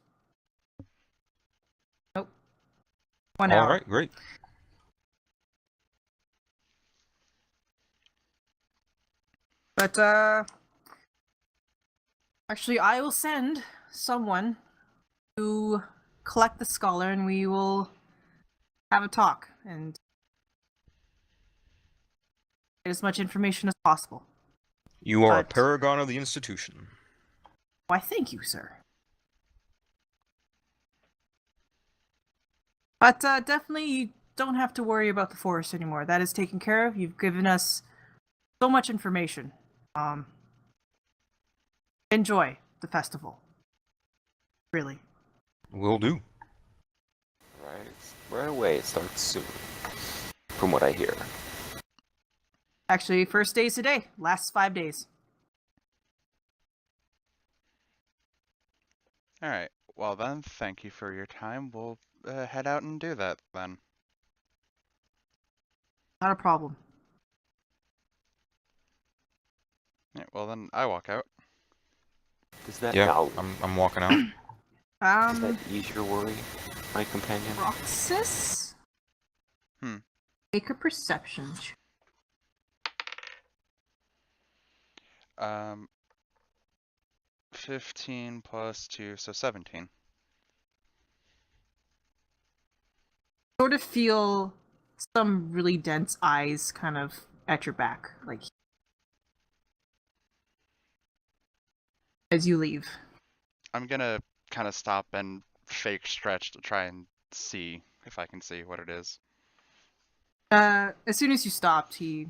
Nope. 1 hour. Alright, great. But actually, I will send someone to collect the scholar, and we will have a talk and get as much information as possible. You are a But- paragon of the institution. Why, thank you, sir. But definitely, you don't have to worry about the forest anymore. That is taken care of. You've given us so much information. Enjoy the festival. Really. Will do. Right away. It starts soon, from what I hear. Actually, first day's today. Last 5 days. Alright, well then, thank you for your time. We'll head out and do that then. Not a problem. Yeah, well then, I walk out. Does that Yeah, now, I'm walking out. does that ease your worry, my companion? Roxis? Make a perception check. 15 plus 2, so 17. Sort of feel some really dense eyes kind of at your back, like as you leave. I'm gonna kind of stop and fake stretch to try and see if I can see what it is. As soon as you stopped, he.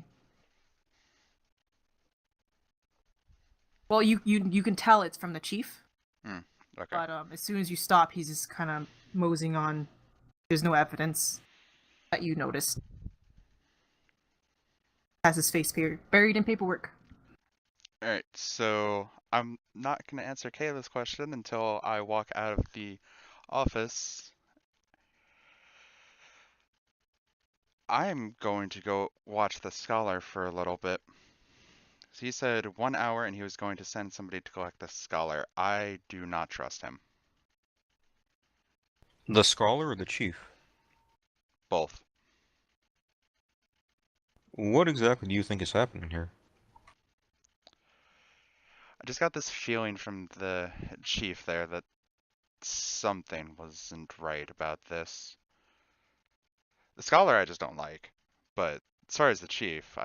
Well, you can tell it's from the chief, Okay. but as soon as you stop, he's just kind of moseying on. There's no evidence that you noticed. Has his face buried in paperwork. Alright, so I'm not gonna answer Kayla's question until I walk out of the office. I'm going to go watch the scholar for a little bit. He said 1 hour and he was going to send somebody to collect the scholar. I do not trust him. The scholar or the chief? Both. What exactly do you think is happening here? I just got this feeling from the chief there that something wasn't right about this. The scholar I just don't like, but as far as the chief,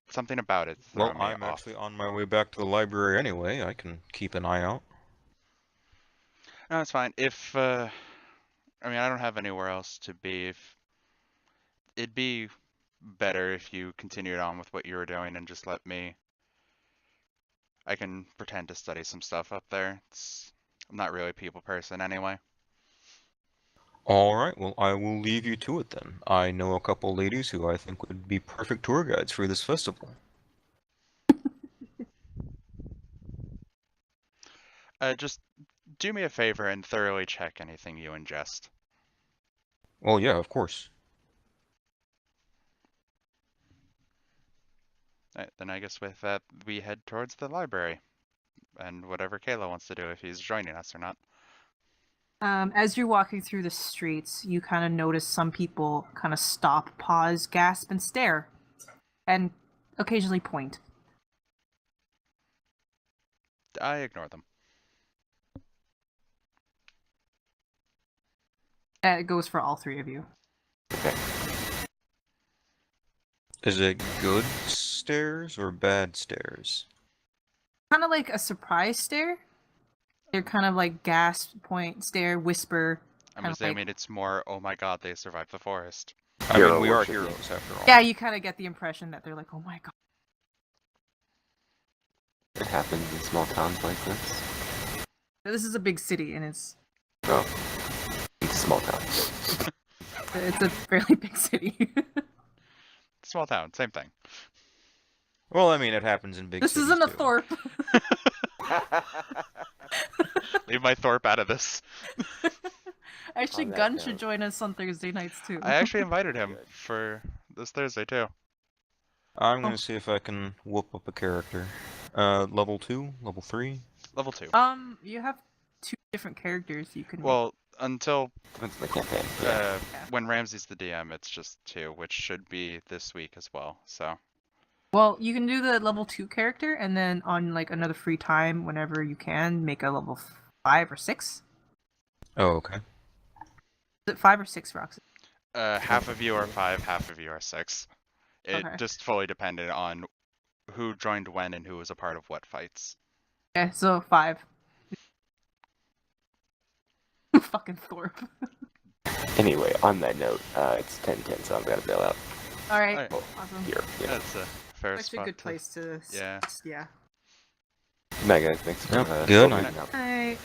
something about it's Well, throwing me I'm off. actually on my way back to the library anyway. I can keep an eye out. No, it's fine. I mean, I don't have anywhere else to be. If it'd be better if you continued on with what you were doing and just let me. I can pretend to study some stuff up there. I'm not really a people person anyway. Alright, well, I will leave you to it then. I know a couple ladies who I think would be perfect tour guides for this festival. Just do me a favor and thoroughly check anything you ingest. Well, yeah, of course. Alright, then I guess with that, we head towards the library. And whatever Kayla wants to do, if he's joining us or not. As you're walking through the streets, you kind of notice some people kind of stop, pause, gasp, and stare, and occasionally point. I ignore them. It goes for all three of you. Is it good stairs or bad stairs? Kind of like a surprise stare. They're kind of like gasp, point, stare, whisper. I'm Kinda assuming like- it's more, oh my god, they survived the forest. I mean, Hero we are worship. heroes after all. Yeah, you kind of get the impression that they're like, oh my god. It happens in small towns like this. This is a big city, and it's Oh, it's a small town. a fairly big city. Small town, same thing. Well, I mean, it happens in big This cities isn't a too. Thorpe. Leave my Thorpe out of this. Actually, On that Gunn should note- join us on Thursday nights too. I actually invited him Good. for this Thursday too. I'm gonna see if I can whoop up a character. Level 2? Level 3? Level 2. You have 2 different characters you can. Well, until Depends on the campaign. when Ramsey's the DM, it's just 2, which should be this week as well. So Well, you can do the level 2 character, and then on like another free time, whenever you can, make a level 5 or 6. Oh, okay. Is it 5 or 6, Roxy? half of you are 5, half of you are 6. It Okay. just fully depended on who joined when and who was a part of what fights. Okay, so 5. Fucking Thorpe. Anyway, on that note, it's 10:10, so I'm gonna bail out Alright, Alright. awesome. here. Yeah. That's a fair Actually, spot a good to- place to. Yeah. Yeah. Good night, guys. Thanks for Yep, good opening night. up. Alright.